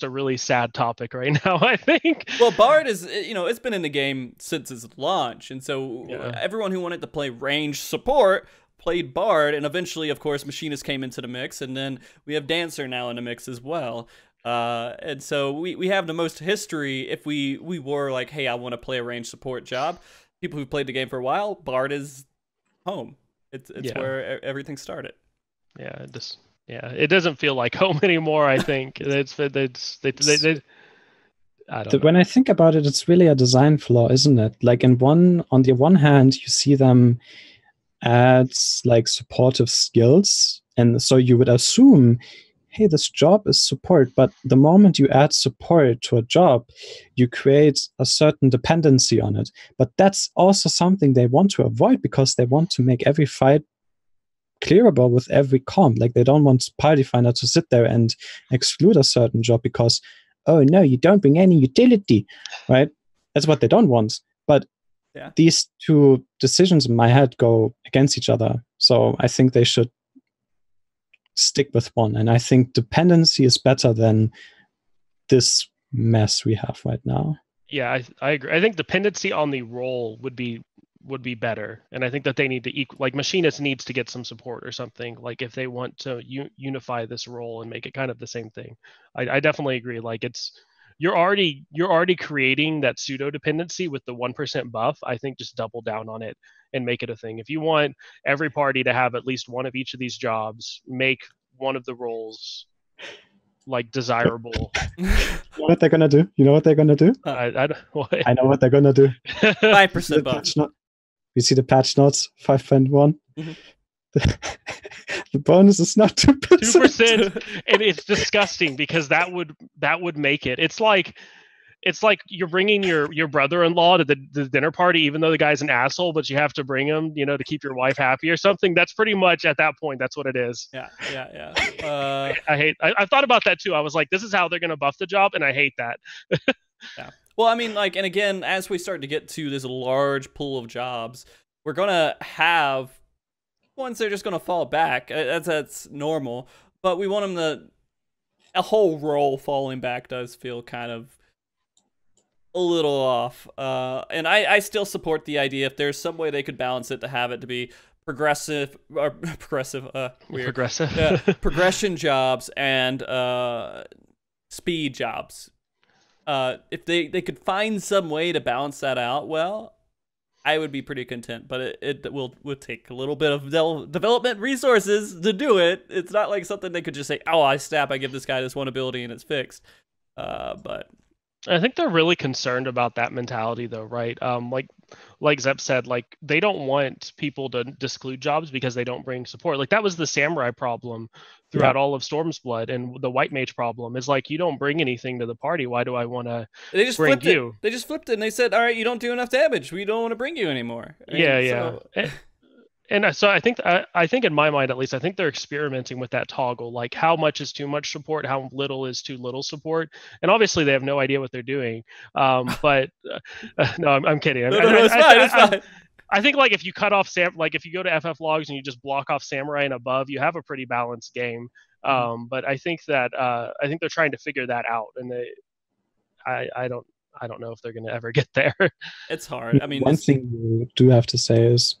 a really sad topic right now, I think. Well, Bard is, it's been in the game since its launch, and so everyone who wanted to play range support played Bard, and eventually, of course, Machinists came into the mix, and then we have Dancer now in the mix as well. And so we have the most history. If we were like, hey, I want to play a range support job, people who've played the game for a while, Bard is home. It's where everything started. It doesn't feel like home anymore. I think I don't know. When I think about it, it's really a design flaw, isn't it? Like on the one hand, you see them add like supportive skills, and so you would assume, hey, this job is support. But the moment you add support to a job, you create a certain dependency on it. But that's also something they want to avoid, because they want to make every fight clearable with every comp. Like, they don't want Party Finder to sit there and exclude a certain job because, oh no, you don't bring any utility, right? That's what they don't want. But these two decisions in my head go against each other. So I think they should stick with one. And I think dependency is better than this mess we have right now. Yeah, I agree. I think dependency on the role would be better, and I think that they need to like Machinist needs to get some support or something, like if they want to unify this role and make it kind of the same thing. I definitely agree. Like, you're already creating that pseudo dependency with the 1% buff. I think just double down on it and make it a thing. If you want every party to have at least one of each of these jobs, make one of the roles like desirable. You know what they're gonna do? You know what they're gonna do? I know what they're gonna do. 5% buff. You see the patch notes 5.1. Mm-hmm. The bonus is not 2%. 2%, and it's disgusting because that would make it. It's like you're bringing your brother-in-law to the dinner party, even though the guy's an asshole, but you have to bring him, to keep your wife happy or something. That's pretty much at that point. That's what it is. Yeah. I thought about that too. I was like, this is how they're gonna buff the job, and I hate that. Yeah. Well, I mean, like, and again, as we start to get to this large pool of jobs, we're gonna have ones they're just going to fall back. That's normal. But we want them to... A whole roll falling back does feel kind of a little off. And I still support the idea if there's some way they could balance it to have it to be progressive, weird. Progressive. Progression jobs and speed jobs. If they could find some way to balance that out, well, I would be pretty content. But it will take a little bit of development resources to do it. It's not like something they could just say, oh, I give this guy this one ability and it's fixed. But I think they're really concerned about that mentality, though, right? Like Zeppe said, like they don't want people to exclude jobs because they don't bring support. Like that was the samurai problem throughout all of Storm's Blood, and the white mage problem is like you don't bring anything to the party. Why do I want to? They just flipped it. They just flipped it and they said, "All right, you don't do enough damage. We don't want to bring you anymore." And so I think in my mind, at least, I think they're experimenting with that toggle, like how much is too much support, how little is too little support, and obviously they have no idea what they're doing. But no, I'm kidding. It's fine. I think like if you cut off like if you go to FF logs and you just block off samurai and above, you have a pretty balanced game. But I think that they're trying to figure that out, and I don't know if they're going to ever get there. It's hard. I mean, one thing you do have to say is,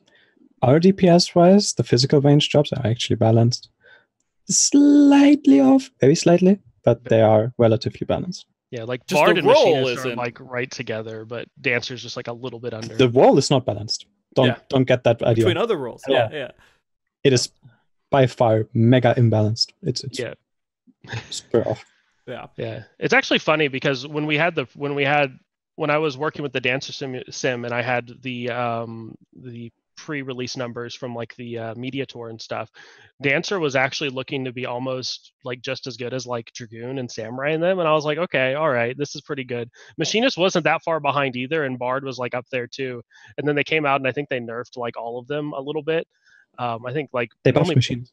our DPS-wise, the physical range jobs are actually balanced. Slightly off, very slightly, but they are relatively balanced. Yeah, like just Bard and Machinists are like right together, but Dancer's just like a little bit under. The roll is not balanced. Don't get that idea. Between other rolls, yeah. It is by far mega imbalanced. It's super off. Yeah. It's actually funny because when I was working with the Dancer sim and I had the pre-release numbers from like the media tour and stuff, Dancer was actually looking to be almost like just as good as like Dragoon and Samurai in them, and I was like, okay, all right, this is pretty good. Machinist wasn't that far behind either, and Bard was like up there too, and then they came out and I think they nerfed like all of them a little bit. I think like they buffed Machinist.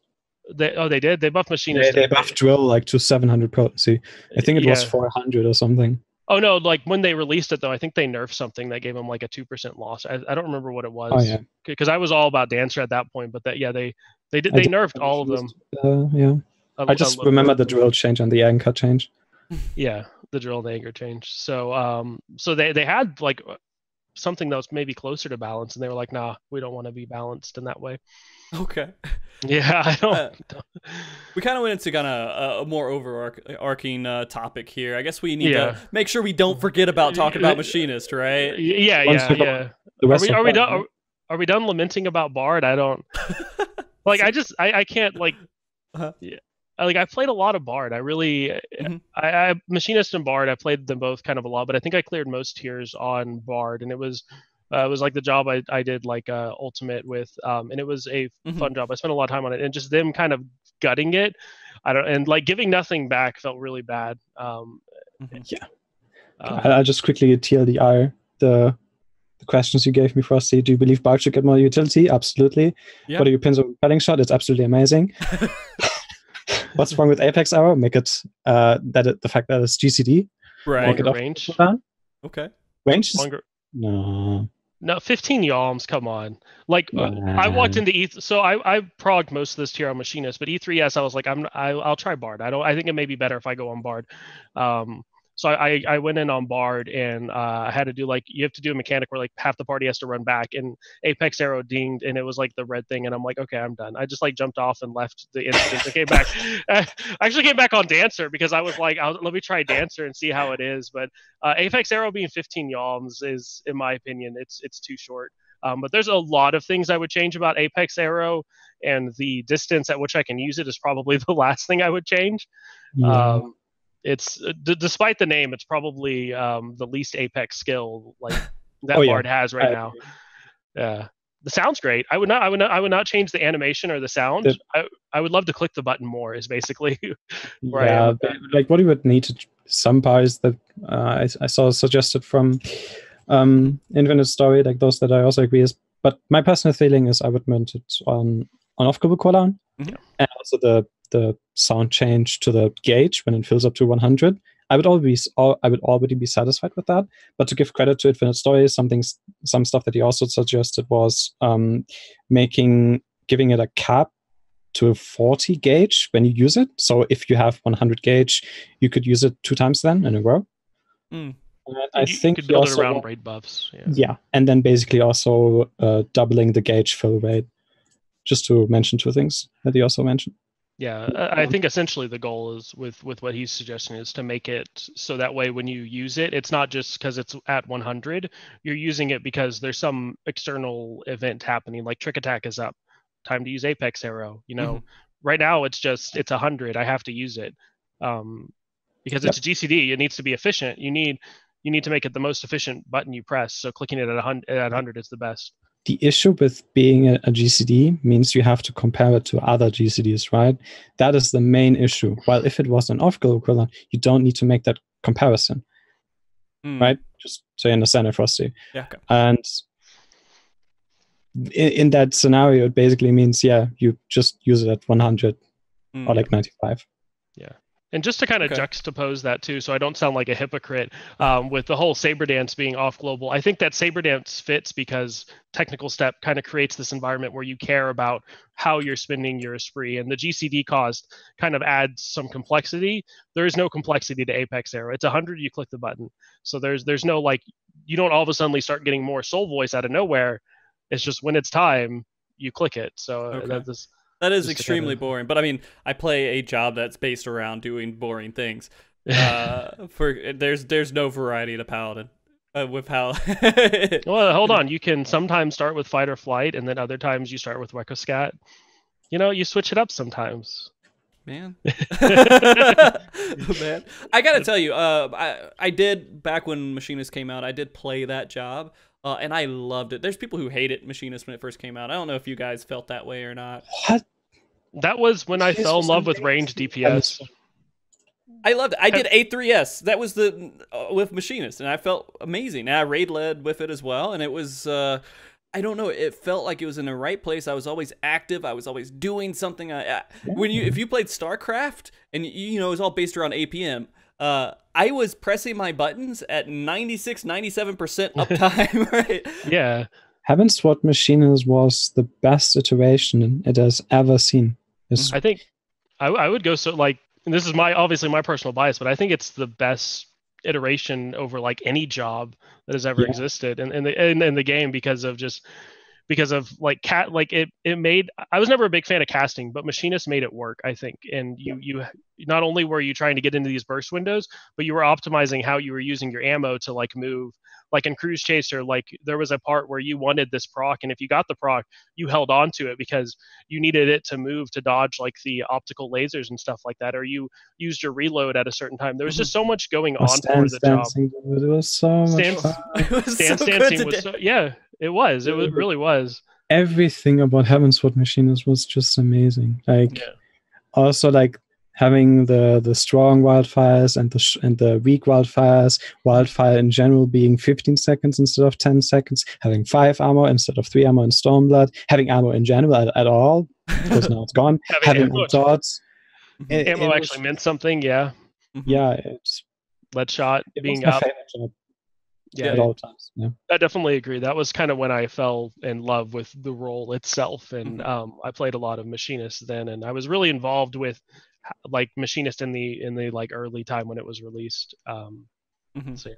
They did. They buffed Machinist. They buffed Drill like to 700 potency. I think it was 400 or something. Oh no! Like when they released it, though, I think they nerfed something that gave them like a 2% loss. I don't remember what it was. Oh yeah. Because I was all about Dancer at that point, but they nerfed all of them. I just remember the drill change and the anchor change. Yeah, the drill and the anchor change. So they had like something that was maybe closer to balance, and they were like, nah, we don't want to be balanced in that way. Okay. Yeah, I don't. We kind of went into kind of a more overarching topic here. I guess we need to make sure we don't forget about talking about Machinist, right? Yeah. Are we done lamenting about Bard? I don't. Like, I can't like. Like I played a lot of Bard. I really, I Machinist and Bard. I played them both kind of a lot, but I think I cleared most tiers on Bard, and it was like the job I did like Ultimate with, and it was a fun job. I spent a lot of time on it, and just them kind of gutting it. And like giving nothing back felt really bad. I'll just quickly TLDR the questions you gave me for us. Do you believe Bard should get more utility? Absolutely. Yeah. What are your opinions on Repelling Shot? It's absolutely amazing. What's wrong with Apex Arrow? Make it the fact that it's GCD. Right. Longer range. Okay. Range? Longer. No, 15 yalms, come on. Like I walked into E3, so I progged most of this tier on Machinist, but E3S I was like, I'll try Bard. I think it may be better if I go on Bard. So I went in on Bard, and I had to do like, you have to do a mechanic where like half the party has to run back, and Apex Arrow dinged, and it was like the red thing, and I'm like, okay, I'm done. I just like jumped off and left the instant. I came back. I actually came back on Dancer because I was like, let me try Dancer and see how it is. But Apex Arrow being 15 yalms is, in my opinion, it's too short. But there's a lot of things I would change about Apex Arrow, and the distance at which I can use it is probably the last thing I would change. Yeah. It's despite the name, it's probably the least Apex skill like that Bard has right now. Yeah, the sound's great. I would not change the animation or the sound. I would love to click the button more. Is basically where I am. Like what you would need to some parts that I saw suggested from Infinite Story, like those that I also agree is. But my personal feeling is I would mount it on off global cooldown, and also the sound change to the gauge when it fills up to 100. I would already be satisfied with that. But to give credit to Infinite Story, some stuff that he also suggested was making giving it a cap to 40 gauge when you use it. So if you have 100 gauge, you could use it 2 times then in a row. I think you could build it around raid buffs. Yeah, and then basically also doubling the gauge fill rate. Just to mention 2 things that he also mentioned. Yeah, I think essentially the goal is with what he's suggesting is to make it so that way when you use it, it's not just because it's at 100. You're using it because there's some external event happening, like Trick Attack is up. Time to use Apex Arrow. You know, right now it's 100. I have to use it because it's a GCD. It needs to be efficient. You need to make it the most efficient button you press. So clicking it at 100 is the best. The issue with being a GCD means you have to compare it to other GCDs, right? That is the main issue. While if it was an off-goal equivalent, you don't need to make that comparison, right? Just so you understand it, Frosty. Yeah. Okay. And in that scenario, it basically means, you just use it at 100 or like 95. Yeah. And just to kind of juxtapose that too, so I don't sound like a hypocrite, with the whole Saber Dance being off global, I think that Saber Dance fits because Technical Step kind of creates this environment where you care about how you're spending your Esprit, and the GCD cost kind of adds some complexity. There is no complexity to Apex Arrow. It's 100, you click the button. So there's no like, you don't all of a sudden start getting more soul voice out of nowhere. It's just when it's time, you click it. So that is extremely boring. But I mean, I play a job that's based around doing boring things. There's no variety to Paladin with how. Well, hold on. You can sometimes start with Fight or Flight, and then other times you start with Wekoscat. You know, you switch it up sometimes. Man, man, I gotta tell you, I did back when Machinists came out. I did play that job. And I loved it. There's people who hated Machinists when it first came out. I don't know if you guys felt that way or not. What? That was when I fell in love with range DPS. I loved it. I did A3S. That was the with Machinists, and I felt amazing. And I raid led with it as well, and it was I don't know. It felt like it was in the right place. I was always active. I was always doing something. If you played StarCraft, and you know it was all based around APM. I was pressing my buttons at 96, 97% uptime, right? Yeah. Heaven's Sword Machinists was the best iteration it has ever seen. I think I would go so like, and this is obviously my personal bias, but I think it's the best iteration over like any job that has ever existed in the game because of like it made. I was never a big fan of casting, but Machinists made it work, I think. And you not only were you trying to get into these burst windows, but you were optimizing how you were using your ammo to like move. Like in Cruise Chaser, like there was a part where you wanted this proc, and if you got the proc, you held on to it because you needed it to move to dodge like the optical lasers and stuff like that, or you used your reload at a certain time. There was just so much going on for the job. It was so much fun. Stance dancing was it was. It really was. Everything about Heaven's Sword Machinists was just amazing. Like also like having the strong wildfires and the weak wildfires, wildfire in general being 15 seconds instead of 10 seconds, having 5 armor instead of 3 armor in Stormblood, having ammo in general at all, because now it's gone, having dots. Ammo actually meant something, Yeah, it's lead shot being my up. favorite job. Yeah, at all times. Yeah. I definitely agree. That was kind of when I fell in love with the role itself, and I played a lot of Machinists then, and I was really involved with like Machinist in the like early time when it was released. So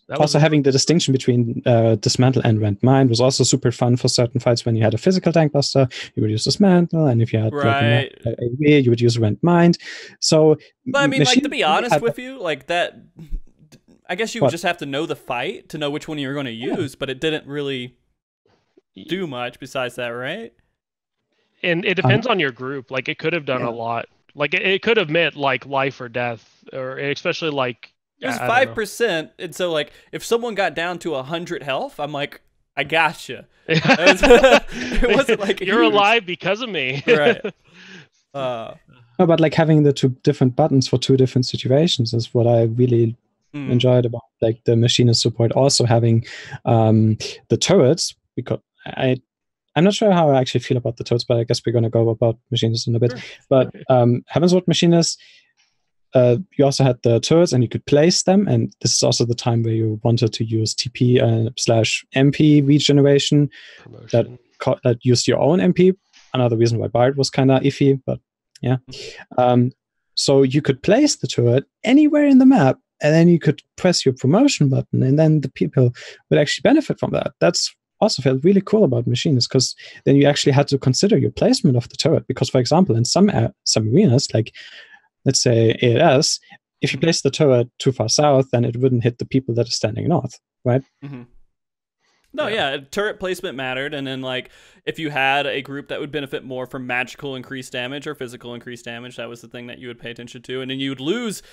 that was having the distinction between Dismantle and Rend Mind was also super fun for certain fights. When you had a physical tank buster, you would use Dismantle, and if you had like a AoE, you would use Rend Mind. So, but I mean, like to be honest with you, like that. I guess you would just have to know the fight to know which one you were going to use, but it didn't really do much besides that, right? And it depends on your group. Like it could have done a lot. Like it could have meant like life or death, or especially like it was 5%, and so like if someone got down to 100 health, I'm like, I gotcha. It wasn't like you're alive because of me, right? No, but like having the 2 different buttons for 2 different situations is what I really enjoyed about like the Machinist support. Also having the turrets, because I'm not sure how I actually feel about the turrets, but I guess we're going to go about Machinists in a bit. Sure. But Heaven's Sword Machinists, you also had the turrets and you could place them, and this is also the time where you wanted to use TP /MP regeneration that used your own MP another reason why Bard was kind of iffy, but yeah. So you could place the turret anywhere in the map, and then you could press your promotion button, and then the people would actually benefit from that. That's also felt really cool about Machinists, because then you actually had to consider your placement of the turret. Because, for example, in some arenas, like let's say ALS, if you place the turret too far south, then it wouldn't hit the people that are standing north, right? Mm-hmm. No, yeah, turret placement mattered, and then like if you had a group that would benefit more from magical increased damage or physical increased damage, that was the thing that you would pay attention to, and then you would lose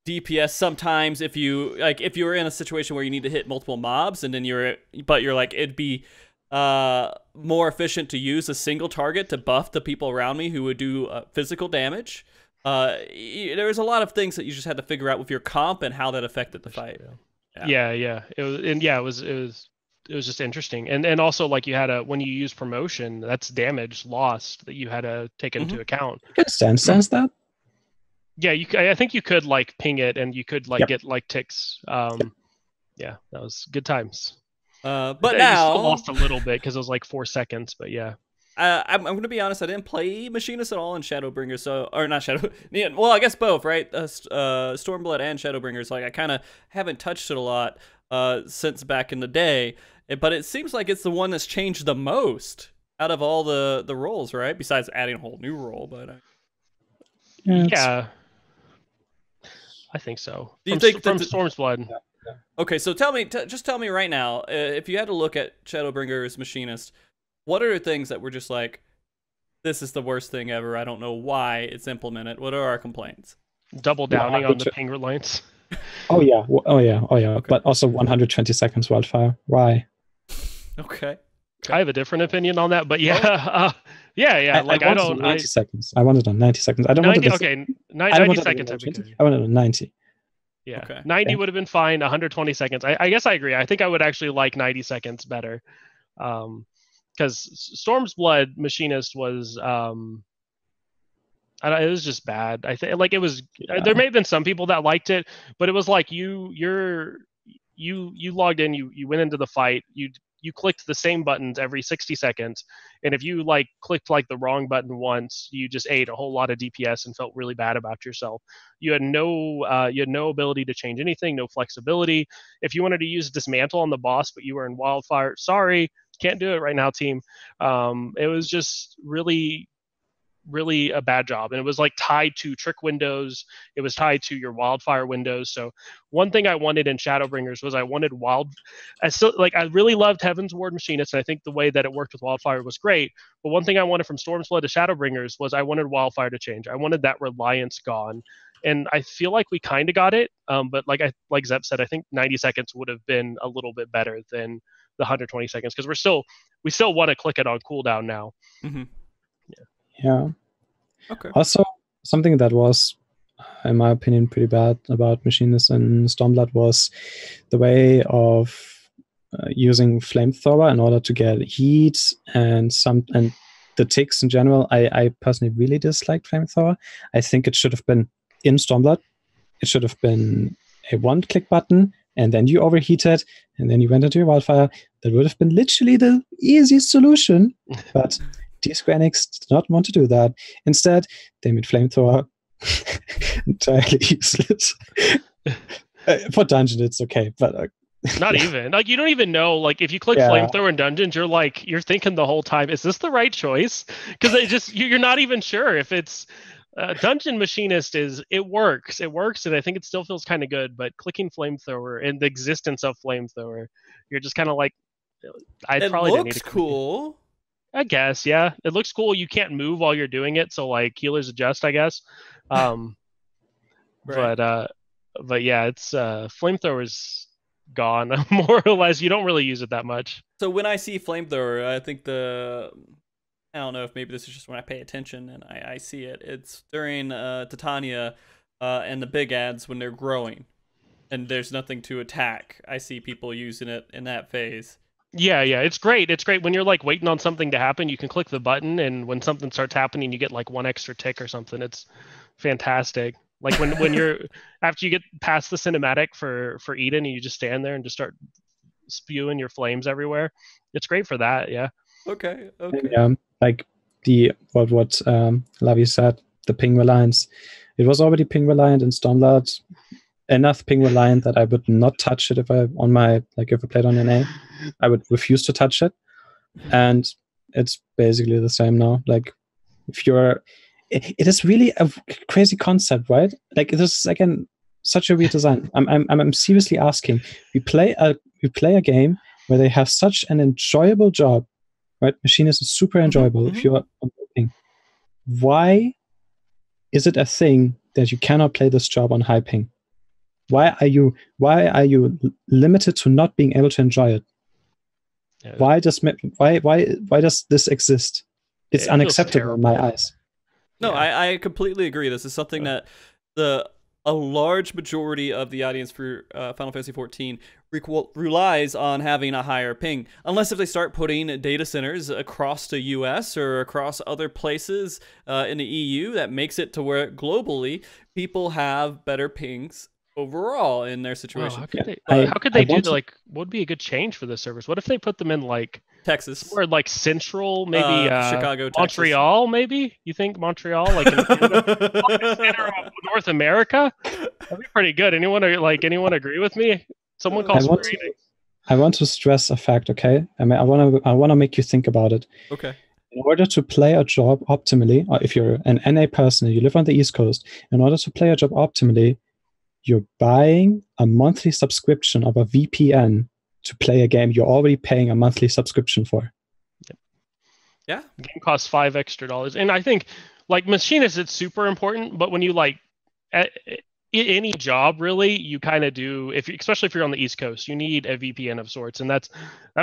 DPS sometimes if you were in a situation where you need to hit multiple mobs, and then you're like, it'd be more efficient to use a single target to buff the people around me who would do physical damage. There was a lot of things that you just had to figure out with your comp and how that affected the fight. Yeah. It was just interesting, and also like you had when you use promotion, that's damage lost that you had to take into account. You can sense that. Yeah, I think you could like ping it, and you could like get like ticks. Yeah, that was good times. But you now still lost a little bit because it was like 4 seconds. But yeah, I'm going to be honest. I didn't play Machinists at all in Shadowbringers, or not Shadow. Well, I guess both, right? Stormblood and Shadowbringers. Like I kind of haven't touched it a lot since back in the day. But it seems like it's the one that's changed the most out of all the roles, right? Besides adding a whole new role, but yeah, I think so. Do you think from Storm's Blood? Yeah. Okay, so just tell me right now, if you had to look at Shadowbringers Machinist, what are the things that were just like, this is the worst thing ever? I don't know why it's implemented. What are our complaints? Double downing on the ping reliance. Oh yeah. Okay. But also 120 seconds wildfire. Why? Okay. I have a different opinion on that, but yeah, Like I don't. 90 seconds. I wanted on 90 seconds. I don't 90, want it. Okay, 90 seconds. I wanted on 90. Yeah, okay. 90 would have been fine. 120 seconds. I guess I agree. I think I would actually like 90 seconds better, because Storm's Blood Machinist was it was just bad. I think like it was. Yeah. There may have been some people that liked it, but it was like you logged in, you went into the fight, you clicked the same buttons every 60 seconds, and if you like clicked like the wrong button once, you just ate a whole lot of DPS and felt really bad about yourself. You had no ability to change anything, no flexibility. If you wanted to use dismantle on the boss, but you were in wildfire, sorry, can't do it right now, team. It was just really a bad job, and it was like tied to trick windows, it was tied to your wildfire windows. So one thing I wanted in Shadowbringers was I really loved Heaven's Ward Machinists, and I think the way that it worked with wildfire was great, but one thing I wanted from Storm's Blood to Shadowbringers was I wanted wildfire to change. I wanted that reliance gone, and I feel like we kind of got it, but like Zeppe said, I think 90 seconds would have been a little bit better than the 120 seconds, because we still want to click it on cooldown now. Mm-hmm. Yeah. Okay. Also, something that was, in my opinion, pretty bad about Machinists and Stormblood was the way of using flamethrower in order to get heat and the ticks in general. I personally really disliked flamethrower. I think it should have been in Stormblood. It should have been a one-click button, and then you overheated, and then you went into your wildfire. That would have been literally the easiest solution, but Square Enix did not want to do that. Instead, they made flamethrower entirely useless. For dungeon, it's okay, but not even like you don't even know. Like if you click flamethrower in dungeons, you're thinking the whole time, is this the right choice? Because you're not even sure if it's Dungeon Machinist it works, and I think it still feels kind of good. But clicking flamethrower and the existence of flamethrower, you're just kind of like, it probably looks cool. I guess, yeah. It looks cool. You can't move while you're doing it, so like healers adjust, I guess. Right. But yeah, it's flamethrower's gone more or less. You don't really use it that much. So when I see flamethrower, I think I don't know if maybe this is just when I pay attention and I see it. It's during Titania and the big ads when they're growing and there's nothing to attack. I see people using it in that phase. Yeah, it's great. It's great when you're like waiting on something to happen. You can click the button, and when something starts happening, you get like one extra tick or something. It's fantastic. Like when you're after you get past the cinematic for Eden, and you just stand there and just start spewing your flames everywhere. It's great for that. Yeah. Okay. Yeah, like what Lavi said, the ping reliance. It was already ping reliant in Stormlord, enough ping reliant that I would not touch it if I played on NA. I would refuse to touch it, and it's basically the same now. Like, if you're, it is really a crazy concept, right? Like, this is again such a weird design. I'm seriously asking. We play a game where they have such an enjoyable job, right? Machinists is super enjoyable. If you're ping, why is it a thing that you cannot play this job on high ping? Why are you limited to not being able to enjoy it? Yeah. Why does this exist? It's unacceptable in my eyes. No, I completely agree. This is something that a large majority of the audience for Final Fantasy XIV relies on having a higher ping, unless if they start putting data centers across the US or across other places in the EU, that makes it to where globally people have better pings overall in their situation. Wow, how could they do that? Like, what would be a good change for this service? What if they put them in like Texas or like central, maybe Chicago, Montreal? Texas. Maybe you think Montreal, like in the center of North America? That'd be pretty good. Anyone agree with me? Someone calls for rating. I want to stress a fact, okay? I want to make you think about it. Okay. In order to play a job optimally, or if you're an NA person and you live on the East Coast, in order to play a job optimally, you're buying a monthly subscription of a VPN to play a game you're already paying a monthly subscription for. Yeah. The game costs $5 extra. And I think, like, Machinists, it's super important, but when you, like, any job, really, you kind of do, especially if you're on the East Coast, you need a VPN of sorts. And that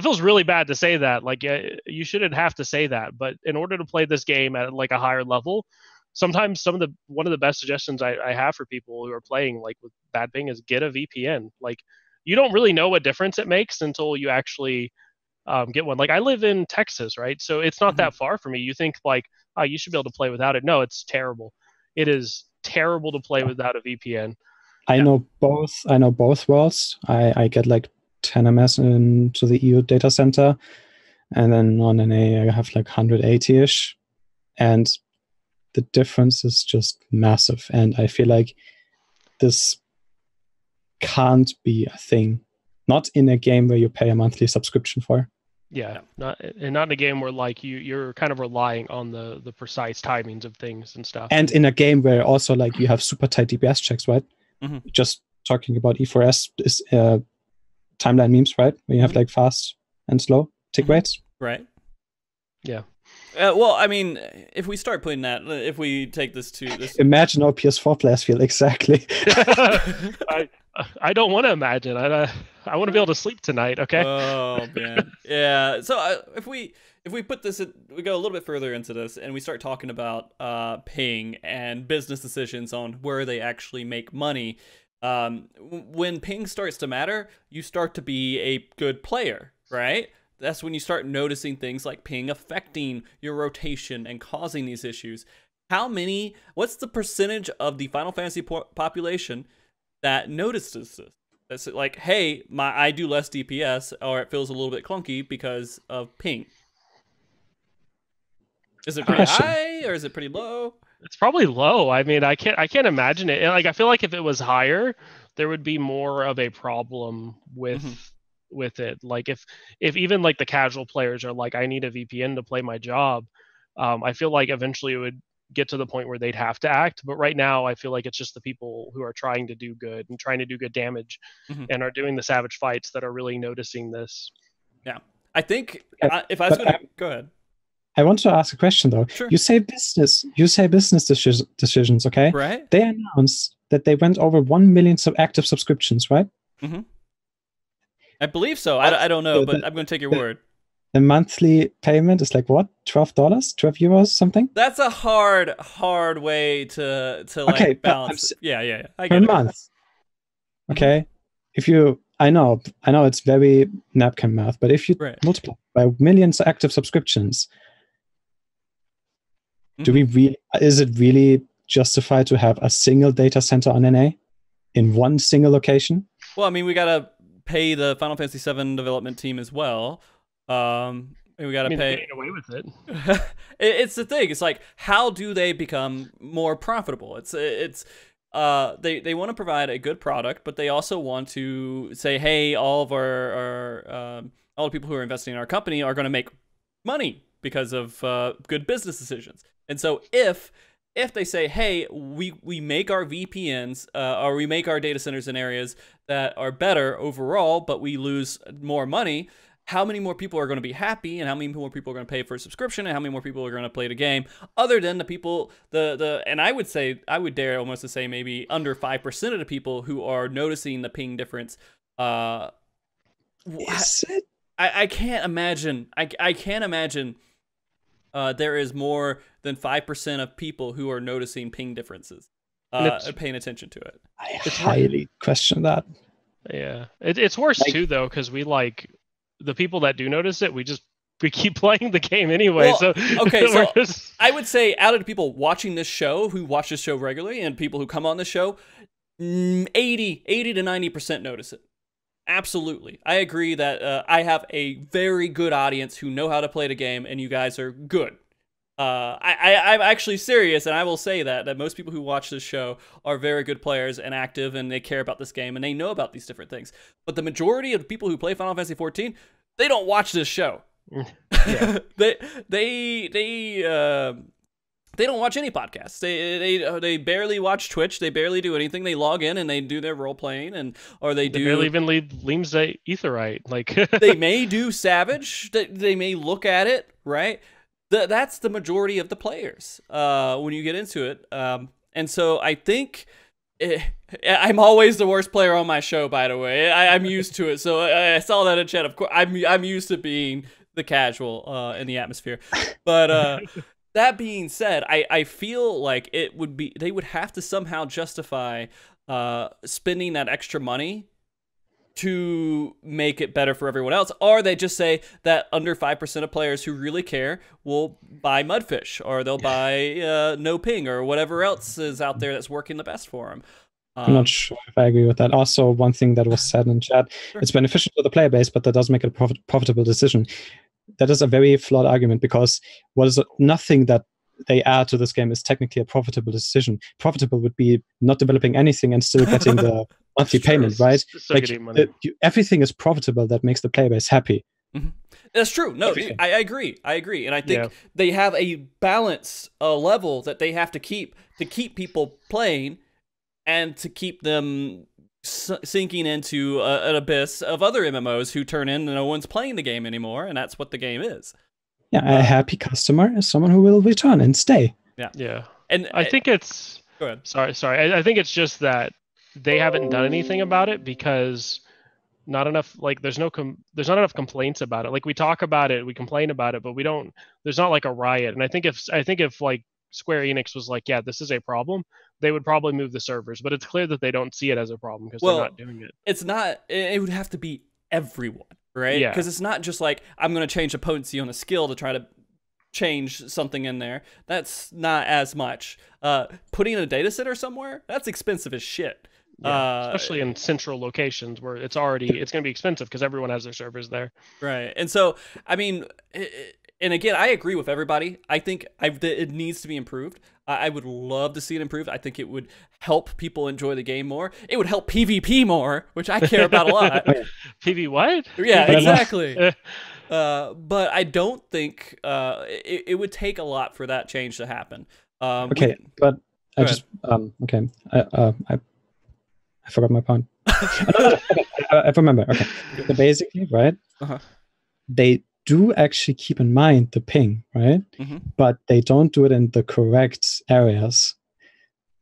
feels really bad to say that. Like, you shouldn't have to say that. But in order to play this game at, like, a higher level, sometimes one of the best suggestions I have for people who are playing like with bad ping is get a VPN. Like, you don't really know what difference it makes until you actually get one. Like, I live in Texas, right? So it's not that far for me. You think like, oh, you should be able to play without it. No, it's terrible. It is terrible to play without a VPN. I know both worlds. I get like 10 ms into the EU data center, and then on NA I have like 180-ish, and the difference is just massive. And I feel like this can't be a thing. Not in a game where you pay a monthly subscription for. Yeah, not in a game where like you're kind of relying on the precise timings of things and stuff. And in a game where also like you have super tight DPS checks, right? Just talking about E4S is timeline memes, right? Where you have like fast and slow tick rates. Right. Yeah. Well, I mean, if we start putting that, if we take this to this, imagine how PS4 players feel exactly. I don't want to imagine. I want to be able to sleep tonight. Okay. Oh man, yeah. So if we put this, we go a little bit further into this, and we start talking about ping and business decisions on where they actually make money. When ping starts to matter, you start to be a good player, right? That's when you start noticing things like ping affecting your rotation and causing these issues. What's the percentage of the Final Fantasy population that notices this? That's like, hey, I do less DPS, or it feels a little bit clunky because of ping. Is it pretty high or is it pretty low? It's probably low. I mean, I can't imagine it. Like, I feel like if it was higher, there would be more of a problem with it. Like, if even like the casual players are like, I need a VPN to play my job, I feel like eventually it would get to the point where they'd have to act. But right now, I feel like it's just the people who are trying to do good and trying to do good damage and are doing the savage fights that are really noticing this. Yeah, I think if I was going to go ahead. I want to ask a question though. Sure. You say business decisions, okay? Right. They announced that they went over 1 million active subscriptions, right? I believe so. I don't know, but I'm going to take your word. The monthly payment is like what? $12, €12, something? That's a hard way to like balance. Yeah. I get per month. Okay. I know it's very napkin math, but if you multiply by millions of active subscriptions, is it really justified to have a single data center on NA in one single location? Well, I mean, we gotta pay the Final Fantasy VII development team as well. We got to pay. They're getting away with it. It's the thing. It's like, how do they become more profitable? They want to provide a good product, but they also want to say, hey, all of all the people who are investing in our company are going to make money because of good business decisions. And so if they say, hey, we make our VPNs or we make our data centers in areas that are better overall, but we lose more money, how many more people are going to be happy, and how many more people are going to pay for a subscription, and how many more people are going to play the game, other than the people, and I would dare almost to say maybe under 5% of the people who are noticing the ping difference. Is it? I can't imagine. I can't imagine there is more than 5% of people who are noticing ping differences, paying attention to it. I highly question that. Yeah, it's worse too though, because the people that do notice it, we keep playing the game anyway. Well, so okay, so I would say out of the people watching this show, who watch this show regularly, and people who come on the show, 80 to 90% notice it. Absolutely. I agree that I have a very good audience who know how to play the game, and you guys are good. I'm actually serious, and I will say that most people who watch this show are very good players and active, and they care about this game, and they know about these different things. But the majority of the people who play Final Fantasy XIV, they don't watch this show. Yeah. They don't watch any podcasts. They barely watch Twitch. They barely do anything. They log in and they do their role playing, or they barely even leave Leams Aetherite. Like they may do Savage. They may look at it, right? That's the majority of the players when you get into it. And so I think I'm always the worst player on my show. By the way, I'm used to it. So I saw that in chat. Of course, I'm used to being the casual in the atmosphere, but. That being said, I feel like they would have to somehow justify spending that extra money to make it better for everyone else, or they just say that under 5% of players who really care will buy Mudfish, or they'll buy No Ping, or whatever else is out there that's working the best for them. I'm not sure if I agree with that. Also, one thing that was said in chat, Sure. It's beneficial to the player base, but that does make it a profitable decision. That is a very flawed argument, because nothing that they add to this game is technically a profitable decision. Profitable would be not developing anything and still getting the monthly payment, right? Like, everything is profitable that makes the player base happy. Mm-hmm. That's true. No, I agree. And I think they have a balance, a level that they have to keep people playing and to keep them sinking into an abyss of other MMOs who turn in and no one's playing the game anymore, and that's what the game is. Yeah, a happy customer is someone who will return and stay. Yeah. And I think it's... Go ahead. Sorry. I think it's just that they haven't done anything about it, because not enough, like, there's not enough complaints about it. Like, we talk about it, we complain about it, but there's not like a riot. And I think if like Square Enix was like, yeah, this is a problem, they would probably move the servers. But it's clear that they don't see it as a problem, because they're not doing it. It's not. It would have to be everyone, right? Yeah. Because it's not just like, I'm going to change the potency on a skill to try to change something in there. That's not as much. Putting in a data center somewhere, that's expensive as shit. Yeah, especially in central locations where it's going to be expensive because everyone has their servers there. Right. And so, I mean, and again, I agree with everybody. I think it needs to be improved. I would love to see it improved. I think it would help people enjoy the game more. It would help PvP more, which I care about a lot. PV what? Yeah, exactly. But I don't think it would take a lot for that change to happen. Okay, but I just okay. I forgot my point. I remember. Okay, so basically, right? They do actually keep in mind the ping, right? But they don't do it in the correct areas.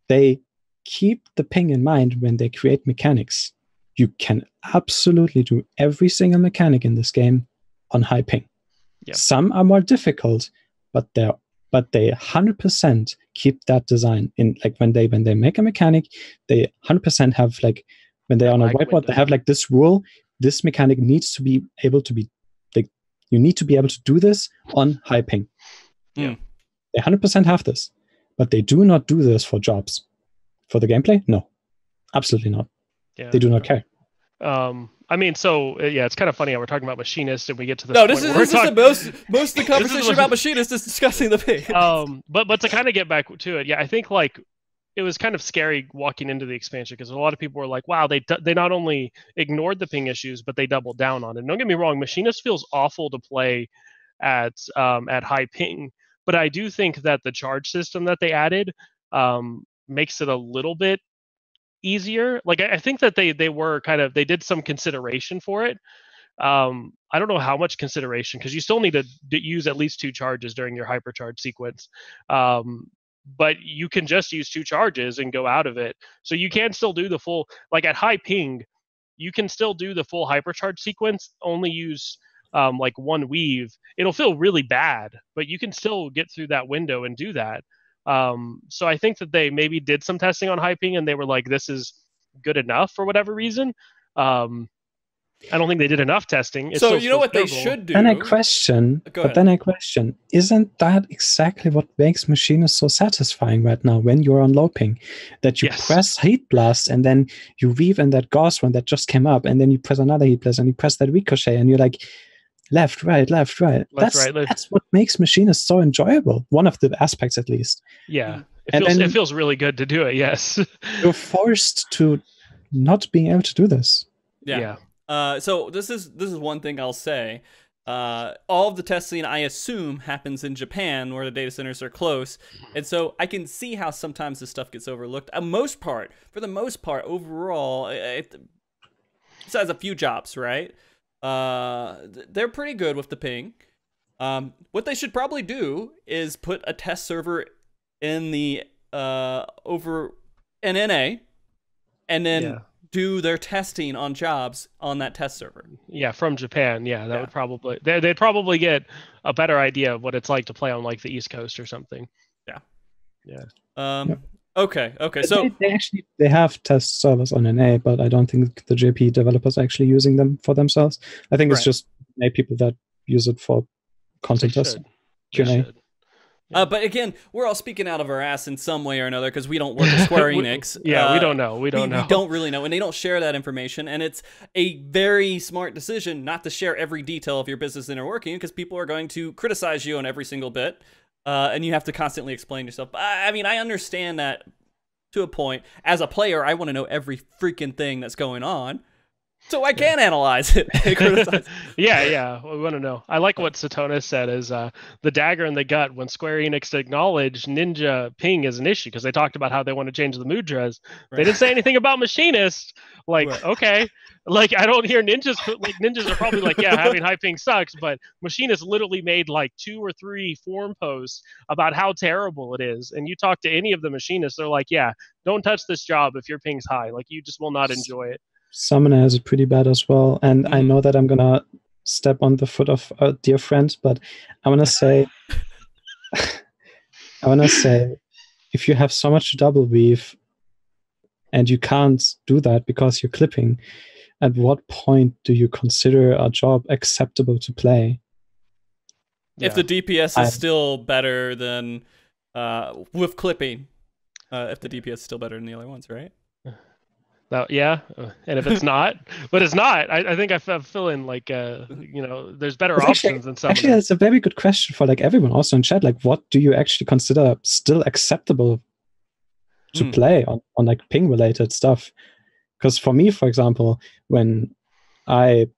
They keep the ping in mind when they create mechanics. You can absolutely do every single mechanic in this game on high ping. Yeah. Some are more difficult, but they 100% keep that design in. Like, when they make a mechanic, they 100% have, like, when they're on a whiteboard, they have like this rule: this mechanic needs to be able to be, like, you need to be able to do this on high ping. Yeah, they 100% have this, but they do not do this for jobs. For the gameplay, no, absolutely not. Yeah, they do not care. I mean, so yeah, it's kind of funny how we're talking about Machinists and we get to this. No, point this where is most of the conversation about Machinists is discussing the ping. But to kind of get back to it, yeah, I think like it was kind of scary walking into the expansion because a lot of people were like, "Wow, they not only ignored the ping issues, but they doubled down on it." And don't get me wrong, Machinist feels awful to play at high ping, but I do think that the charge system that they added makes it a little bit easier. Like I think that they were kind of, they did some consideration for it. I don't know how much consideration because you still need to use at least 2 charges during your hypercharge sequence. But you can just use 2 charges and go out of it. So you can still do the full, like at high ping, you can still do the full hypercharge sequence, only use like 1 weave. It'll feel really bad, but you can still get through that window and do that. So I think that they maybe did some testing on high ping and they were like, this is good enough for whatever reason. I don't think they did enough testing. So you know what they should do? Then I question, isn't that exactly what makes Machinists so satisfying right now when you're on low ping? That you press Heat Blast and then you weave in that Gauss one that just came up and then you press another Heat Blast and you press that Ricochet and you're like, left, right, left, right. That's what makes Machinists so enjoyable. One of the aspects, at least. Yeah, it feels really good to do it. Yes, you're forced to not being able to do this. Yeah. So this is one thing I'll say. All of the testing, I assume, happens in Japan, where the data centers are close, and so I can see how sometimes this stuff gets overlooked. For the most part, overall, besides a few jobs, right? They're pretty good with the ping. What they should probably do is put a test server in the over an NA, and then do their testing on jobs on that test server. Yeah, from Japan. Yeah, that would probably they'd probably get a better idea of what it's like to play on like the East Coast or something. Yeah. Okay. So they have test servers on NA, but I don't think the JP developers are actually using them for themselves. I think it's just NA people that use it for content testing. Q&A. But again, we're all speaking out of our ass in some way or another because we don't work at Square Enix. We don't know. We don't really know, and they don't share that information. And it's a very smart decision not to share every detail of your business inner working because people are going to criticize you on every single bit, and you have to constantly explain yourself. I mean, I understand that to a point. As a player, I want to know every freaking thing that's going on, so I can analyze it. Yeah, we want to know. I like what Satona said is the dagger in the gut when Square Enix acknowledged Ninja ping as an issue because they talked about how they want to change the mudras. They didn't say anything about Machinists. Okay. Like, I don't hear ninjas. Like, ninjas are probably like, yeah, having high ping sucks, but Machinists literally made like 2 or 3 forum posts about how terrible it is. And you talk to any of the Machinists, they're like, yeah, don't touch this job if your ping's high. Like, you just will not enjoy it. Summoner has it pretty bad as well. And I know that I'm going to step on the foot of a dear friend, but I want to say, if you have so much double weave and you can't do that because you're clipping, at what point do you consider a job acceptable to play? If the DPS is still better than with clipping, if the DPS is still better than the other ones, right? And if it's not, but it's not, I think I feel in like there's better options than some. Actually, that's a very good question for like everyone also in chat. Like, what do you actually consider still acceptable to play on like ping related stuff? Because for me, for example, when I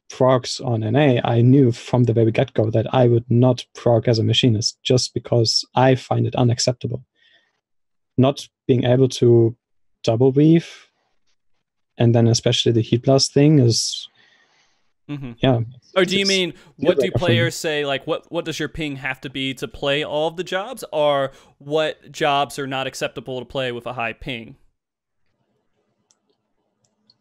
procs on NA, I knew from the very get-go that I would not proc as a machinist just because I find it unacceptable. Not being able to double weave, and then especially the heat blast thing is Or do you mean what do players say, like what does your ping have to be to play all of the jobs, or what jobs are not acceptable to play with a high ping?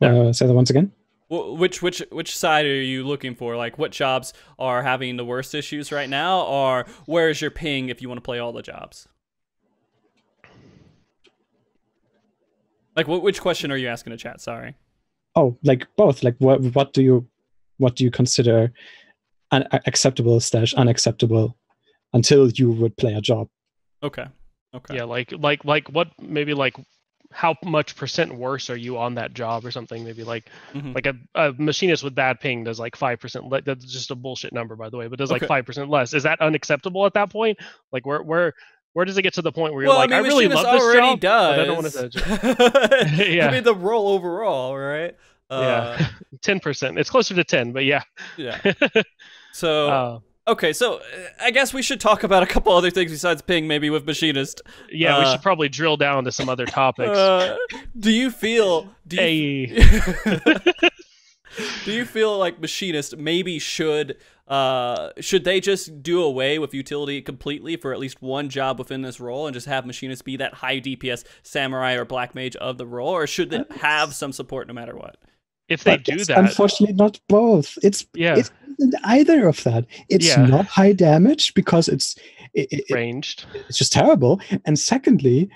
Say that once again. Which side are you looking for? Like, what jobs are having the worst issues right now, or where is your ping if you want to play all the jobs? Like, which question are you asking in chat? Sorry. Oh, like both. Like, what do you consider acceptable / unacceptable until you would play a job? Okay. Yeah, like what maybe like how much percent worse are you on that job or something? Maybe like Mhm. like a machinist with bad ping does like 5%. That's just a bullshit number, by the way, but does like Okay. 5% less. Is that unacceptable at that point? Like where does it get to the point where you're Well, like, I I mean, really Machinist love this already job, but I don't want does. to. Yeah. I mean, the role overall, right? Yeah. 10%. It's closer to 10, but yeah. Yeah. So, uh, okay, so I guess we should talk about a couple other things besides ping, maybe with Machinist. yeah, we should probably drill down to some other topics. Do you feel? Hey. Do you feel like Machinist maybe should they just do away with utility completely for at least one job within this role and just have Machinist be that high DPS samurai or black mage of the role, or should it have some support no matter what? If they do that, unfortunately not both. It's either of that. It's not high damage because it's ranged. It's just terrible. And secondly,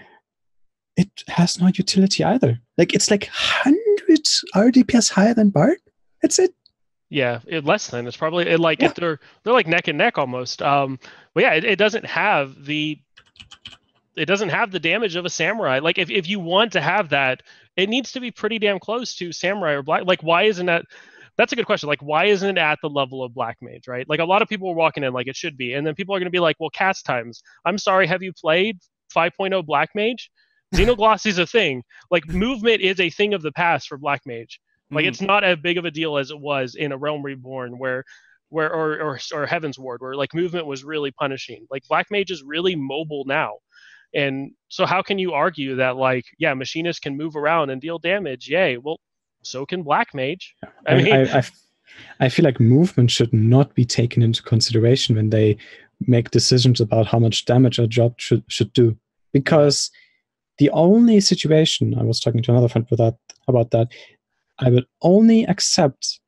it has no utility either. Like it's like 100 RDPS higher than Bard. That's it. Yeah, less than. It's probably they're like neck and neck almost. But yeah, it doesn't have the damage of a samurai. Like if you want to have that, it needs to be pretty damn close to samurai or black. Like why isn't that? That's a good question. Like why isn't it at the level of black mage, right? Like a lot of people are walking in like it should be, and then people are going to be like, well, cast times. I'm sorry, have you played 5.0 black mage? Xenoglossy is a thing. Like movement is a thing of the past for black mage. Like it's not as big of a deal as it was in a Realm Reborn or Heaven's Ward, where like movement was really punishing. Like black mage is really mobile now. And so how can you argue that like, yeah, Machinists can move around and deal damage? Yay. Well, so can black mage. I feel like movement should not be taken into consideration when they make decisions about how much damage a job should do. Because the only situation, I was talking to another friend about that, I would only accept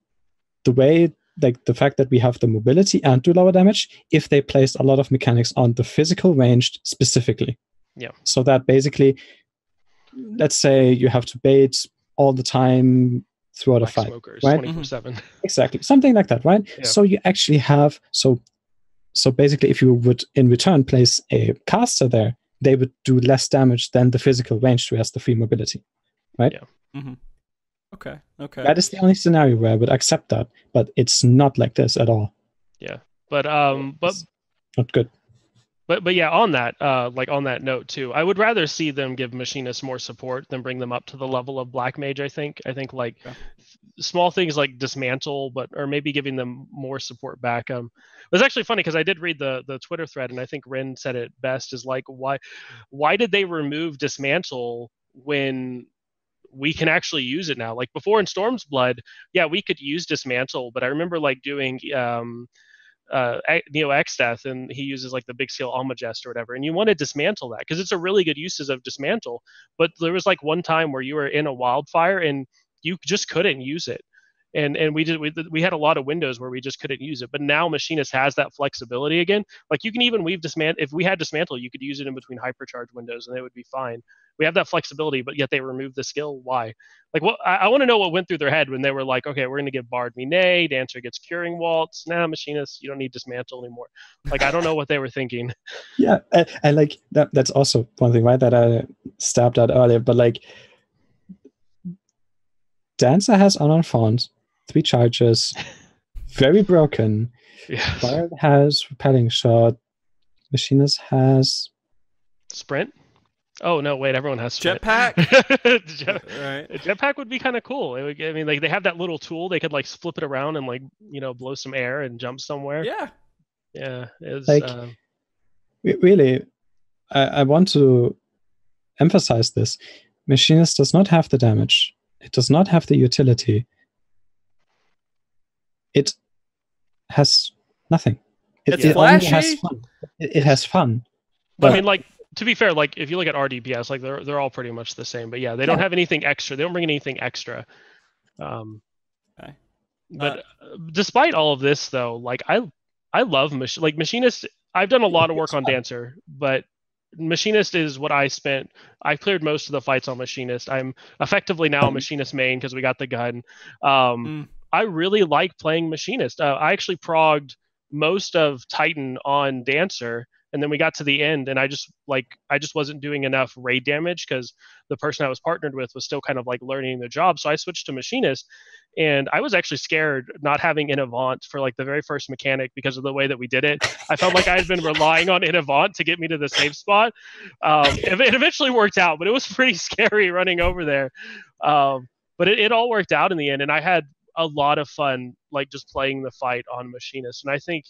the way, like the fact that we have the mobility and do lower damage if they placed a lot of mechanics on the physical ranged specifically. Yeah. So that basically, let's say you have to bait all the time throughout a fight, smokers, right? 24/7. Exactly, something like that, right? Yeah. So you actually have so basically, if you would in return place a caster there, they would do less damage than the physical range who has the free mobility, right? Yeah. Mm-hmm. Okay. That is the only scenario where I would accept that, but it's not like this at all. Yeah, but it's not good. But yeah, on that on that note too, I would rather see them give Machinists more support than bring them up to the level of black mage. I think like small things like dismantle, or maybe giving them more support back. It was actually funny because I did read the Twitter thread, and I think Ren said it best: is like why did they remove dismantle when we can actually use it now? Like before in Storm's Blood, yeah, we could use dismantle, but I remember like doing Neo X Death, and he uses like the big scale Almagest or whatever, and you want to dismantle that because it's a really good uses of dismantle. But there was like one time where you were in a wildfire and you just couldn't use it, and we had a lot of windows where we just couldn't use it. But now Machinist has that flexibility again. Like you can even weave dismantle. If we had dismantle, you could use it in between hypercharge windows and it would be fine. We have that flexibility, but yet they removed the skill. Why? Like, what? I want to know what went through their head when they were like, okay, we're going to give Bard Mine, Dancer gets Curing Waltz. Nah, Machinist, you don't need dismantle anymore. Like, I don't know what they were thinking. Yeah, I like that. That's also one thing, right, that I stabbed at earlier. But like, Dancer has unfound 3 charges, very broken. Yes. Bard has Repelling Shot. Machinist has Sprint. Oh no! Wait, everyone has jetpack. Right. Jetpack would be kind of cool. It would, I mean, like they have that little tool. They could like flip it around and like blow some air and jump somewhere. Yeah. Yeah. It's like really. I want to emphasize this. Machinist does not have the damage. It does not have the utility. It has nothing. It's it flashy. Only has fun. It has fun. But I mean, like, to be fair, like if you look at RDPS, like they're all pretty much the same. But yeah, they don't have anything extra. They don't bring anything extra. Okay. But despite all of this, though, like I love Machinist. I've done a lot of work on Dancer, but Machinist is what I cleared most of the fights on Machinist. I'm effectively now a Machinist main because we got the gun. I really like playing Machinist. I actually progged most of Titan on Dancer And then we got to the end, and I just wasn't doing enough raid damage because the person I was partnered with was still kind of like learning the job. So I switched to Machinist, and I was actually scared not having Innovant for like the very first mechanic because of the way that we did it. I felt like I had been relying on Innovant to get me to the safe spot. It eventually worked out, but it was pretty scary running over there. But it all worked out in the end, and I had a lot of fun like just playing the fight on Machinist. And I think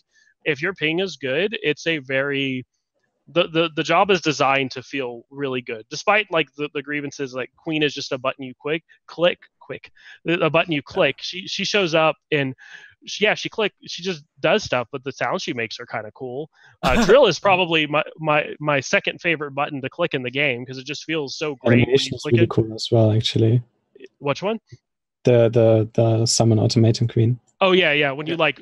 if your ping is good, it's a very the job is designed to feel really good, despite like the grievances. Like Queen is just a button you click, a button you click. She shows up and she just does stuff, but the sounds she makes are kind of cool. Drill is probably my second favorite button to click in the game because it just feels so great. Animation is really cool as well, actually. Which one? The summon automaton Queen. Oh yeah. When you like.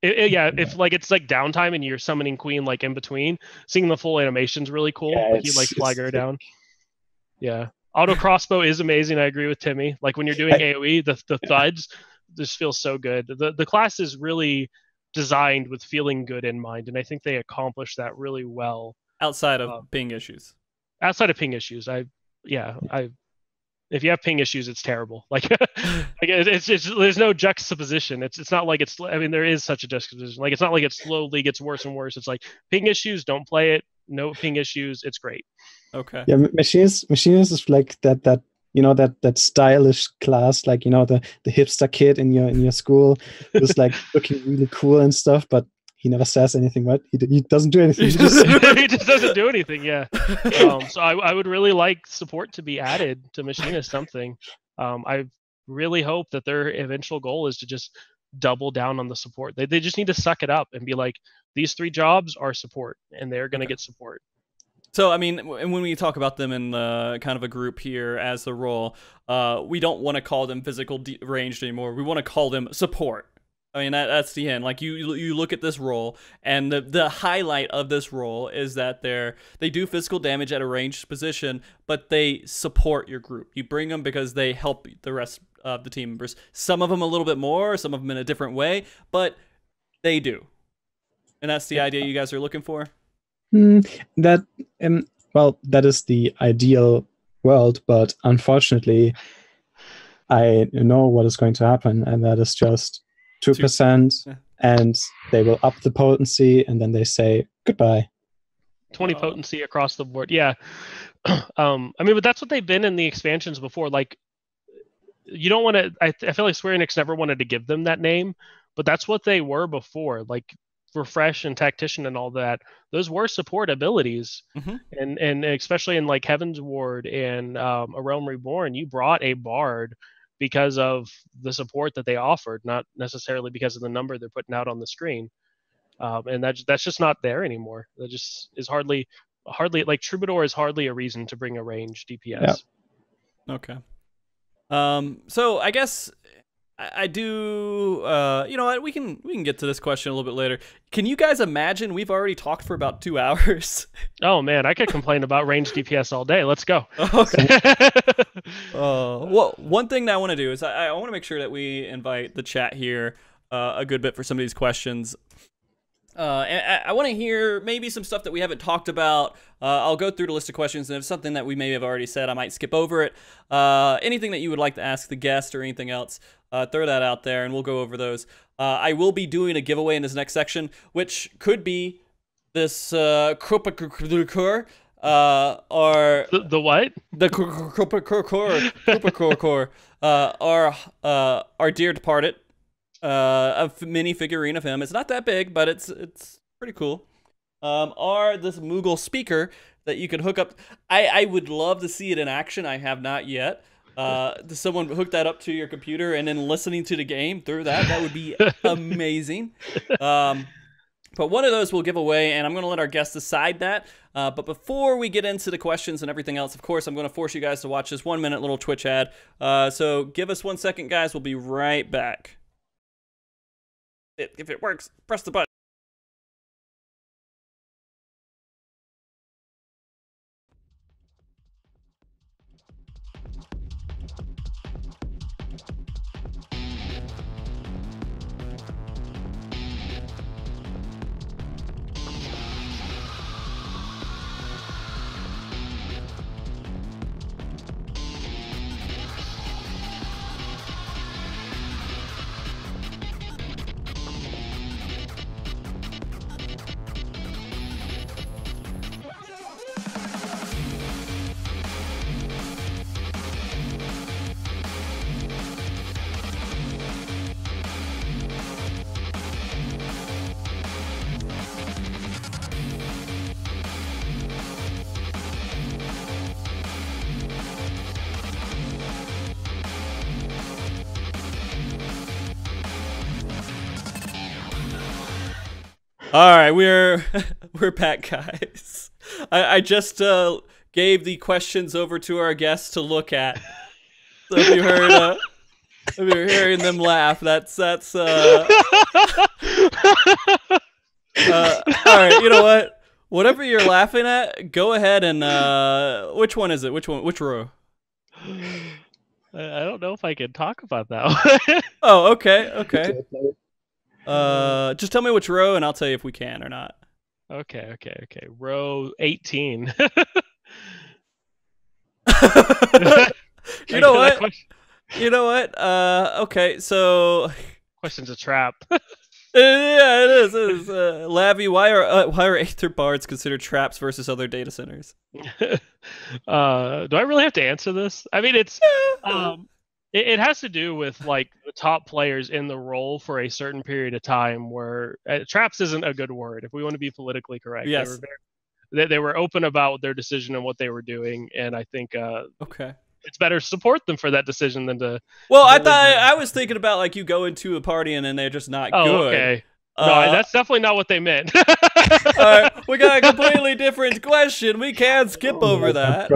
If like it's like downtime and you're summoning Queen like in between, seeing the full animation's really cool. Yeah, like you like flag her down. Yeah, auto crossbow is amazing. I agree with Timmy. Like when you're doing AOE, the thuds just feel so good. The class is really designed with feeling good in mind, and I think they accomplish that really well. Outside of ping issues. If you have ping issues, it's terrible. Like, it's there's no juxtaposition. It's not like it's. I mean, there is such a juxtaposition. Like, it's not like it slowly gets worse and worse. It's like ping issues, don't play it. No ping issues, it's great. Okay. Yeah, Machinist is like that that stylish class, like the hipster kid in your school who's like looking really cool and stuff, but he never says anything, right? He doesn't do anything. He just doesn't do anything, yeah. So I would really like support to be added to Machinist something. I really hope that their eventual goal is to just double down on the support. They just need to suck it up and be like, these 3 jobs are support, and they're going to get support. So, I mean, when we talk about them in kind of a group here as the role, we don't want to call them physical ranged anymore. We want to call them support. I mean, that's the end. Like, you look at this role, and the highlight of this role is that they do physical damage at a ranged position, but they support your group. You bring them because they help the rest of the team members. Some of them a little bit more, some of them in a different way, but they do. And that's the idea you guys are looking for? That is the ideal world, but unfortunately, I know what is going to happen, and that is just 2%, and they will up the potency, and then they say goodbye. 20 potency across the board. Yeah. I mean, but that's what they've been in the expansions before. Like, you don't want to. I feel like Square Enix never wanted to give them that name, but that's what they were before. Like, Refresh and Tactician and all that, those were support abilities. And especially in like Heaven's Ward and A Realm Reborn, you brought a Bard because of the support that they offered, not necessarily because of the number they're putting out on the screen. And that's just not there anymore. That just is hardly like Troubadour is hardly a reason to bring a ranged DPS. Yeah. Okay. So I guess I do, you know what, we can get to this question a little bit later. Can you guys imagine, we've already talked for about 2 hours. Oh man, I could complain about ranged DPS all day. Let's go. Okay. Well, one thing that I want to do is I want to make sure that we invite the chat here a good bit for some of these questions. And I want to hear maybe some stuff that we haven't talked about. I'll go through the list of questions, and if something that we may have already said, I might skip over it. Anything that you would like to ask the guest or anything else, throw that out there, and we'll go over those. I will be doing a giveaway in this next section, which could be this Krupakur, or the what? The Krupakur, our dear departed. A mini figurine of him. It's not that big, but it's pretty cool. Or this Moogle speaker that you can hook up. I would love to see it in action. I have not yet. Someone hook that up to your computer and then listening to the game through that. That would be amazing. But one of those we'll give away, and I'm going to let our guests decide that. But before we get into the questions and everything else, of course, I'm going to force you guys to watch this 1 minute little Twitch ad. So give us 1 second, guys. We'll be right back. If it works, press the button. All right, we're back, guys. I just gave the questions over to our guests to look at. So if you're hearing them laugh, that's all right. You know what? Whatever you're laughing at, go ahead and which one is it? Which row? I don't know if I can talk about that one. Oh, okay. Just tell me which row, and I'll tell you if we can or not. Okay. Row 18. You know what? You know what? Okay, so question's a trap. Yeah, it is. It is. Lavi, why are Aether Bards considered traps versus other data centers? Do I really have to answer this? I mean, it has to do with like the top players in the role for a certain period of time. Where traps isn't a good word if we want to be politically correct. Yes. They were open about their decision and what they were doing, and I think okay. It's better to support them for that decision than to. Well, I was thinking about like you go into a party and then they're just not good. Okay. No, that's definitely not what they meant. We got a completely different question. We can't skip over that.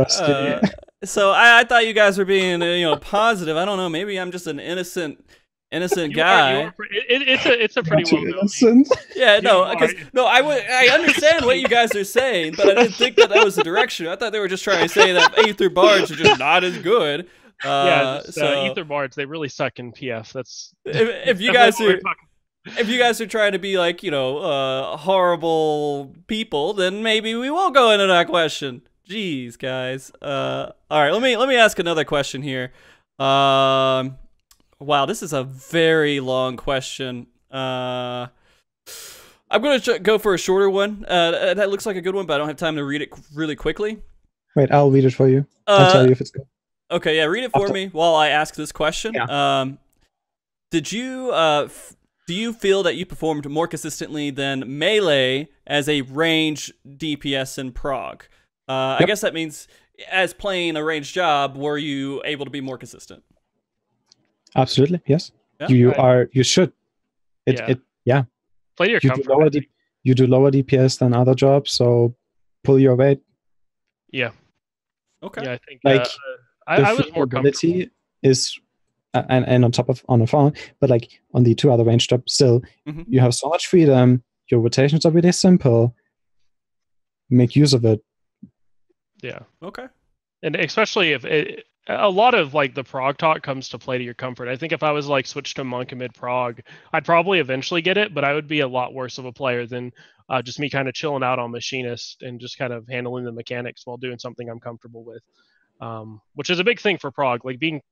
So I thought you guys were being positive. I don't know. Maybe I'm just an innocent guy. It's a pretty well innocent. Yeah, I understand what you guys are saying, but I didn't think that was the direction. I thought they were just trying to say that Aether Bards are just not as good. Aether Bards, they really suck in PF. That's if you guys are. If you guys are trying to be like, horrible people, then maybe we won't go into that question. Jeez, guys. All right, let me ask another question here. Wow, this is a very long question. I'm going to go for a shorter one. That looks like a good one, but I don't have time to read it really quickly. Wait, I'll read it for you. I'll tell you if it's good. Okay, yeah, read it for me while I ask this question. Yeah. Do you feel that you performed more consistently than Melee as a range DPS in Prague? Yep. I guess that means as playing a ranged job, were you able to be more consistent? Absolutely, yes. Yeah? You should. Yeah. Play your comfort. You do lower DPS than other jobs, so pull your weight. Yeah. Okay. Yeah, I think like I was more ability is and on the phone, but like on the two other range jobs still, you have so much freedom, your rotations are really simple. Make use of it. Yeah. Okay. And especially if a lot of like the prog talk comes to play to your comfort. I think if I was like switched to monk and mid prog, I'd probably eventually get it, but I would be a lot worse of a player than just me kind of chilling out on Machinist and just kind of handling the mechanics while doing something I'm comfortable with, which is a big thing for prog, like being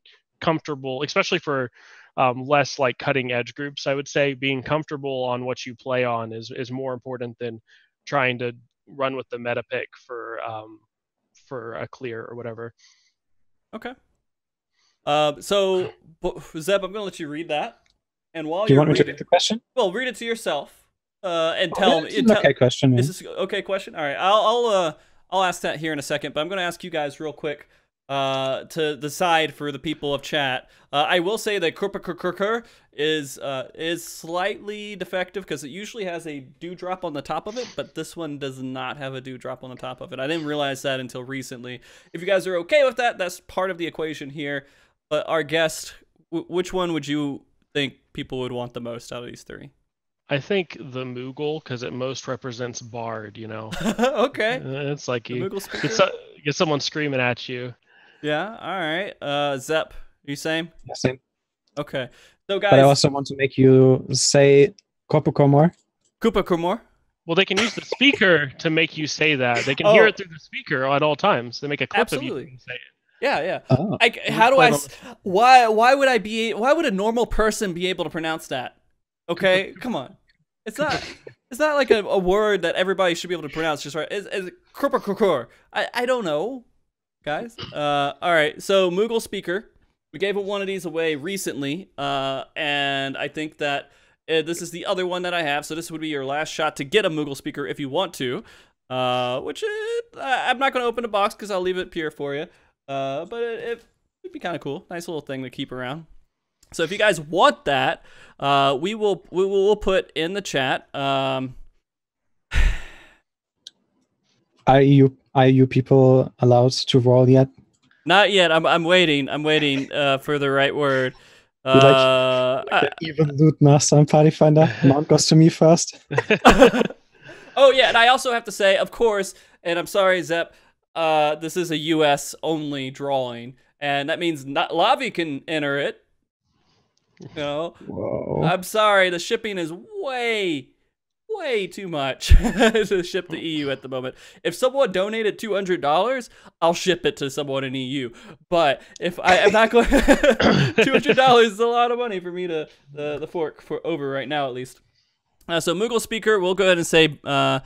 comfortable, especially for less like cutting edge groups. I would say being comfortable on what you play on is more important than trying to run with the meta pick for a clear or whatever. Okay. So Zeb, I'm gonna let you read that, and while do you want me to read the question? Well, read it to yourself, and tell me. It's an okay question. Is this okay question? All right, I'll ask that here in a second, but I'm gonna ask you guys real quick. To decide for the people of chat, I will say that Kurpakurkur is slightly defective because it usually has a dewdrop on the top of it, but this one does not have a dewdrop on the top of it. I didn't realize that until recently. If you guys are okay with that, that's part of the equation here. But our guest, which one would you think people would want the most out of these three? I think the Moogle, because it most represents Bard, Okay. It's like you get someone screaming at you. Yeah, all right. Zepp, you same? Yeah, same. Okay. So guys, but I also want to make you say Kopukomor. Kupakomor? Well, they can use the speaker to make you say that. They can hear it through the speaker at all times. They make a clip of you say it. Yeah. Oh. Why would a normal person be able to pronounce that? Okay, come on. It's not like a word that everybody should be able to pronounce just right. It's Kupakomor. I don't know. Guys, all right, so Moogle speaker, we gave one of these away recently, and I think that this is the other one that I have, so this would be your last shot to get a Moogle speaker if you want to, which I'm not going to open the box because I'll leave it pure for you, but it'd be kind of cool, nice little thing to keep around. So if you guys want that, we will put in the chat, Are you people allowed to roll yet? Not yet. I'm waiting. I'm waiting for the right word. You're like the evil loot master and party finder. Mount goes to me first. Oh yeah, and I also have to say, of course, and I'm sorry, Zepp, this is a U.S. only drawing, and that means not Lavi can enter it. You know, Whoa. I'm sorry, the shipping is way too much to ship to EU at the moment. If someone donated $200, I'll ship it to someone in EU. But if I'm not going, $200 is a lot of money for me to the fork for over right now at least. So Moogle speaker, we'll go ahead and say, I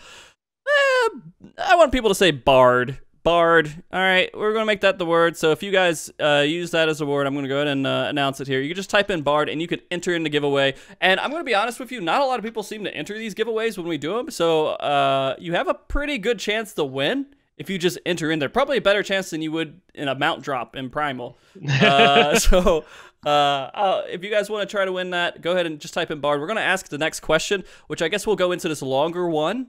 want people to say Bard. Bard. All right, we're going to make that the word. So if you guys use that as a word, I'm going to go ahead and announce it here. You can just type in Bard, and you can enter in the giveaway. And I'm going to be honest with you, not a lot of people seem to enter these giveaways when we do them. So you have a pretty good chance to win if you just enter in there. Probably a better chance than you would in a mount drop in Primal. So if you guys want to try to win that, go ahead and just type in Bard. We're going to ask the next question, which I guess we'll go into this longer one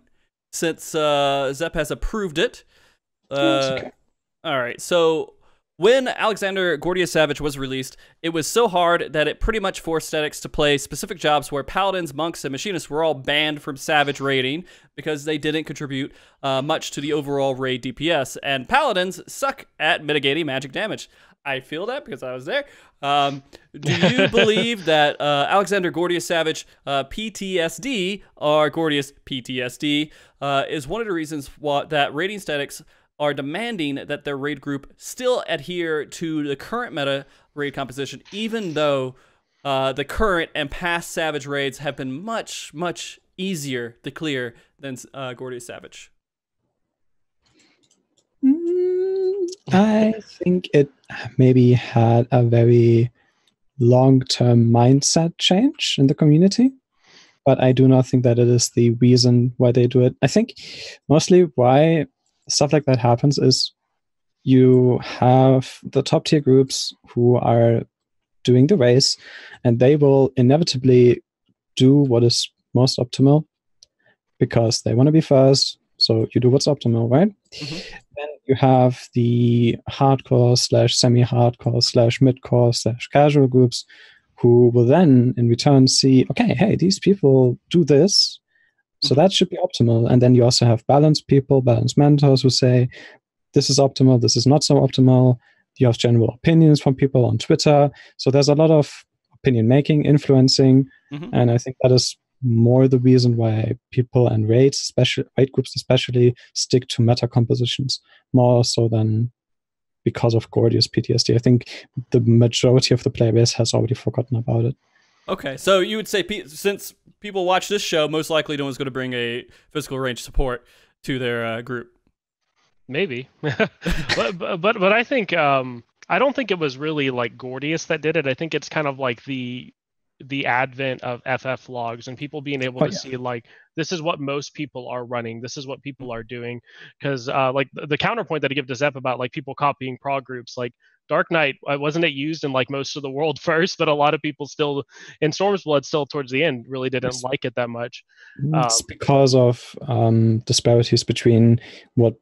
since Zepp has approved it. Okay. All right, so when Alexander Gordius Savage was released, it was so hard that it pretty much forced Statics to play specific jobs where Paladins, Monks, and Machinists were all banned from Savage raiding because they didn't contribute much to the overall raid DPS, and Paladins suck at mitigating magic damage. I feel that because I was there. Do you believe that Alexander Gordius Savage PTSD, or Gordius PTSD, is one of the reasons that raiding Statics are demanding that their raid group still adhere to the current meta raid composition, even though the current and past Savage raids have been much, much easier to clear than Gordius Savage? I think it maybe had a very long-term mindset change in the community, but I do not think that it is the reason why they do it. I think mostly why stuff like that happens is you have the top tier groups who are doing the race, and they will inevitably do what is most optimal because they want to be first. So you do what's optimal, right? Mm-hmm. Then you have the hardcore / semi-hardcore / midcore / casual groups who will then in return see, okay, hey, these people do this, so that should be optimal. And then you also have balanced people, balanced mentors who say, this is optimal, this is not so optimal. You have general opinions from people on Twitter. So there's a lot of opinion making, influencing. And I think that is more the reason why people and raid groups especially stick to meta compositions more so than because of Gordius PTSD. I think the majority of the player base has already forgotten about it. Okay, so you would say since people watch this show, most likely no one's going to bring a physical range support to their group. Maybe, but I think I don't think it was really like Gordius that did it. I think it's kind of like the advent of FF logs and people being able to see like this is what most people are running, this is what people are doing. Because like the counterpoint that I give to Zeppe about like people copying prog groups, like Dark Knight, wasn't it used in like most of the world first, but a lot of people still in Storm's Blood still towards the end really didn't like it that much. It's because of disparities between what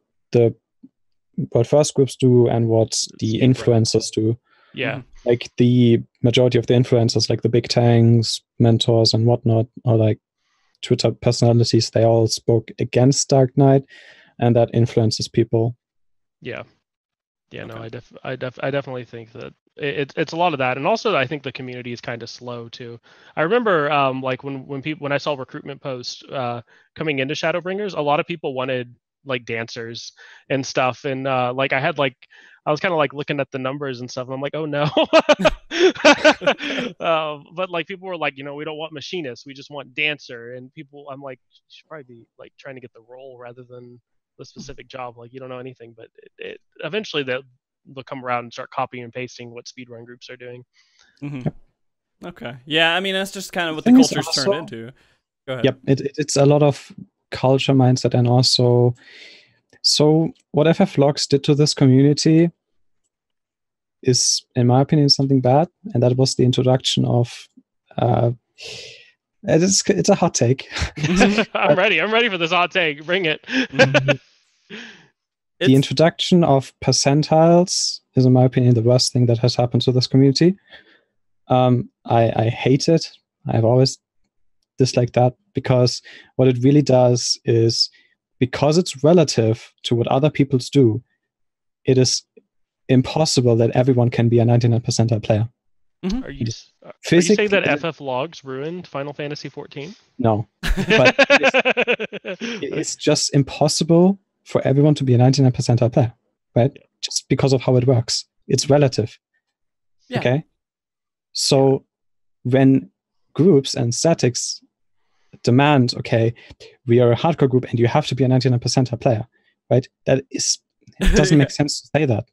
first groups do and what the influencers do. Yeah. Like the majority of the influencers, like the big tanks, mentors and whatnot, or like Twitter personalities, they all spoke against Dark Knight, and that influences people. Yeah. Yeah, okay. No, I definitely think that it's a lot of that, and also I think the community is kind of slow too. I remember like when I saw recruitment posts coming into Shadowbringers, a lot of people wanted like dancers and stuff, and like I was kind of like looking at the numbers and stuff, and I'm like, oh no. But like people were like, we don't want machinists, we just want dancer, and people, I'm like, you should probably be like trying to get the role rather than the specific job. Like you don't know anything, but it eventually they'll come around and start copying and pasting what speedrun groups are doing. Okay, yeah, I mean that's just kind of what the culture's turned into. Go ahead. Yep, it's a lot of culture mindset, and also so what FF Logs did to this community is, in my opinion, something bad, and that was the introduction of it's a hot take. I'm ready for this hot take, bring it. The introduction of percentiles is, in my opinion, the worst thing that has happened to this community. I hate it. I've always disliked that, because what it really does is, because it's relative to what other peoples do, it is impossible that everyone can be a 99 percentile player. Are you saying that FF logs ruined Final Fantasy 14? No, but it's just impossible for everyone to be a 99 percentile player, right? Yeah. Just because of how it works. It's relative. Yeah. Okay? So when groups and statics demand, okay, we are a hardcore group and you have to be a 99 percentile player, right? It doesn't make sense to say that.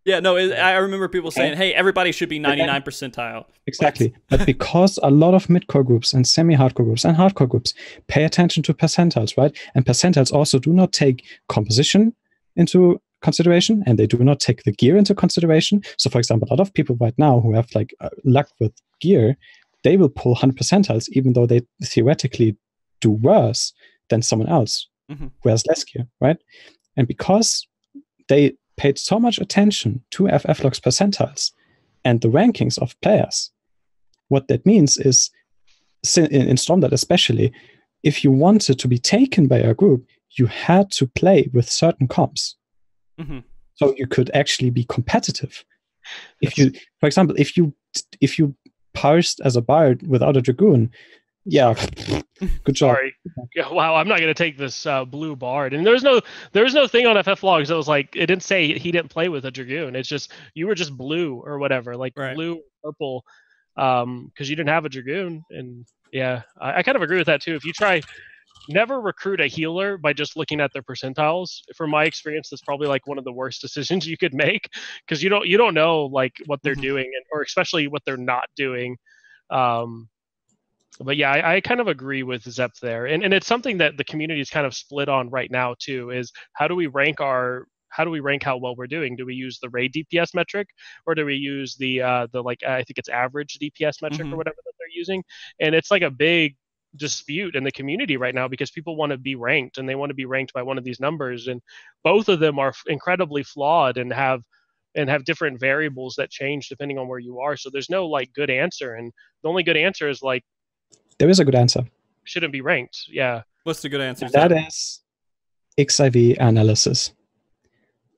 Yeah, no, I remember people saying, hey, everybody should be 99 percentile. Exactly. But because a lot of mid-core groups and semi-hardcore groups and hardcore groups pay attention to percentiles, right? And percentiles also do not take composition into consideration, and they do not take the gear into consideration. So, for example, a lot of people right now who have like luck with gear, they will pull 100 percentiles, even though they theoretically do worse than someone else who has less gear, right? And because they paid so much attention to FFlog's percentiles and the rankings of players, what that means is, in Stormlight especially, if you wanted to be taken by a group, you had to play with certain comps. So you could actually be competitive. If you, for example, if you parsed as a bard without a dragoon, yeah, good job. Sorry. Yeah, wow, I'm not going to take this blue bard. And there was no thing on FF logs that was like, it didn't say he didn't play with a dragoon. It's just, you were just blue or whatever, like blue, purple, because you didn't have a dragoon. And yeah, I kind of agree with that too. If you try, never recruit a healer by just looking at their percentiles. From my experience, that's probably like one of the worst decisions you could make, because you don't know like what they're doing, or especially what they're not doing. But yeah, I kind of agree with Zeppe there, and it's something that the community is kind of split on right now too. Is how do we rank how well we're doing? Do we use the raid DPS metric, or do we use the like, I think it's average DPS metric or whatever that they're using? And it's like a big dispute in the community right now, because people want to be ranked, and they want to be ranked by one of these numbers, and both of them are incredibly flawed and have different variables that change depending on where you are. So there's no like good answer, and the only good answer is like, there is a good answer. Shouldn't be ranked. Yeah. What's the good answer? That is XIV analysis.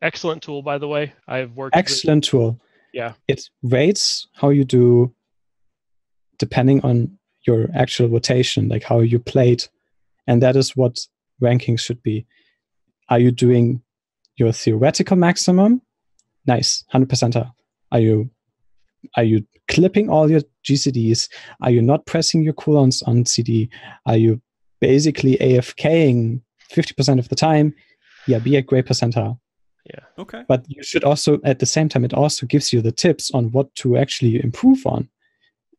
Excellent tool, by the way. I've worked. Excellent tool. Yeah. It rates how you do depending on your actual rotation, like how you played. And that is what rankings should be. Are you doing your theoretical maximum? Nice, 100%. Are you clipping all your GCDs? Are you not pressing your cooldowns on CD? Are you basically AFKing 50% of the time? Yeah, be a great percentile. Yeah. Okay. But you should also, at the same time, it also gives you the tips on what to actually improve on.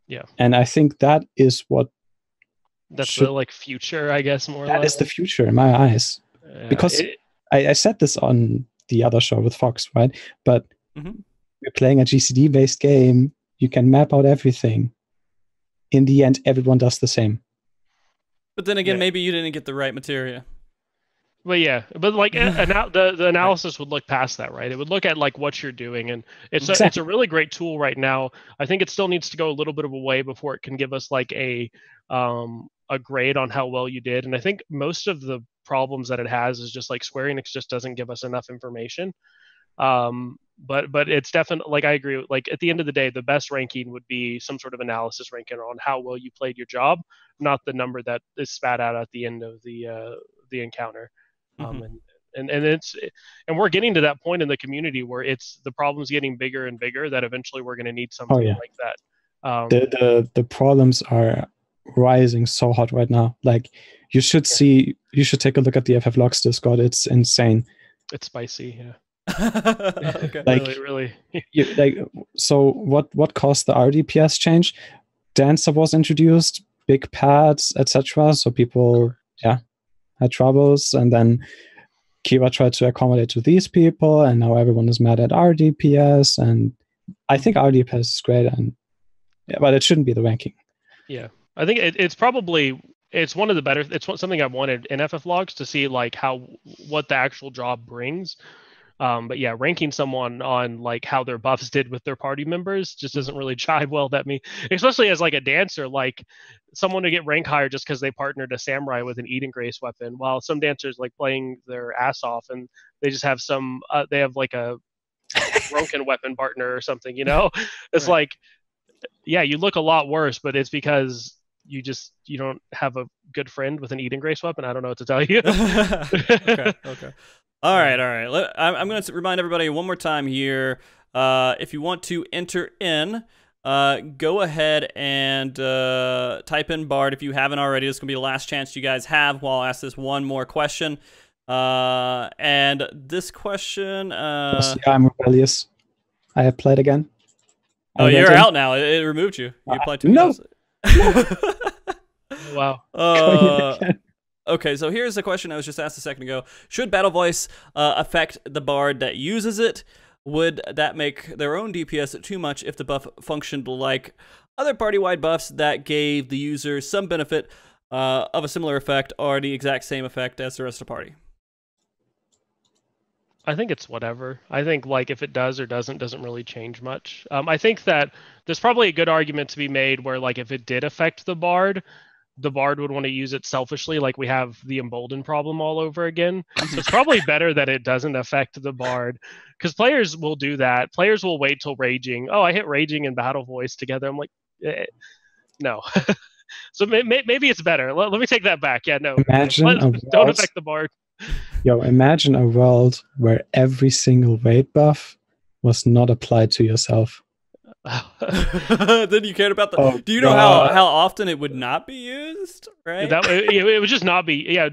Yeah. And I think that is what the like future, I guess, more or less. That is the future in my eyes. Because I said this on the other show with Fox, right? But we're playing a GCD-based game. You can map out everything. In the end, everyone does the same. But then again, maybe you didn't get the right materia. Well, yeah, but like the analysis would look past that, right? It would look at like what you're doing, and it's a really great tool right now. I think it still needs to go a little bit of a way before it can give us like a grade on how well you did. And I think most of the problems that it has is just like Square Enix just doesn't give us enough information. But it's definitely, like, I agree. Like at the end of the day, the best ranking would be some sort of analysis ranking on how well you played your job, not the number that is spat out at the end of the encounter. And we're getting to that point in the community where it's the problem's getting bigger and bigger, that eventually we're going to need something like that. The problems are rising so hot right now. Like you should take a look at the FF Logs Discord. It's insane. It's spicy, yeah. Okay. Like, really. So what caused the RDPS change? Dancer was introduced, big pads, etc. So people had troubles, and then Kira tried to accommodate to these people, and now everyone is mad at RDPS. And I think RDPS is great, but it shouldn't be the ranking. Yeah, I think it's probably it's one of the better. It's something I've wanted in FF logs to see like what the actual job brings. But yeah, ranking someone on like how their buffs did with their party members just doesn't really jive well with me, especially as like a dancer. Like someone to get rank higher just because they partnered a samurai with an Eden Grace weapon, while some dancers like playing their ass off and they just have they have like a broken weapon partner or something. You know, it's Right. like, yeah, you look a lot worse, but it's because you don't have a good friend with an Eden Grace weapon. I don't know what to tell you. Okay. All right. I'm going to remind everybody one more time here. If you want to enter in, go ahead and type in Bard if you haven't already. This is going to be the last chance you guys have while I ask this one more question. And this question... yeah, I'm rebellious. I applied again. Oh, you're out now. It removed you. You applied to no. Wow. Okay, so here's the question I was just asked a second ago. Should Battle Voice affect the Bard that uses it? Would that make their own DPS too much if the buff functioned like other party-wide buffs that gave the user some benefit of a similar effect or the exact same effect as the rest of the party? I think it's whatever. I think like if it does or doesn't really change much. I think that there's probably a good argument to be made where like if it did affect the Bard would want to use it selfishly, like we have the embolden problem all over again. So it's probably better that it doesn't affect the Bard, because players will do that. Players will wait till raging. Oh, I hit raging and battle voice together. I'm like, no. So maybe it's better. Let me take that back. Yeah, no. Don't affect the Bard. Yo, imagine a world where every single weight buff was not applied to yourself. Then you cared about the. Do you know how often it would not be used? Right. It would just not be. Yeah,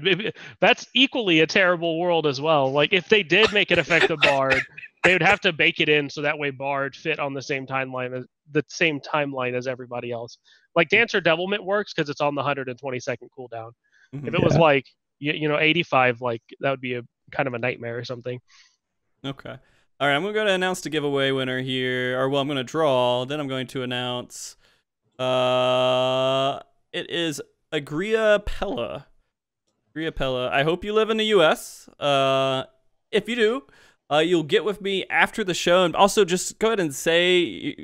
that's equally a terrible world as well. Like if they did make it affect the Bard, they would have to bake it in so that way Bard fit on the same timeline as everybody else. Like Dancer Devilment works because it's on the 120-second cooldown. If it was like 85, like that would be a kind of a nightmare or something. Okay. All right, I'm going to announce the giveaway winner here. Or, well, I'm going to draw. Then I'm going to announce... it is Agria Pella. Agria Pella. I hope you live in the U.S. If you do, you'll get with me after the show. And also, just go ahead and say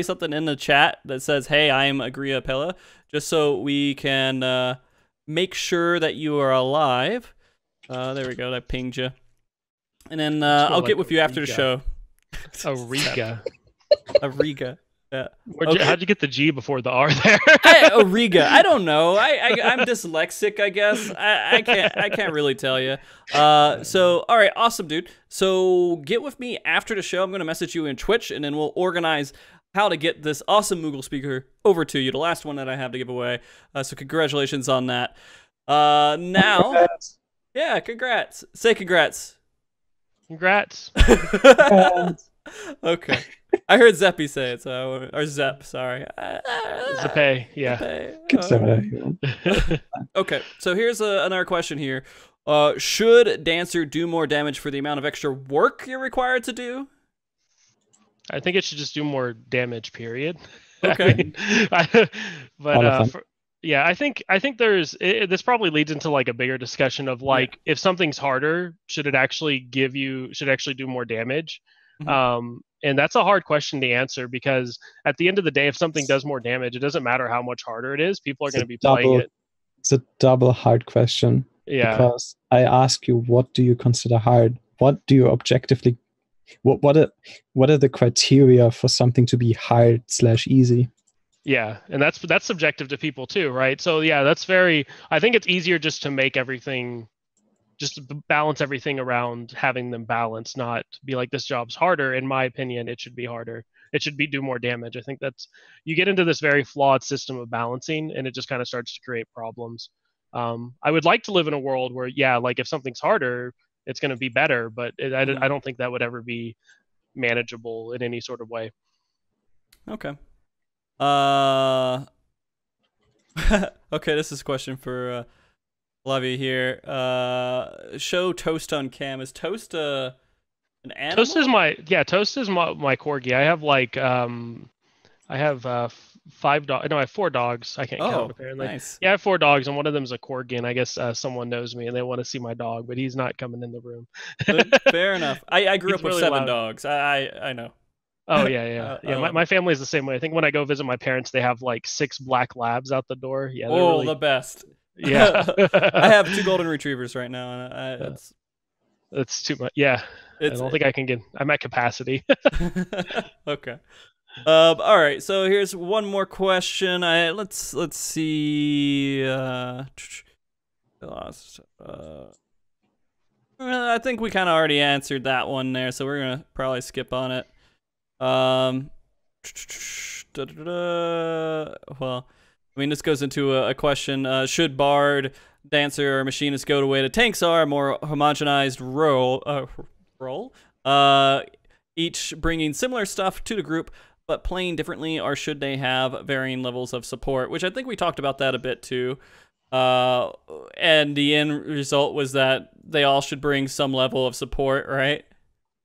something in the chat that says, hey, I am Agria Pella. Just so we can make sure that you are alive. There we go. That pinged you. And then I'll get with you after the show. Ariga. Ariga. Yeah. How'd you get the G before the R there? Ariga. I don't know. I'm dyslexic, I guess. I can't really tell you. So all right, awesome, dude. So get with me after the show. I'm gonna message you in Twitch, and then we'll organize how to get this awesome Moogle speaker over to you. The last one that I have to give away. So congratulations on that. Now, congrats. Yeah, congrats. Say congrats. Congrats. Okay. I heard Zeppe say it, or Zeppe, sorry. Zeppe, yeah. Zeppe. Okay, so here's another question here. Should Dancer do more damage for the amount of extra work you're required to do? I think it should just do more damage, period. Okay. Yeah, I think this probably leads into like a bigger discussion of like if something's harder, should it actually do more damage? Mm-hmm. And that's a hard question to answer, because at the end of the day, if something does more damage, it doesn't matter how much harder it is. People are going to be playing it. It's a double hard question. Yeah. Because I ask you, what do you consider hard? What do you objectively? What are the criteria for something to be hard/easy? Yeah, and that's subjective to people too, right? So yeah, I think it's easier just to make everything, just to balance everything around having them balanced, not be like this job's harder. In my opinion, it should be harder. It should do more damage. I think you get into this very flawed system of balancing, and it just kind of starts to create problems. I would like to live in a world where, like if something's harder, it's going to be better, but I don't think that would ever be manageable in any sort of way. Okay. Okay, this is a question for Lavi here. Show Toast on cam. Is Toast an animal? Toast is my corgi. I have 5 dogs. No, I have 4 dogs. I can't count apparently. Nice. Yeah, I have 4 dogs, and one of them is a corgi. And I guess someone knows me and they want to see my dog, but he's not coming in the room. Fair enough. I grew up with really 7 loud. dogs. I know. Oh yeah. My family is the same way. I think when I go visit my parents, they have like 6 black labs out the door. Yeah. Oh, really... the best. Yeah. I have 2 golden retrievers right now, and it's too much. Yeah. I don't think I can get. I'm at capacity. Okay. All right. So here's one more question. Let's see. I think we kind of already answered that one there, so we're gonna probably skip on it. Well, I mean, this goes into a question: should Bard, Dancer, or Machinist go the way the tanks are, a more homogenized role, each bringing similar stuff to the group, but playing differently, or should they have varying levels of support? Which I think we talked about that a bit too. And the end result was that they all should bring some level of support, right?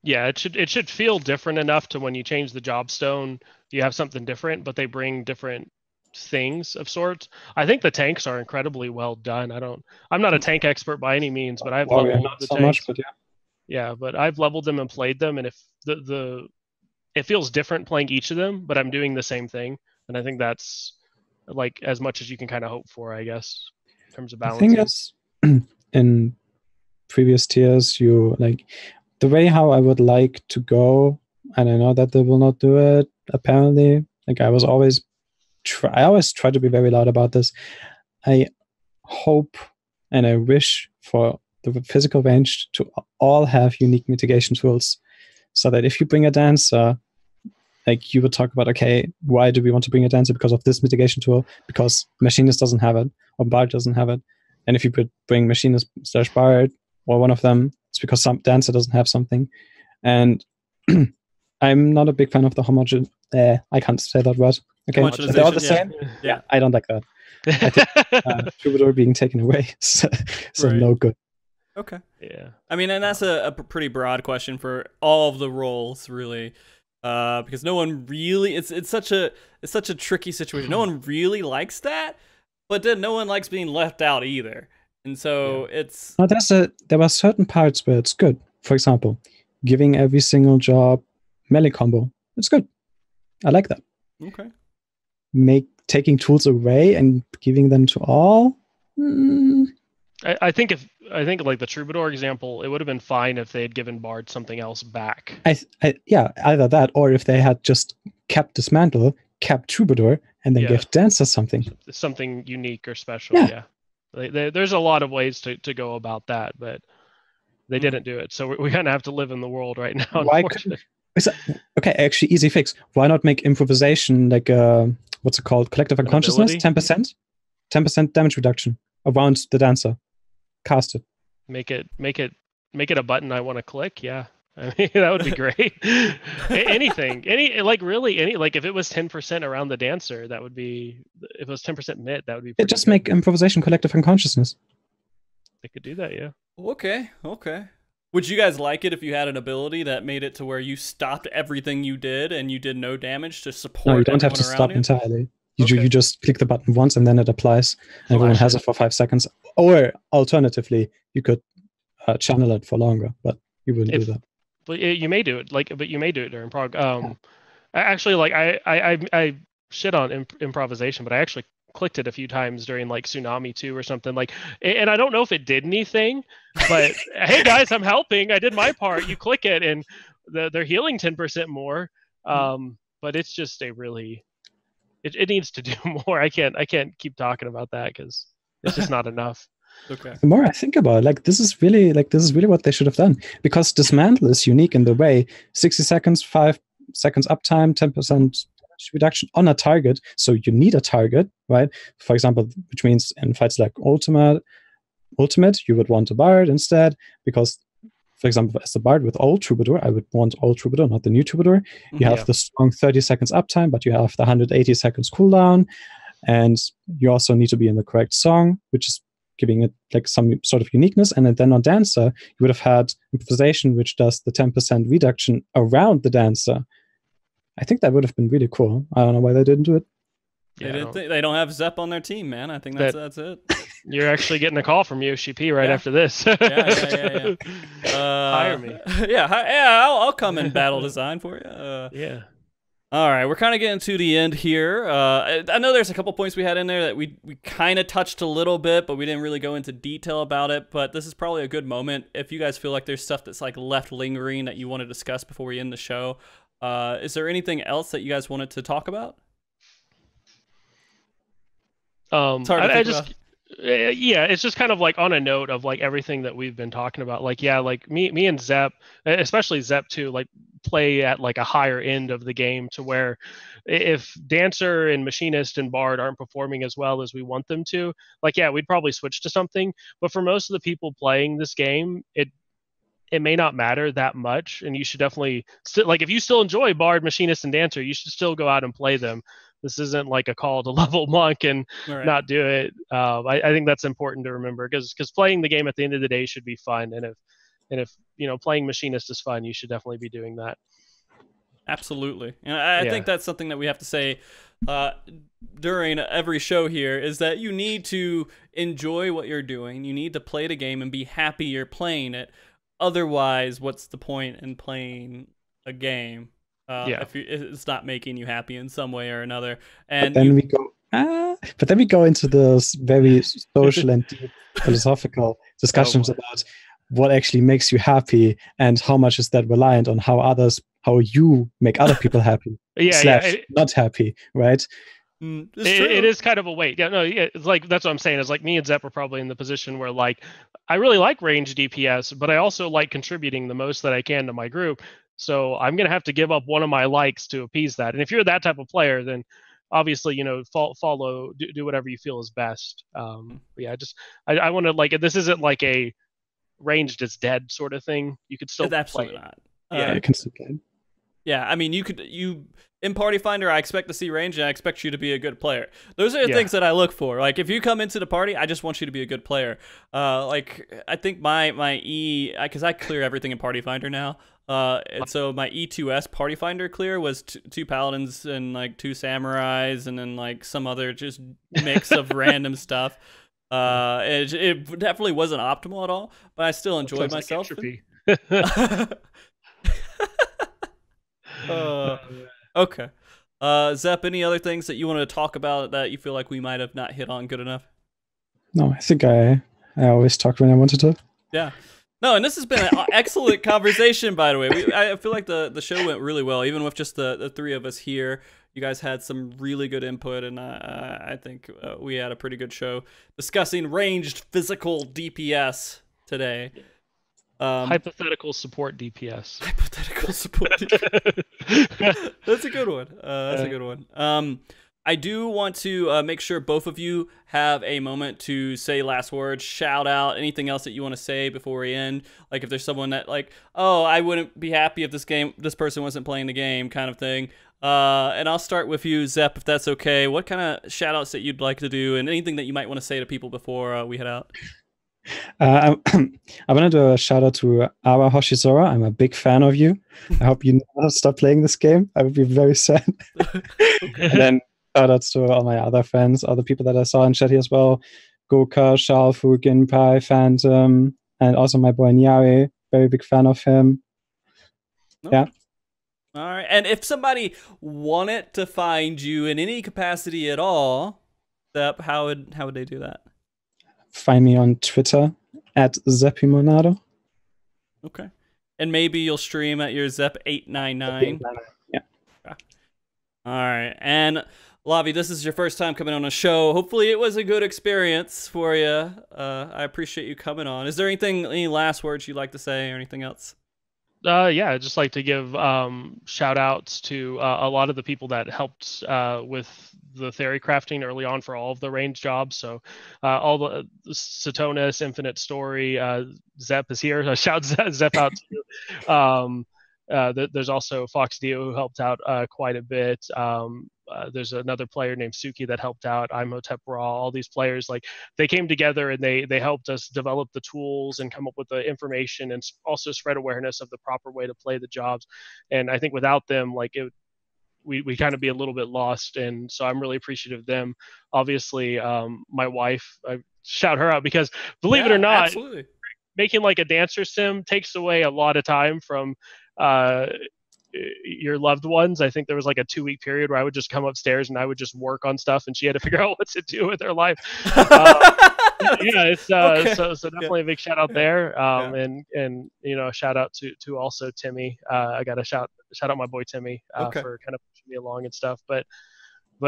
Yeah, it should feel different enough to when you change the job stone, you have something different, but they bring different things of sorts. I think the tanks are incredibly well done. I'm not a tank expert by any means, but I've leveled the so tanks. much, but yeah, but I've leveled them and played them, and if it feels different playing each of them, but I'm doing the same thing, and I think that's like as much as you can kind of hope for, I guess, in terms of balancing. The thing is, in previous tiers, you like the way how I would like to go, and I know that they will not do it. Apparently, like I always try to be very loud about this. I hope and I wish for the physical range to all have unique mitigation tools, so that if you bring a dancer, like you would talk about, okay, why do we want to bring a dancer? Because of this mitigation tool, because Machinist doesn't have it, or Bard doesn't have it. And if you could bring Machinist / Bard, or one of them, it's because some dancer doesn't have something. And I'm not a big fan of the homogen. I can't say that word. Okay, they're all the same. Yeah, I don't like that. I think Troubadour being taken away, so right. No good. Okay. Yeah. I mean, and that's a pretty broad question for all of the roles, really, because no one really. It's such a tricky situation. No one really likes that, but then no one likes being left out either. And so it's. No, there were certain parts where it's good. For example, giving every single job melee combo. It's good. I like that. Okay. Taking tools away and giving them to all. I think like the Troubadour example, it would have been fine if they had given Bard something else back. Yeah, either that, or if they had just kept Dismantle, kept Troubadour, and then give Dancer something unique or special. Yeah. There's a lot of ways to go about that, but they didn't do it. So we're gonna have to live in the world right now. Why okay, actually, easy fix. Why not make improvisation like what's it called? Collective unconsciousness, 10%, 10% damage reduction around the dancer. Cast it. Make it a button I want to click. Yeah, I mean that would be great. Anything, like if it was 10% around the dancer, that would be. If it was 10% mid, that would be. Just make improvisation collective unconsciousness. They could do that, yeah. Okay. Would you guys like it if you had an ability that made it to where you stopped everything you did and you did no damage to support? No, you don't have to stop entirely. You just click the button once and then it applies. And everyone has it for 5 seconds. Or alternatively, you could channel it for longer, but you wouldn't do that. But you may do it. But you may do it during prog. Actually, like I shit on improvisation, but I actually clicked it a few times during like Tsunami 2 or something, like, and I don't know if it did anything, but hey guys, I'm helping, I did my part. You click it and they're healing 10% more, but it's just a really it needs to do more. I can't keep talking about that because it's just not enough. Okay. The more I think about it, like this is really what they should have done, because Dismantle is unique in the way 60 seconds, 5 seconds uptime, 10% reduction on a target, so you need a target, right? For example, which means in fights like Ultimate, you would want a Bard instead, because, for example, as a Bard with old Troubadour, I would want old Troubadour, not the new Troubadour. You have the strong 30 seconds uptime, but you have the 180 seconds cooldown, and you also need to be in the correct song, which is giving it like some sort of uniqueness. And then on Dancer, you would have had improvisation, which does the 10% reduction around the dancer. I think that would have been really cool. I don't know why they didn't do it. They don't have Zeppe on their team, man. I think that's it. You're actually getting a call from USGP right after this. Yeah. Hire me. Yeah. I'll come and battle design for you. Yeah. All right, we're kind of getting to the end here. I know there's a couple points we had in there that we kind of touched a little bit, but we didn't really go into detail about it. But this is probably a good moment if you guys feel like there's stuff that's like left lingering that you want to discuss before we end the show. Is there anything else that you guys wanted to talk about? It's just kind of like on a note of like everything that we've been talking about. Like, yeah, like me and Zeppe, especially Zeppe too, like play at like a higher end of the game to where if Dancer and Machinist and Bard aren't performing as well as we want them to, like, yeah, we'd probably switch to something. But for most of the people playing this game, it may not matter that much, and you should definitely like if you still enjoy Bard, Machinist, and Dancer, you should still go out and play them. This isn't like a call to level monk and not do it. I think that's important to remember because playing the game at the end of the day should be fun, and if playing Machinist is fun, you should definitely be doing that. Absolutely, and I think that's something that we have to say during every show here is that you need to enjoy what you're doing. You need to play the game and be happy you're playing it. Otherwise, what's the point in playing a game if it's not making you happy in some way or another? And but then we go into those very social and deep philosophical discussions about what actually makes you happy and how much is that reliant on how you make other people happy not happy, right? It is kind of a weight. It's like that's what I'm saying. Is like me and Zeppe are probably in the position where like I really like range DPS, but I also like contributing the most that I can to my group. So I'm gonna have to give up one of my likes to appease that. And if you're that type of player, then obviously follow, do whatever you feel is best. I want to like this isn't like a ranged is dead sort of thing. You could still absolutely play. Not. You can still play. Yeah, I mean, you in Party Finder, I expect to see range, and I expect you to be a good player. Those are the things that I look for. Like, if you come into the party, I just want you to be a good player. Like, I think my E, because I clear everything in Party Finder now, and so my E2S Party Finder clear was two paladins and like 2 samurais, and then like some other just mix of random stuff. It definitely wasn't optimal at all, but I still enjoyed myself. Okay. Zeppe, any other things that you wanted to talk about that you feel like we might have not hit on good enough? No, I think I always talk when I wanted to. Yeah. No, and this has been an excellent conversation, by the way. I feel like the show went really well, even with just the 3 of us here. You guys had some really good input, and I think we had a pretty good show discussing ranged physical DPS today. Hypothetical support DPS. Hypothetical support DPS. That's a good one. That's a good one. I do want to make sure both of you have a moment to say last words, shout out, anything else that you want to say before we end. Like if there's someone that like, oh, I wouldn't be happy if this person wasn't playing the game kind of thing. And I'll start with you, Zeppe, if that's okay. What kind of shout outs that you'd like to do and anything that you might want to say to people before we head out? I want to do a shout out to Awa Hoshizora. I'm a big fan of you. I hope you never stop playing this game. I would be very sad. And then shout outs to all my other friends, other people that I saw in chat here as well. Goka, Shalfu, Ginpai, Phantom, and also my boy Nyari. Very big fan of him. Okay. Yeah. All right. And if somebody wanted to find you in any capacity at all, how would they do that? Find me on Twitter at Zeppe Monado. Okay. And maybe you'll stream at your Zeppe899. Yeah. Okay. All right. And Lavi, this is your first time coming on a show. Hopefully it was a good experience for you. I appreciate you coming on. Is there any last words you'd like to say or anything else? I'd just like to give shout outs to a lot of the people that helped with the theory crafting early on for all of the range jobs. So all the Satonis, Infinite Story, Zeppe is here. Shout Zeppe out to you. There's also Fox Dio who helped out quite a bit. There's another player named Suki that helped out. Imhotep Raw. All these players, like they came together and they helped us develop the tools and come up with the information and also spread awareness of the proper way to play the jobs. And I think without them, like we kind of be a little bit lost. And so I'm really appreciative of them. Obviously, my wife, I shout her out because believe it or not, absolutely. making like a dancer sim takes away a lot of time from your loved ones. I think there was like a 2-week period where I would just come upstairs and I would just work on stuff, and she had to figure out what to do with her life. Yeah, it's Okay. so definitely a big shout out there. Yeah. And you know, shout out to also Timmy. I got to shout out my boy Timmy Okay. for kind of pushing me along and stuff. But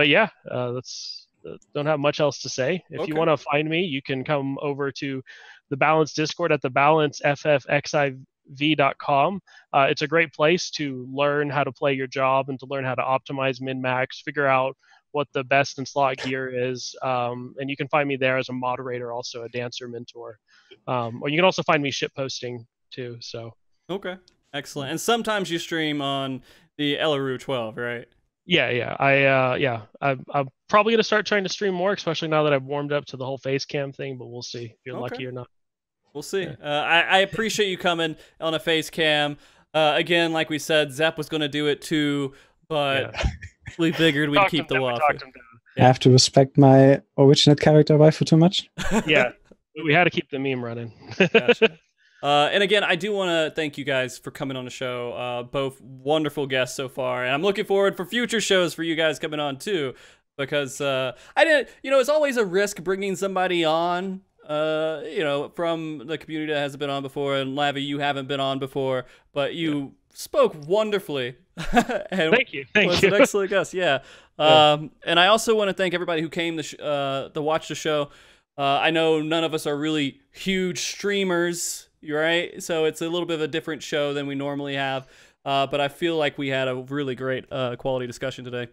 yeah, that's don't have much else to say. If you want to find me, you can come over to the Balance Discord at thebalanceFFXIV.com. It's a great place to learn how to play your job and to learn how to optimize min-max, figure out what the best in slot gear is. And you can find me there as a moderator, also a dancer mentor. Or you can also find me shitposting too. So okay, excellent. And sometimes you stream on the Ellunavi 12, right? Yeah. I'm probably gonna start trying to stream more, especially now that I've warmed up to the whole face cam thing. But we'll see if you're lucky or not. We'll see. Yeah. I appreciate you coming on a face cam. Again, like we said, Zeppe was gonna do it too, but we figured we'd keep the waffle. I have to respect my original character waifu too much. Yeah, we had to keep the meme running. Gotcha. And again, I do want to thank you guys for coming on the show. Both wonderful guests so far, and I'm looking forward for future shows for you guys coming on too. Because I didn't, you know, it's always a risk bringing somebody on, you know, from the community that hasn't been on before. And Lavi, you haven't been on before, but you spoke wonderfully. And thank you. Was an excellent guest. Yeah. And I also want to thank everybody who came to watch the show. I know none of us are really huge streamers, right? So it's a little bit of a different show than we normally have. But I feel like we had a really great quality discussion today.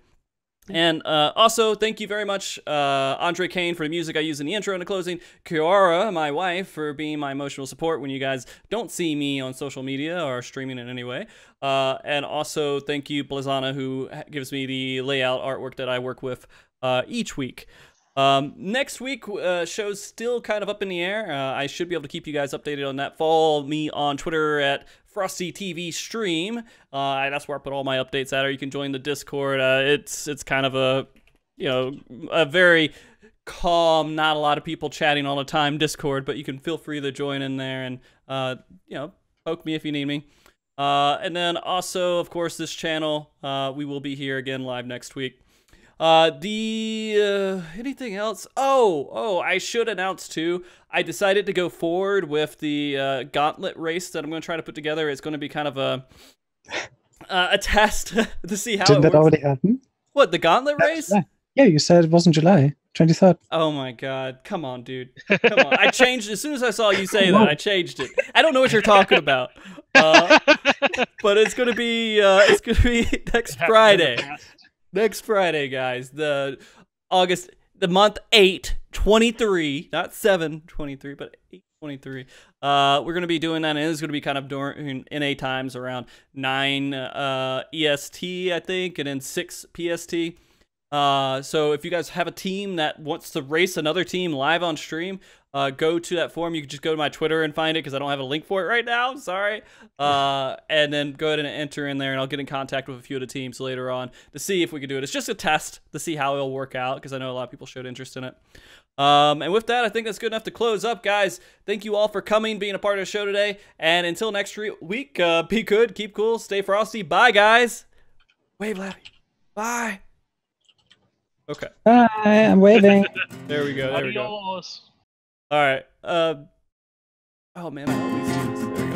And also, thank you very much, Andre Kane, for the music I use in the intro and the closing. Kiara, my wife, for being my emotional support when you guys don't see me on social media or streaming in any way. And also, thank you, Blazana, who gives me the layout artwork that I work with each week. Next week, show's still kind of up in the air. I should be able to keep you guys updated on that. Follow me on Twitter at Frosty TV Stream. That's where I put all my updates at. Or you can join the Discord. It's kind of a, you know, a very calm, not a lot of people chatting all the time Discord, but you can feel free to join in there and you know, poke me if you need me. And then also, of course, this channel, we will be here again live next week. Anything else? Oh, I should announce too. I decided to go forward with the gauntlet race that I'm going to try to put together. It's going to be kind of a test to see how Didn't it that works. already happen? What, the gauntlet race? Yeah, you said it was in July 23rd. Oh my God! Come on, dude. Come on. I changed as soon as I saw you say that. I changed it. I don't know what you're talking about. But it's gonna be next Friday. Next Friday, guys. The month 8/23, not 7/23, but 8/23. We're gonna be doing that, and it's gonna be kind of during NA times around 9 EST, I think, and then 6 PST. So if you guys have a team that wants to race another team live on stream, go to that forum. You can just go to my Twitter and find it because I don't have a link for it right now. Sorry. And then go ahead and enter in there, and I'll get in contact with a few of the teams later on to see if we can do it. It's just a test to see how it'll work out because I know a lot of people showed interest in it. And with that, I think that's good enough to close up, guys. Thank you all for coming, being a part of the show today. And until next week, be good, keep cool, stay frosty. Bye, guys. Wave, Lavi. Bye. Okay. Bye, I'm waving. There we go. There we go. All right. Oh man, I always do this. There we go.